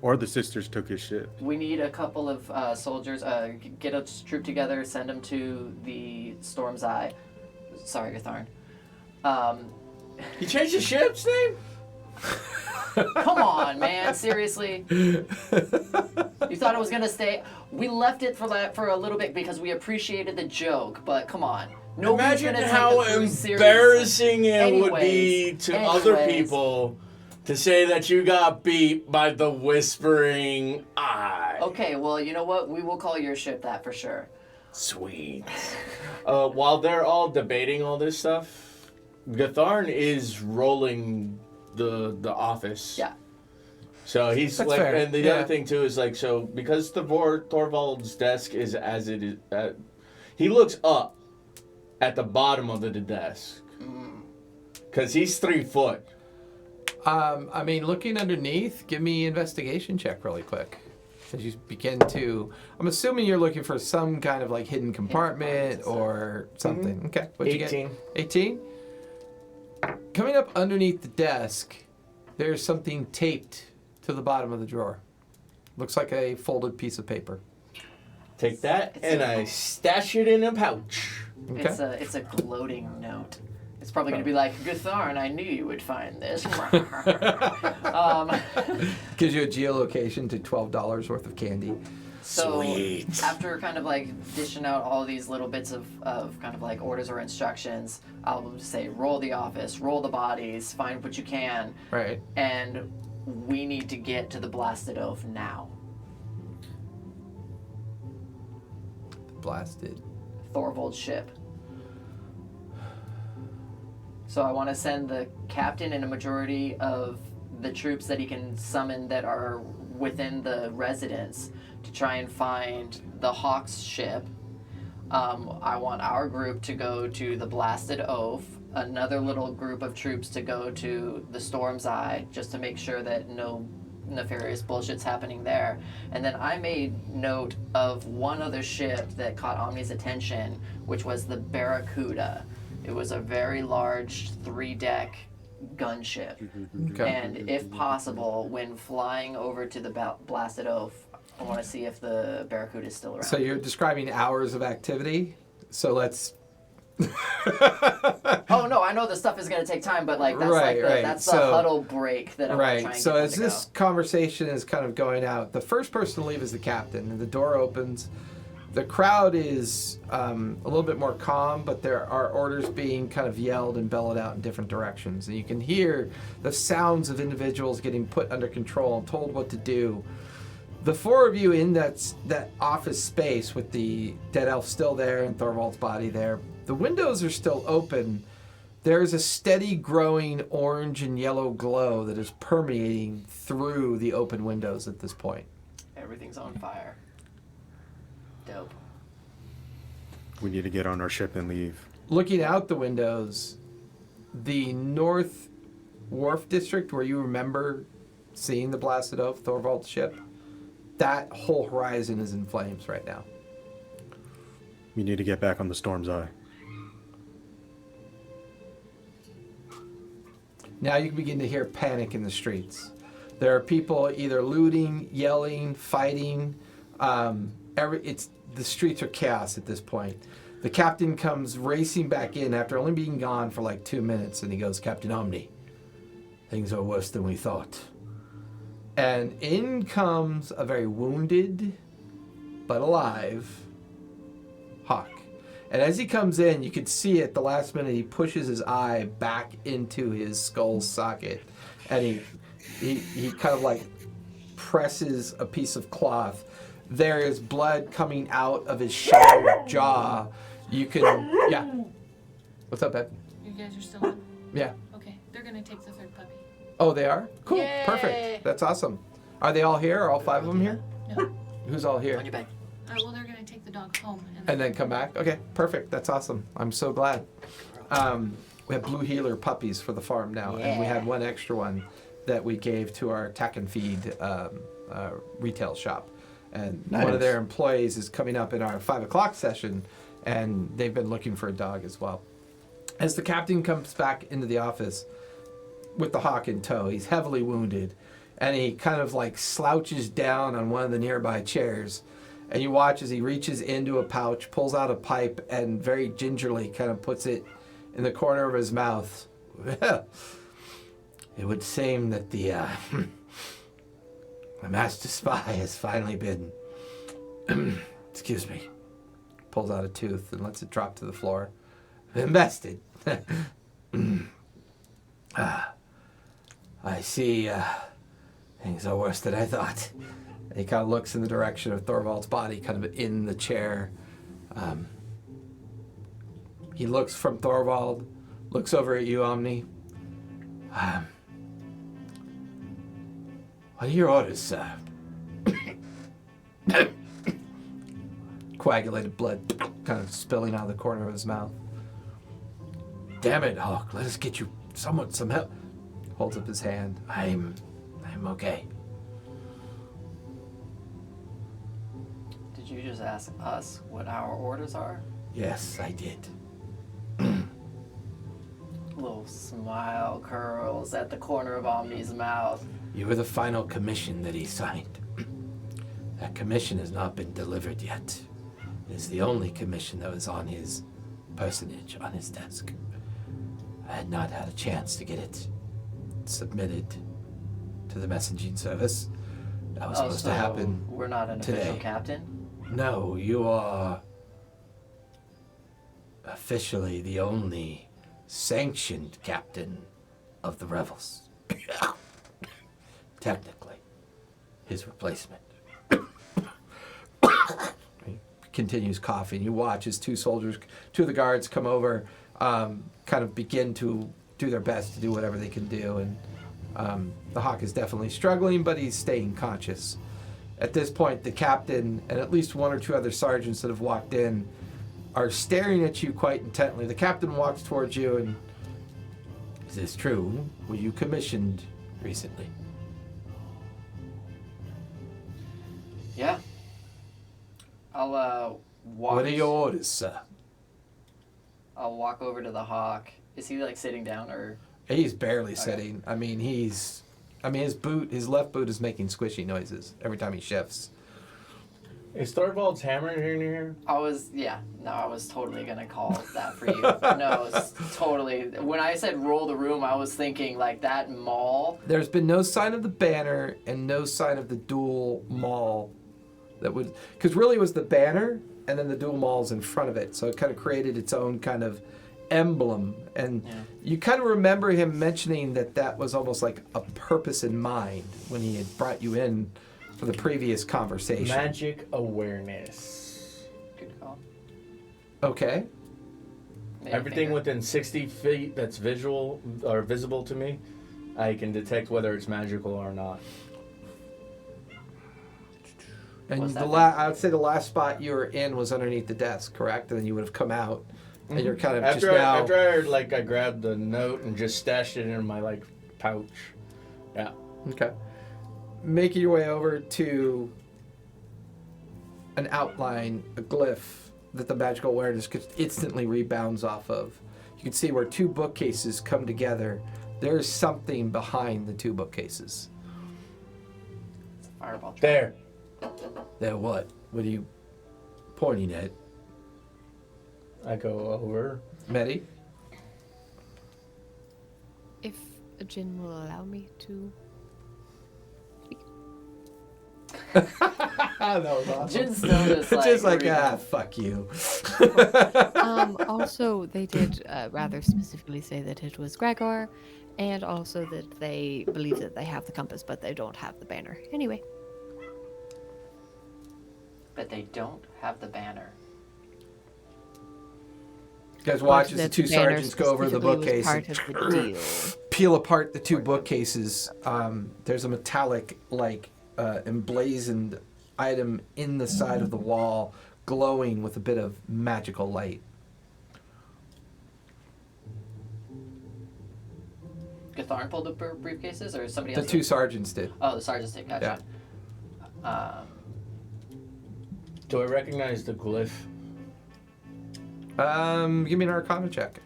[SPEAKER 4] Or the sisters took his ship.
[SPEAKER 2] We need a couple of soldiers. Get a troop together. Send them to the Storm's Eye. Sorry, Gatharn.
[SPEAKER 1] he changed the ship's name?
[SPEAKER 2] Come on. on, man. Seriously. You thought it was gonna stay? We left it for a little bit because we appreciated the joke, but come on. Nobody's
[SPEAKER 1] Imagine
[SPEAKER 2] gonna take
[SPEAKER 1] how
[SPEAKER 2] the food seriously.
[SPEAKER 1] embarrassing it would be
[SPEAKER 2] Anyways,
[SPEAKER 1] to other people to say that you got beat by the whispering eye.
[SPEAKER 2] Okay, well, you know what? We will call your ship that for sure.
[SPEAKER 1] Sweet. While they're all debating all this stuff, Gatharn is rolling the office.
[SPEAKER 2] Yeah.
[SPEAKER 1] So he's
[SPEAKER 3] That's
[SPEAKER 1] like,
[SPEAKER 3] fair.
[SPEAKER 1] and the
[SPEAKER 3] Yeah.
[SPEAKER 1] other thing too is like, so because Thorvald's desk is as it is, he looks up at the bottom of the desk because he's 3 foot.
[SPEAKER 3] I mean, looking underneath, give me investigation check really quick. As you begin to, I'm assuming you're looking for some kind of like hidden compartment or something. Okay, what'd you
[SPEAKER 1] 18.
[SPEAKER 3] get? 18? Coming up underneath the desk, there's something taped to the bottom of the drawer. Looks like a folded piece of paper.
[SPEAKER 1] Take that and I stash it in a pouch.
[SPEAKER 3] Okay.
[SPEAKER 2] It's a gloating note. It's probably going to be like, Gatharn, I knew you would find this.
[SPEAKER 3] Gives you a geolocation to $12 worth of candy.
[SPEAKER 2] So
[SPEAKER 1] Sweet.
[SPEAKER 2] after kind of like dishing out all these little bits of kind of like orders or instructions, I'll say roll the office, roll the bodies, find what you can,
[SPEAKER 3] Right.
[SPEAKER 2] and we need to get to the blasted oaf now.
[SPEAKER 3] Blasted.
[SPEAKER 2] Thorvald's ship. So I want to send the captain and a majority of the troops that he can summon that are within the residence to try and find the Hawk's ship. I want our group to go to the Blasted Oaf, another little group of troops to go to the Storm's Eye, just to make sure that no nefarious bullshit's happening there. And then I made note of one other ship that caught Omni's attention, which was the Barracuda. It was a very large 3-deck gunship.
[SPEAKER 3] Okay.
[SPEAKER 2] And if possible, when flying over to the Blasted Oaf, I want to see if the Barracuda is still around.
[SPEAKER 3] So you're describing hours of activity. So let's.
[SPEAKER 2] Oh no, I know the stuff is going to take time, but like that's
[SPEAKER 3] Right, right.
[SPEAKER 2] that's the
[SPEAKER 3] So-
[SPEAKER 2] huddle break that I'm trying
[SPEAKER 3] Right.
[SPEAKER 2] to
[SPEAKER 3] So
[SPEAKER 2] get
[SPEAKER 3] as
[SPEAKER 2] them to
[SPEAKER 3] this conversation is kind of going out, the first person to leave is the captain, and the door opens. The crowd is a little bit more calm, but there are orders being kind of yelled and bellowed out in different directions, and you can hear the sounds of individuals getting put under control and told what to do. The four of you in that office space with the dead elf still there and Thorvald's body there, the windows are still open. There's a steady growing orange and yellow glow that is permeating through the open windows at this point.
[SPEAKER 2] Everything's on fire. Dope.
[SPEAKER 4] We need to get on our ship and leave.
[SPEAKER 3] Looking out the windows, the North Wharf District, where you remember seeing the Blasted Oaf, Thorvald's ship, that whole horizon is in flames right now.
[SPEAKER 4] We need to get back on the Storm's Eye.
[SPEAKER 3] Now you can begin to hear panic in the streets. There are people either looting, yelling, fighting. The streets are chaos at this point. The captain comes racing back in after only being gone for like 2 minutes, and he goes, "Captain Omni, things are worse than we thought." And in comes a very wounded but alive Hawk. And as he comes in, you could see at the last minute he pushes his eye back into his skull socket, and he kind of like presses a piece of cloth. There is blood coming out of his shattered jaw. You can, yeah. What's up, Ed?
[SPEAKER 9] You guys are still on?
[SPEAKER 3] Yeah.
[SPEAKER 9] Okay, they're gonna take the third puppy.
[SPEAKER 3] Oh, they are? Cool.
[SPEAKER 5] Yay.
[SPEAKER 3] Perfect. That's awesome. Are they all here? Are all 5 of them here?
[SPEAKER 9] No.
[SPEAKER 3] Who's all
[SPEAKER 2] On
[SPEAKER 3] here?
[SPEAKER 2] your bed.
[SPEAKER 9] Well, they're gonna take the dog home
[SPEAKER 3] And then come back? Okay, perfect. That's awesome. I'm so glad. We have blue healer puppies for the farm now, and we had one extra one that we gave to our tack and feed retail shop. And one of their employees is coming up in our 5 o'clock session, and they've been looking for a dog as well. As the captain comes back into the office with the Hawk in tow, he's heavily wounded, and he kind of like slouches down on one of the nearby chairs. And you watch as he reaches into a pouch, pulls out a pipe, and very gingerly kind of puts it in the corner of his mouth. Well, it would seem that the
[SPEAKER 7] My master spy has finally been, excuse me, pulls out a tooth and lets it drop to the floor. Invested. I see things are worse than I thought. And he kind of looks in the direction of Thorvald's body, kind of in the chair. He looks from Thorvald, looks over at you, Omni. What are your orders, sir? Coagulated blood kind of spilling out of the corner of his mouth. Damn it, Hawk. Let us get you some help. Holds up his hand. I'm okay.
[SPEAKER 2] Did you just ask us what our orders are?
[SPEAKER 7] Yes, I did.
[SPEAKER 2] Little smile curls at the corner of Omni's mouth.
[SPEAKER 7] You were the final commission that he signed. That commission has not been delivered yet. It's the only commission that was on his personage, on his desk. I had not had a chance to get it submitted to the messaging service. That was supposed to happen.
[SPEAKER 2] We're not an
[SPEAKER 7] today.
[SPEAKER 2] official captain?
[SPEAKER 7] No, you are officially the only sanctioned captain of the Revels. Technically, his replacement. He continues coughing. You watch as two of the guards come over, kind of begin to do their best to do whatever they can do. And the Hawk is definitely struggling, but he's staying conscious. At this point, the captain and at least one or two other sergeants that have walked in are staring at you quite intently. The captain walks towards you and, is this true? Were you commissioned recently?
[SPEAKER 2] Yeah. I'll walk.
[SPEAKER 7] What are your orders, sir?
[SPEAKER 2] I'll walk over to the Hawk. Is he like sitting down or?
[SPEAKER 7] He's barely sitting. I mean, his left boot is making squishy noises every time he shifts.
[SPEAKER 1] Is Thorvald's hammer in here?
[SPEAKER 2] I was totally gonna call that for you. No, it's totally. When I said roll the room, I was thinking like that maul.
[SPEAKER 7] There's been no sign of the banner and no sign of the dual maul. That would, because really it was the banner and then the dual mauls in front of it, so it kind of created its own kind of emblem. And you kind of remember him mentioning that was almost like a purpose in mind when he had brought you in for the previous conversation.
[SPEAKER 1] Magic awareness.
[SPEAKER 2] Good call.
[SPEAKER 7] Okay.
[SPEAKER 1] Everything within 60 feet that's visual or visible to me, I can detect whether it's magical or not.
[SPEAKER 7] And
[SPEAKER 2] What's that
[SPEAKER 7] I would say the last spot you were in was underneath the desk, correct? And then you would have come out, and you're kind of
[SPEAKER 1] After
[SPEAKER 7] now.
[SPEAKER 1] I grabbed the note and just stashed it in my pouch. Yeah.
[SPEAKER 7] Okay. Making your way over to an outline, a glyph that the magical awareness instantly rebounds off of. You can see where two bookcases come together. There's something behind the two bookcases.
[SPEAKER 2] It's a fireball.
[SPEAKER 1] There.
[SPEAKER 7] There what? What are you pointing at?
[SPEAKER 1] I go over.
[SPEAKER 7] Medi?
[SPEAKER 6] If a djinn will allow me to.
[SPEAKER 7] That was awesome.
[SPEAKER 2] Jin's still
[SPEAKER 7] Just like, fuck you.
[SPEAKER 6] Also, they did rather specifically say that it was Gregor, and also that they believe that they have the compass, but they don't have the banner. Anyway.
[SPEAKER 2] But they don't have the banner.
[SPEAKER 7] You guys watch as the
[SPEAKER 6] That
[SPEAKER 7] two
[SPEAKER 6] banner
[SPEAKER 7] sergeants go over to the
[SPEAKER 6] specifically
[SPEAKER 7] bookcase
[SPEAKER 6] was part
[SPEAKER 7] and
[SPEAKER 6] of the deal.
[SPEAKER 7] peel apart the two bookcases. There's a metallic, emblazoned item in the side of the wall, glowing with a bit of magical light.
[SPEAKER 2] Gatharn pulled the briefcases, or somebody
[SPEAKER 7] The
[SPEAKER 2] else?
[SPEAKER 7] two sergeants did.
[SPEAKER 2] Oh, the sergeants did. Gotcha.
[SPEAKER 1] Do I recognize the glyph?
[SPEAKER 7] Give me an Arcana check.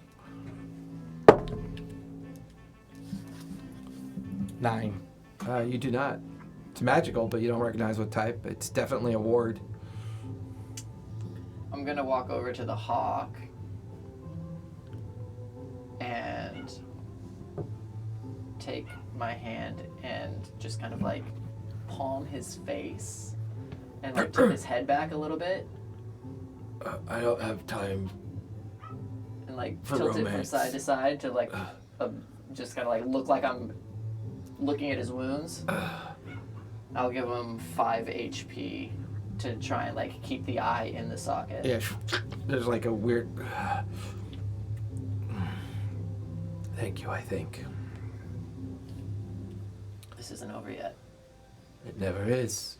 [SPEAKER 8] 9.
[SPEAKER 7] You do not. It's magical, but you don't recognize what type. It's definitely a ward.
[SPEAKER 2] I'm gonna walk over to the Hawk take my hand and just kind of like palm his face and like tilt his head back a little bit
[SPEAKER 7] I don't have time.
[SPEAKER 2] and like
[SPEAKER 7] For
[SPEAKER 2] tilt it from
[SPEAKER 7] romance.
[SPEAKER 2] side to side to like just kind of like look like I'm looking at his wounds. I'll give him 5 HP to try and like keep the eye in the socket.
[SPEAKER 7] Yeah, there's like a weird. Thank you, I think.
[SPEAKER 2] This isn't over yet.
[SPEAKER 7] It never is.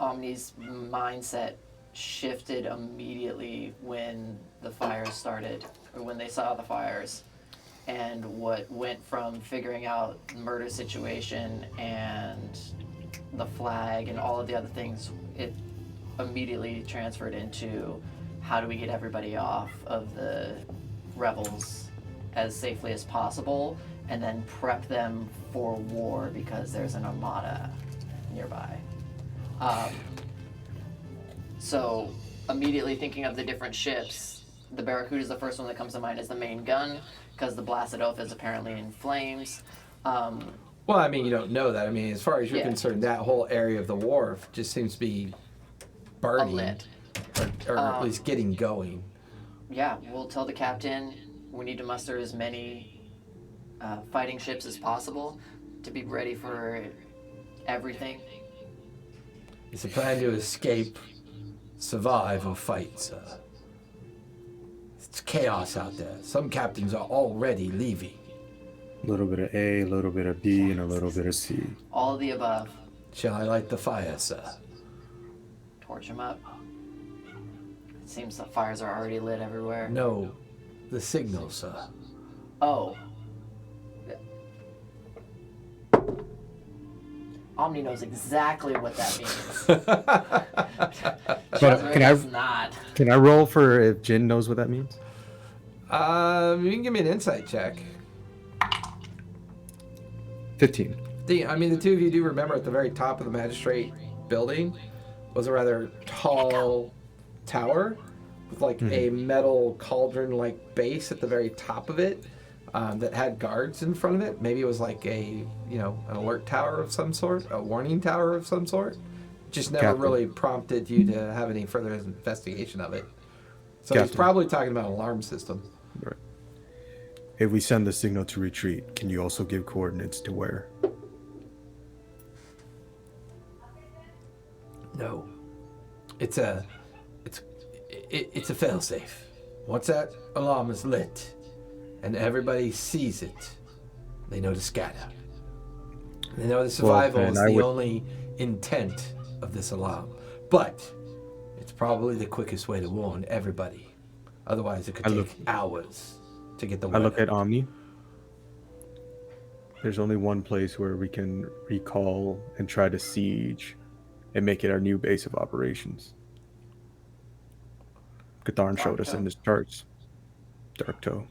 [SPEAKER 2] Omni's mindset shifted immediately when the fires started, or when they saw the fires, and what went from figuring out the murder situation and the flag and all of the other things, it immediately transferred into how do we get everybody off of the Revels as safely as possible, and then prep them for war because there's an armada nearby. So immediately thinking of the different ships, the Barracuda is the first one that comes to mind as the main gun because the blasted oaf is apparently in flames.
[SPEAKER 7] Well, I mean, you don't know that. I mean, as far as you're
[SPEAKER 2] Yeah.
[SPEAKER 7] concerned, that whole area of the wharf just seems to be burning,
[SPEAKER 2] Lit.
[SPEAKER 7] or at least getting going.
[SPEAKER 2] Yeah, we'll tell the captain we need to muster as many fighting ships as possible to be ready for everything.
[SPEAKER 7] It's a plan to escape, survive, or fight, sir. It's chaos out there. Some captains are already leaving.
[SPEAKER 4] A little bit of A, a little bit of B, and a little bit of C.
[SPEAKER 2] All of the above.
[SPEAKER 7] Shall I light the fire, sir?
[SPEAKER 2] Torch them up. It seems the fires are already lit everywhere.
[SPEAKER 7] No, the signal, sir.
[SPEAKER 2] Oh. Omni knows exactly what that means. Cesare
[SPEAKER 4] can I-
[SPEAKER 2] does not.
[SPEAKER 4] Can I roll for if Jin knows what that means?
[SPEAKER 7] You can give me an insight check.
[SPEAKER 4] 15.
[SPEAKER 7] I mean, the two of you do remember at the very top of the magistrate building was a rather tall tower with like a metal cauldron-like base at the very top of it that had guards in front of it. Maybe it was like an alert tower of some sort, a warning tower of some sort. Just never
[SPEAKER 4] Captain.
[SPEAKER 7] really prompted you to have any further investigation of it. So he's
[SPEAKER 4] Captain.
[SPEAKER 7] probably talking about an alarm system.
[SPEAKER 4] Right. If we send the signal to retreat, can you also give coordinates to where?
[SPEAKER 7] No, it's a failsafe. Once that alarm is lit, and everybody sees it, they know to scatter. They know the survival
[SPEAKER 4] then
[SPEAKER 7] is
[SPEAKER 4] I
[SPEAKER 7] the
[SPEAKER 4] would-
[SPEAKER 7] only intent of this alarm. But it's probably the quickest way to warn everybody. Otherwise, it could
[SPEAKER 4] I
[SPEAKER 7] take
[SPEAKER 4] look-
[SPEAKER 7] hours to get the
[SPEAKER 4] I
[SPEAKER 7] word
[SPEAKER 4] look
[SPEAKER 7] out.
[SPEAKER 4] at Omni. There's only one place where we can recall and try to siege and make it our new base of operations. Katharn showed us in his charts. Darktow.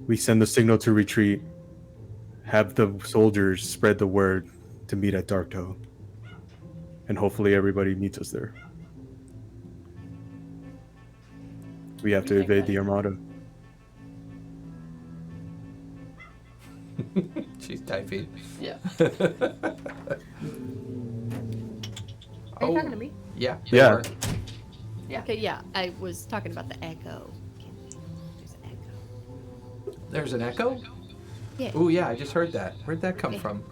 [SPEAKER 4] We send the signal to retreat, have the soldiers spread the word to meet at Darktow, and hopefully everybody meets us there. We have
[SPEAKER 2] What do
[SPEAKER 4] to
[SPEAKER 2] you think,
[SPEAKER 4] evade
[SPEAKER 2] Eddie?
[SPEAKER 4] the Armada.
[SPEAKER 7] She's typing.
[SPEAKER 2] Yeah.
[SPEAKER 5] Are you talking to me?
[SPEAKER 7] Yeah.
[SPEAKER 4] Yeah.
[SPEAKER 7] sure.
[SPEAKER 5] Okay, yeah. I was talking about the echo. There's an echo.
[SPEAKER 7] There's an echo?
[SPEAKER 5] Yeah.
[SPEAKER 7] Oh, yeah, I just heard that. Where'd that come from?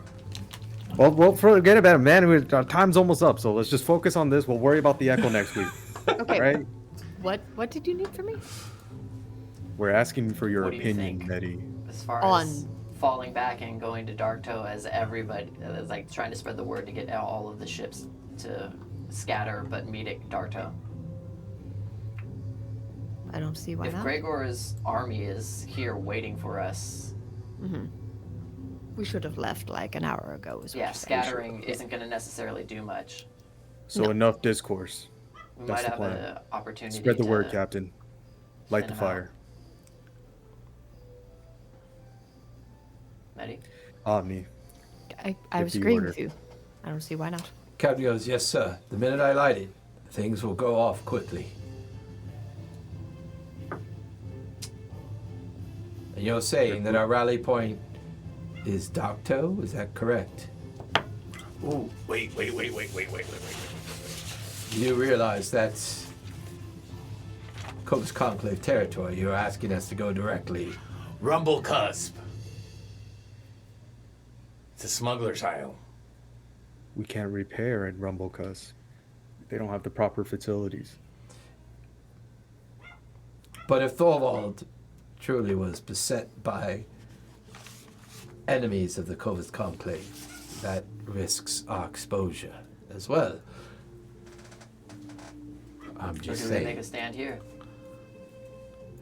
[SPEAKER 4] Well, forget about it, man. Our time's almost up, so let's just focus on this. We'll worry about the echo next week,
[SPEAKER 5] Okay.
[SPEAKER 4] right?
[SPEAKER 5] What did you need from me?
[SPEAKER 4] We're asking for your
[SPEAKER 2] What do you
[SPEAKER 4] opinion,
[SPEAKER 2] think?
[SPEAKER 4] Nettie.
[SPEAKER 2] As far
[SPEAKER 5] On-
[SPEAKER 2] as falling back and going to Darktow as everybody, as like trying to spread the word to get all of the ships to scatter but meet at Darktow.
[SPEAKER 5] I don't see why
[SPEAKER 2] If
[SPEAKER 5] not.
[SPEAKER 2] Gregore's army is here waiting for us,
[SPEAKER 5] We should have left like an hour ago. Is what
[SPEAKER 2] yeah,
[SPEAKER 5] you're saying.
[SPEAKER 2] scattering isn't going to necessarily do much.
[SPEAKER 4] So
[SPEAKER 5] No.
[SPEAKER 4] enough discourse.
[SPEAKER 2] We
[SPEAKER 4] That's
[SPEAKER 2] might
[SPEAKER 4] the
[SPEAKER 2] have
[SPEAKER 4] plan.
[SPEAKER 2] an opportunity
[SPEAKER 4] Spread the
[SPEAKER 2] to
[SPEAKER 4] word, Captain. Light
[SPEAKER 2] thin
[SPEAKER 4] the
[SPEAKER 2] 'em out.
[SPEAKER 4] fire.
[SPEAKER 2] Maddie?
[SPEAKER 5] I
[SPEAKER 4] Omni.
[SPEAKER 5] was
[SPEAKER 4] Give the
[SPEAKER 5] agreeing
[SPEAKER 4] order.
[SPEAKER 5] with you. I don't see why not.
[SPEAKER 7] Captain goes, yes, sir. The minute I light it, things will go off quickly. And you're saying that our rally point is Darktow? Is that correct?
[SPEAKER 1] Ooh, wait.
[SPEAKER 7] You realize that's Clovis Conclave territory. You're asking us to go directly.
[SPEAKER 1] Rumble Cusp. It's a smuggler's aisle.
[SPEAKER 4] We can't repair at Rumblecus. They don't have the proper facilities.
[SPEAKER 7] But if Thorvald truly was beset by enemies of the Clovis Conclave, that risks our exposure as well. I'm
[SPEAKER 2] Or
[SPEAKER 7] just
[SPEAKER 2] do we make
[SPEAKER 7] saying.
[SPEAKER 2] a stand here?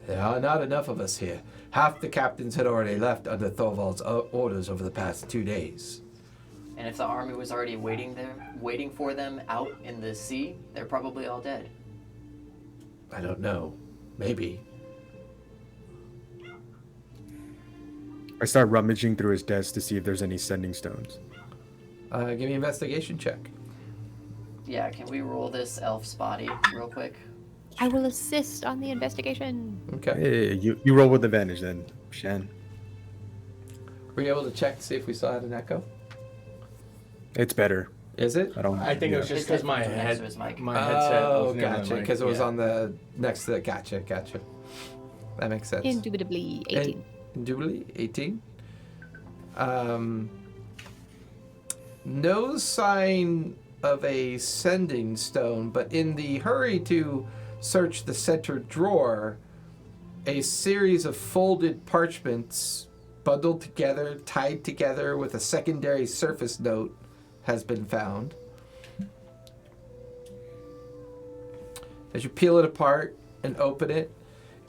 [SPEAKER 7] There are not enough of us here. Half the captains had already left under Thorvald's orders over the past 2 days.
[SPEAKER 2] And if the army was already waiting for them out in the sea, they're probably all dead.
[SPEAKER 7] I don't know. Maybe.
[SPEAKER 4] I start rummaging through his desk to see if there's any sending stones.
[SPEAKER 7] Give me an investigation check.
[SPEAKER 2] Yeah, can we roll this elf spotty real quick?
[SPEAKER 6] I will assist on the investigation.
[SPEAKER 7] Okay.
[SPEAKER 4] Hey, you roll with advantage then, Shan.
[SPEAKER 7] Were you able to check to see if we still had an echo?
[SPEAKER 4] It's better.
[SPEAKER 7] Is it?
[SPEAKER 4] I don't.
[SPEAKER 1] I think it was
[SPEAKER 4] yeah.
[SPEAKER 1] just because my
[SPEAKER 2] Next to
[SPEAKER 1] head,
[SPEAKER 2] his mic.
[SPEAKER 1] my headset
[SPEAKER 7] Oh,
[SPEAKER 1] was near my
[SPEAKER 7] gotcha.
[SPEAKER 1] mic.
[SPEAKER 7] Because it was
[SPEAKER 1] Yeah.
[SPEAKER 7] on the next to the. Gotcha. That makes sense.
[SPEAKER 6] Indubitably 18.
[SPEAKER 7] Indubitably 18. No sign of a sending stone, but in the hurry to search the center drawer, a series of folded parchments bundled together, tied together with a secondary surface note has been found. As you peel it apart and open it,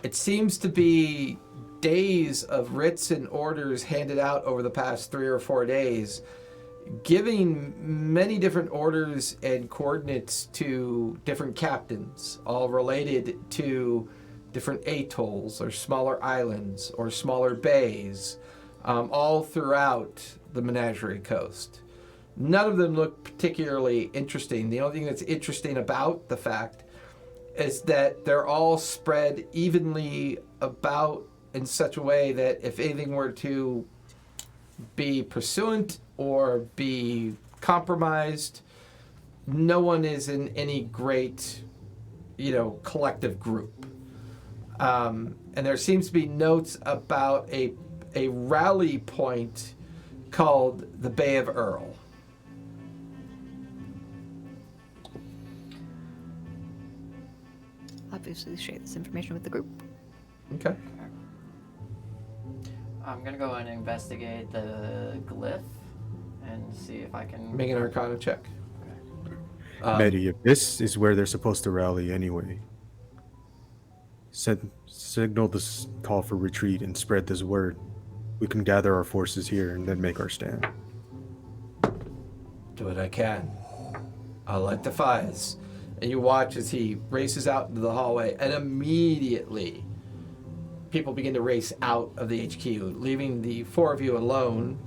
[SPEAKER 7] it seems to be days of writs and orders handed out over the past 3 or 4 days, giving many different orders and coordinates to different captains, all related to different atolls or smaller islands or smaller bays, all throughout the Menagerie Coast. None of them look particularly interesting. The only thing that's interesting about the fact is that they're all spread evenly about in such a way that if anything were to be pursuant or be compromised, no one is in any great, collective group. And there seems to be notes about a rally point called the Bay of Earl.
[SPEAKER 6] Obviously, share this information with the group.
[SPEAKER 7] Okay.
[SPEAKER 2] I'm gonna go and investigate the glyph and see if I can.
[SPEAKER 7] Make an Arcana check.
[SPEAKER 4] Medi, if this is where they're supposed to rally anyway, signal this call for retreat and spread this word. We can gather our forces here and then make our stand.
[SPEAKER 7] Do what I can. I'll light the fires. And you watch as he races out into the hallway, and immediately people begin to race out of the HQ, leaving the 4 of you alone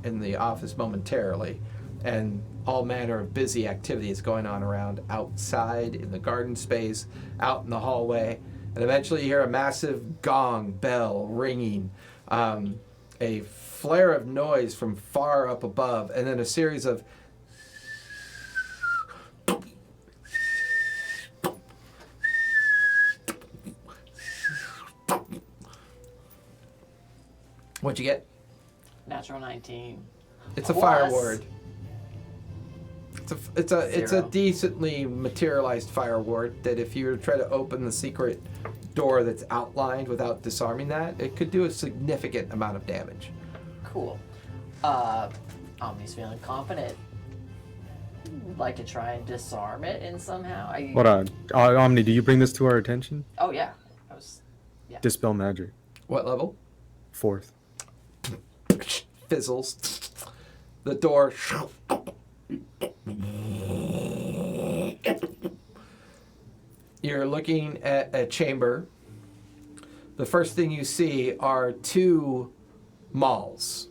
[SPEAKER 7] in the office momentarily, and all manner of busy activity is going on around outside in the garden space, out in the hallway, and eventually you hear a massive gong bell ringing, a flare of noise from far up above, and then a series of What'd you get?
[SPEAKER 2] Natural 19.
[SPEAKER 7] It's a
[SPEAKER 2] Plus
[SPEAKER 7] fire ward. It's a
[SPEAKER 2] Zero.
[SPEAKER 7] decently materialized fire ward that if you were to try to open the secret door that's outlined without disarming that, it could do a significant amount of damage.
[SPEAKER 2] Cool. Omni's feeling confident. Would like to try and disarm it in somehow.
[SPEAKER 4] Hold on. Omni, do you bring this to our attention?
[SPEAKER 2] Oh yeah.
[SPEAKER 4] Dispel magic.
[SPEAKER 7] What level?
[SPEAKER 4] 4th.
[SPEAKER 7] Fizzles. The door. You're looking at a chamber. The first thing you see are 2 mauls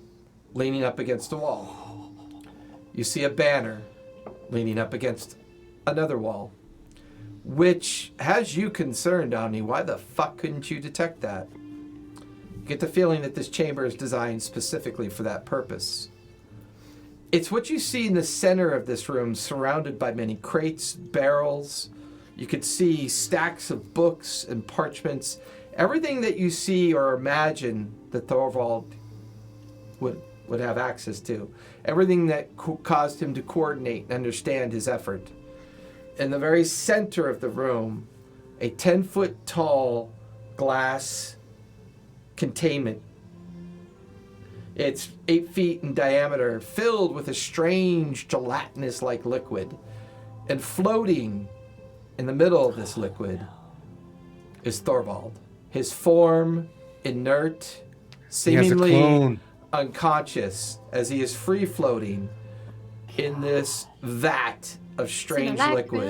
[SPEAKER 7] leaning up against a wall. You see a banner leaning up against another wall.
[SPEAKER 3] which has you concerned, Omni. Why the fuck couldn't you detect that? You get the feeling that this chamber is designed specifically for that purpose. It's what you see in the center of this room, surrounded by many crates, barrels. You could see stacks of books and parchments. Everything that you see or imagine that Tharivol would have access to. Everything that caused him to coordinate and understand his effort. In the very center of the room, a 10-foot tall glass containment. It's 8 feet in diameter, filled with a strange gelatinous-like liquid. And floating in the middle of this liquid is Firbolg. His form, inert,
[SPEAKER 4] He has a
[SPEAKER 3] seemingly
[SPEAKER 4] clone.
[SPEAKER 3] unconscious, as he is free-floating in this vat of strange liquid.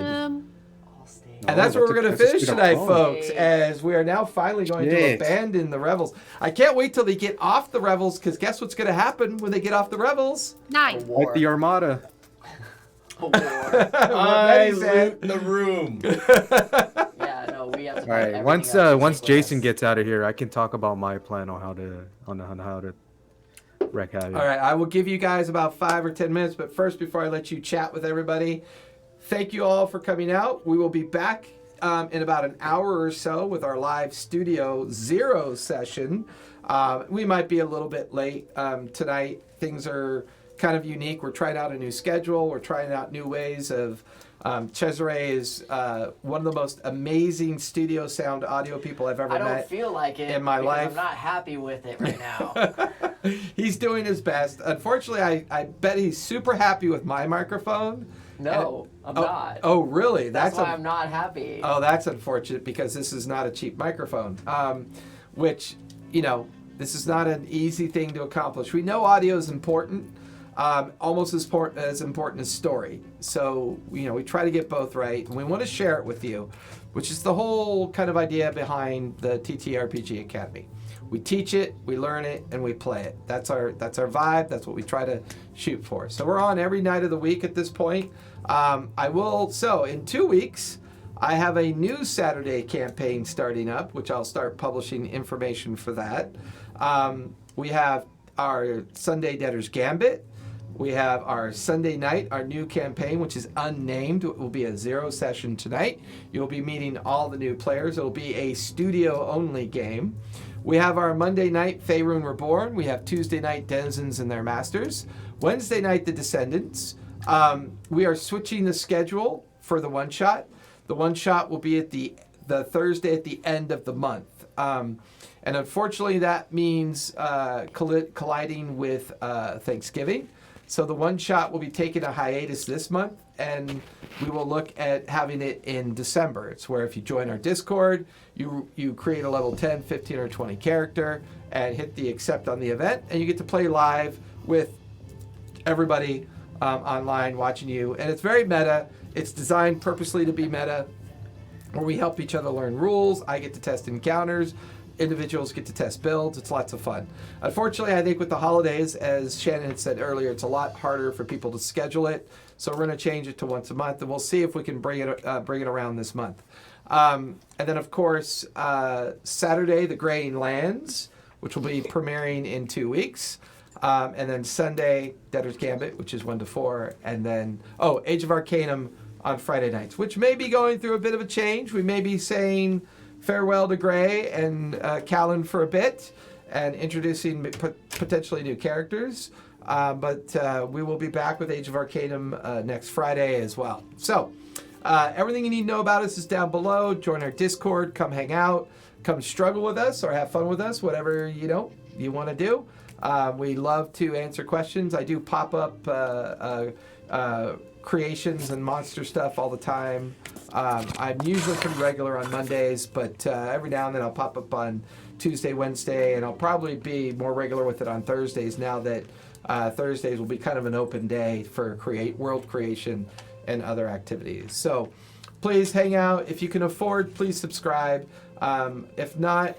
[SPEAKER 3] And that's where we're going to
[SPEAKER 4] that's a
[SPEAKER 3] finish
[SPEAKER 4] straight up
[SPEAKER 3] tonight,
[SPEAKER 4] clone.
[SPEAKER 3] folks, as we are now finally going to
[SPEAKER 4] Yes.
[SPEAKER 3] abandon the Revels. I can't wait till they get off the Revels, because guess what's going to happen when they get off the Revels?
[SPEAKER 6] Nice.
[SPEAKER 4] Like the Armada.
[SPEAKER 1] I
[SPEAKER 3] Betty said.
[SPEAKER 1] loot the room.
[SPEAKER 2] Yeah, no, we have to
[SPEAKER 4] All
[SPEAKER 2] put
[SPEAKER 4] right.
[SPEAKER 2] everything
[SPEAKER 4] Once
[SPEAKER 2] up to
[SPEAKER 4] once
[SPEAKER 2] sync with
[SPEAKER 4] Jason
[SPEAKER 2] us.
[SPEAKER 4] gets out of here, I can talk about my plan on how to wreck Havoc.
[SPEAKER 3] All right, I will give you guys about 5 or 10 minutes, but first, before I let you chat with everybody, thank you all for coming out. We will be back in about an hour or so with our live Studio Zero session. We might be a little bit late tonight. Things are kind of unique. We're trying out a new schedule. We're trying out new ways of... Cesare is one of the most amazing studio sound audio people I've ever
[SPEAKER 2] I don't
[SPEAKER 3] met.
[SPEAKER 2] feel like it
[SPEAKER 3] in my
[SPEAKER 2] because
[SPEAKER 3] life.
[SPEAKER 2] I'm not happy with it right now.
[SPEAKER 3] He's doing his best. Unfortunately, I bet he's super happy with my microphone.
[SPEAKER 2] No, I'm not.
[SPEAKER 3] Oh, really?
[SPEAKER 2] That's why I'm not happy.
[SPEAKER 3] Oh, that's unfortunate because this is not a cheap microphone. Which, this is not an easy thing to accomplish. We know audio is important. Almost as important as story. So, we try to get both right, and we want to share it with you, which is the whole kind of idea behind the TTRPG Academy. We teach it, we learn it, and we play it. That's our vibe. That's what we try to shoot for. So we're on every night of the week at this point. So in 2 weeks, I have a new Saturday campaign starting up, which I'll start publishing information for that. We have our Sunday Debtors Gambit. We have our Sunday night, our new campaign, which is unnamed. It will be a zero session tonight. You'll be meeting all the new players. It'll be a studio-only game. We have our Monday night, Faerun Reborn. We have Tuesday night, Denizens and Their Masters. Wednesday night, The Descendants. We are switching the schedule for the one-shot. The one-shot will be at the Thursday at the end of the month. And unfortunately, that means colliding with Thanksgiving. So the one-shot will be taking a hiatus this month, and we will look at having it in December. It's where if you join our Discord, you create a level 10, 15, or 20 character and hit the accept on the event, and you get to play live with everybody online watching you. And it's very meta. It's designed purposely to be meta, where we help each other learn rules. I get to test encounters. Individuals get to test builds. It's lots of fun. Unfortunately, I think with the holidays, as Shannon had said earlier, it's a lot harder for people to schedule it. So we're going to change it to once a month, and we'll see if we can bring it around this month. And then, of course, Saturday, The Graying Lands, which will be premiering in 2 weeks. And then Sunday, Debtors Gambit, which is 1 to 4. And then, Age of Arcanum on Friday nights, which may be going through a bit of a change. We may be saying farewell to Gray and Callan for a bit and introducing potentially new characters. But we will be back with Age of Arcanum next Friday as well. So everything you need to know about us is down below. Join our Discord. Come hang out. Come struggle with us or have fun with us, whatever you want to do. We love to answer questions. I do pop up creations and monster stuff all the time. I'm usually pretty regular on Mondays, but every now and then I'll pop up on Tuesday, Wednesday, and I'll probably be more regular with it on Thursdays now that Thursdays will be kind of an open day for world creation and other activities. So please hang out. If you can afford, please subscribe. If not,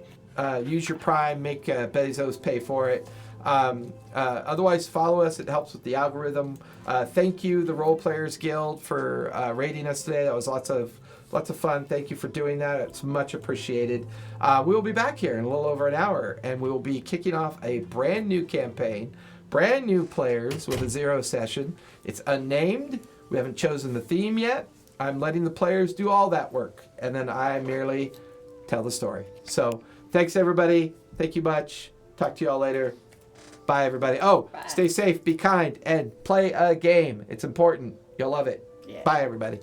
[SPEAKER 3] use your Prime, make Bezos pay for it. Otherwise, follow us. It helps with the algorithm. Thank you, the Role Players Guild, for rating us today. That was lots of Lots of fun. Thank you for doing that. It's much appreciated. We will be back here in a little over an hour, and we will be kicking off a brand new campaign, brand new players with a 0 session. It's unnamed. We haven't chosen the theme yet. I'm letting the players do all that work, and then I merely tell the story. So thanks, everybody. Thank you much. Talk to you all later. Bye, everybody. Oh,
[SPEAKER 5] Bye.
[SPEAKER 3] Stay safe, be kind, and play a game. It's important. You'll love it.
[SPEAKER 5] Yeah.
[SPEAKER 3] Bye, everybody.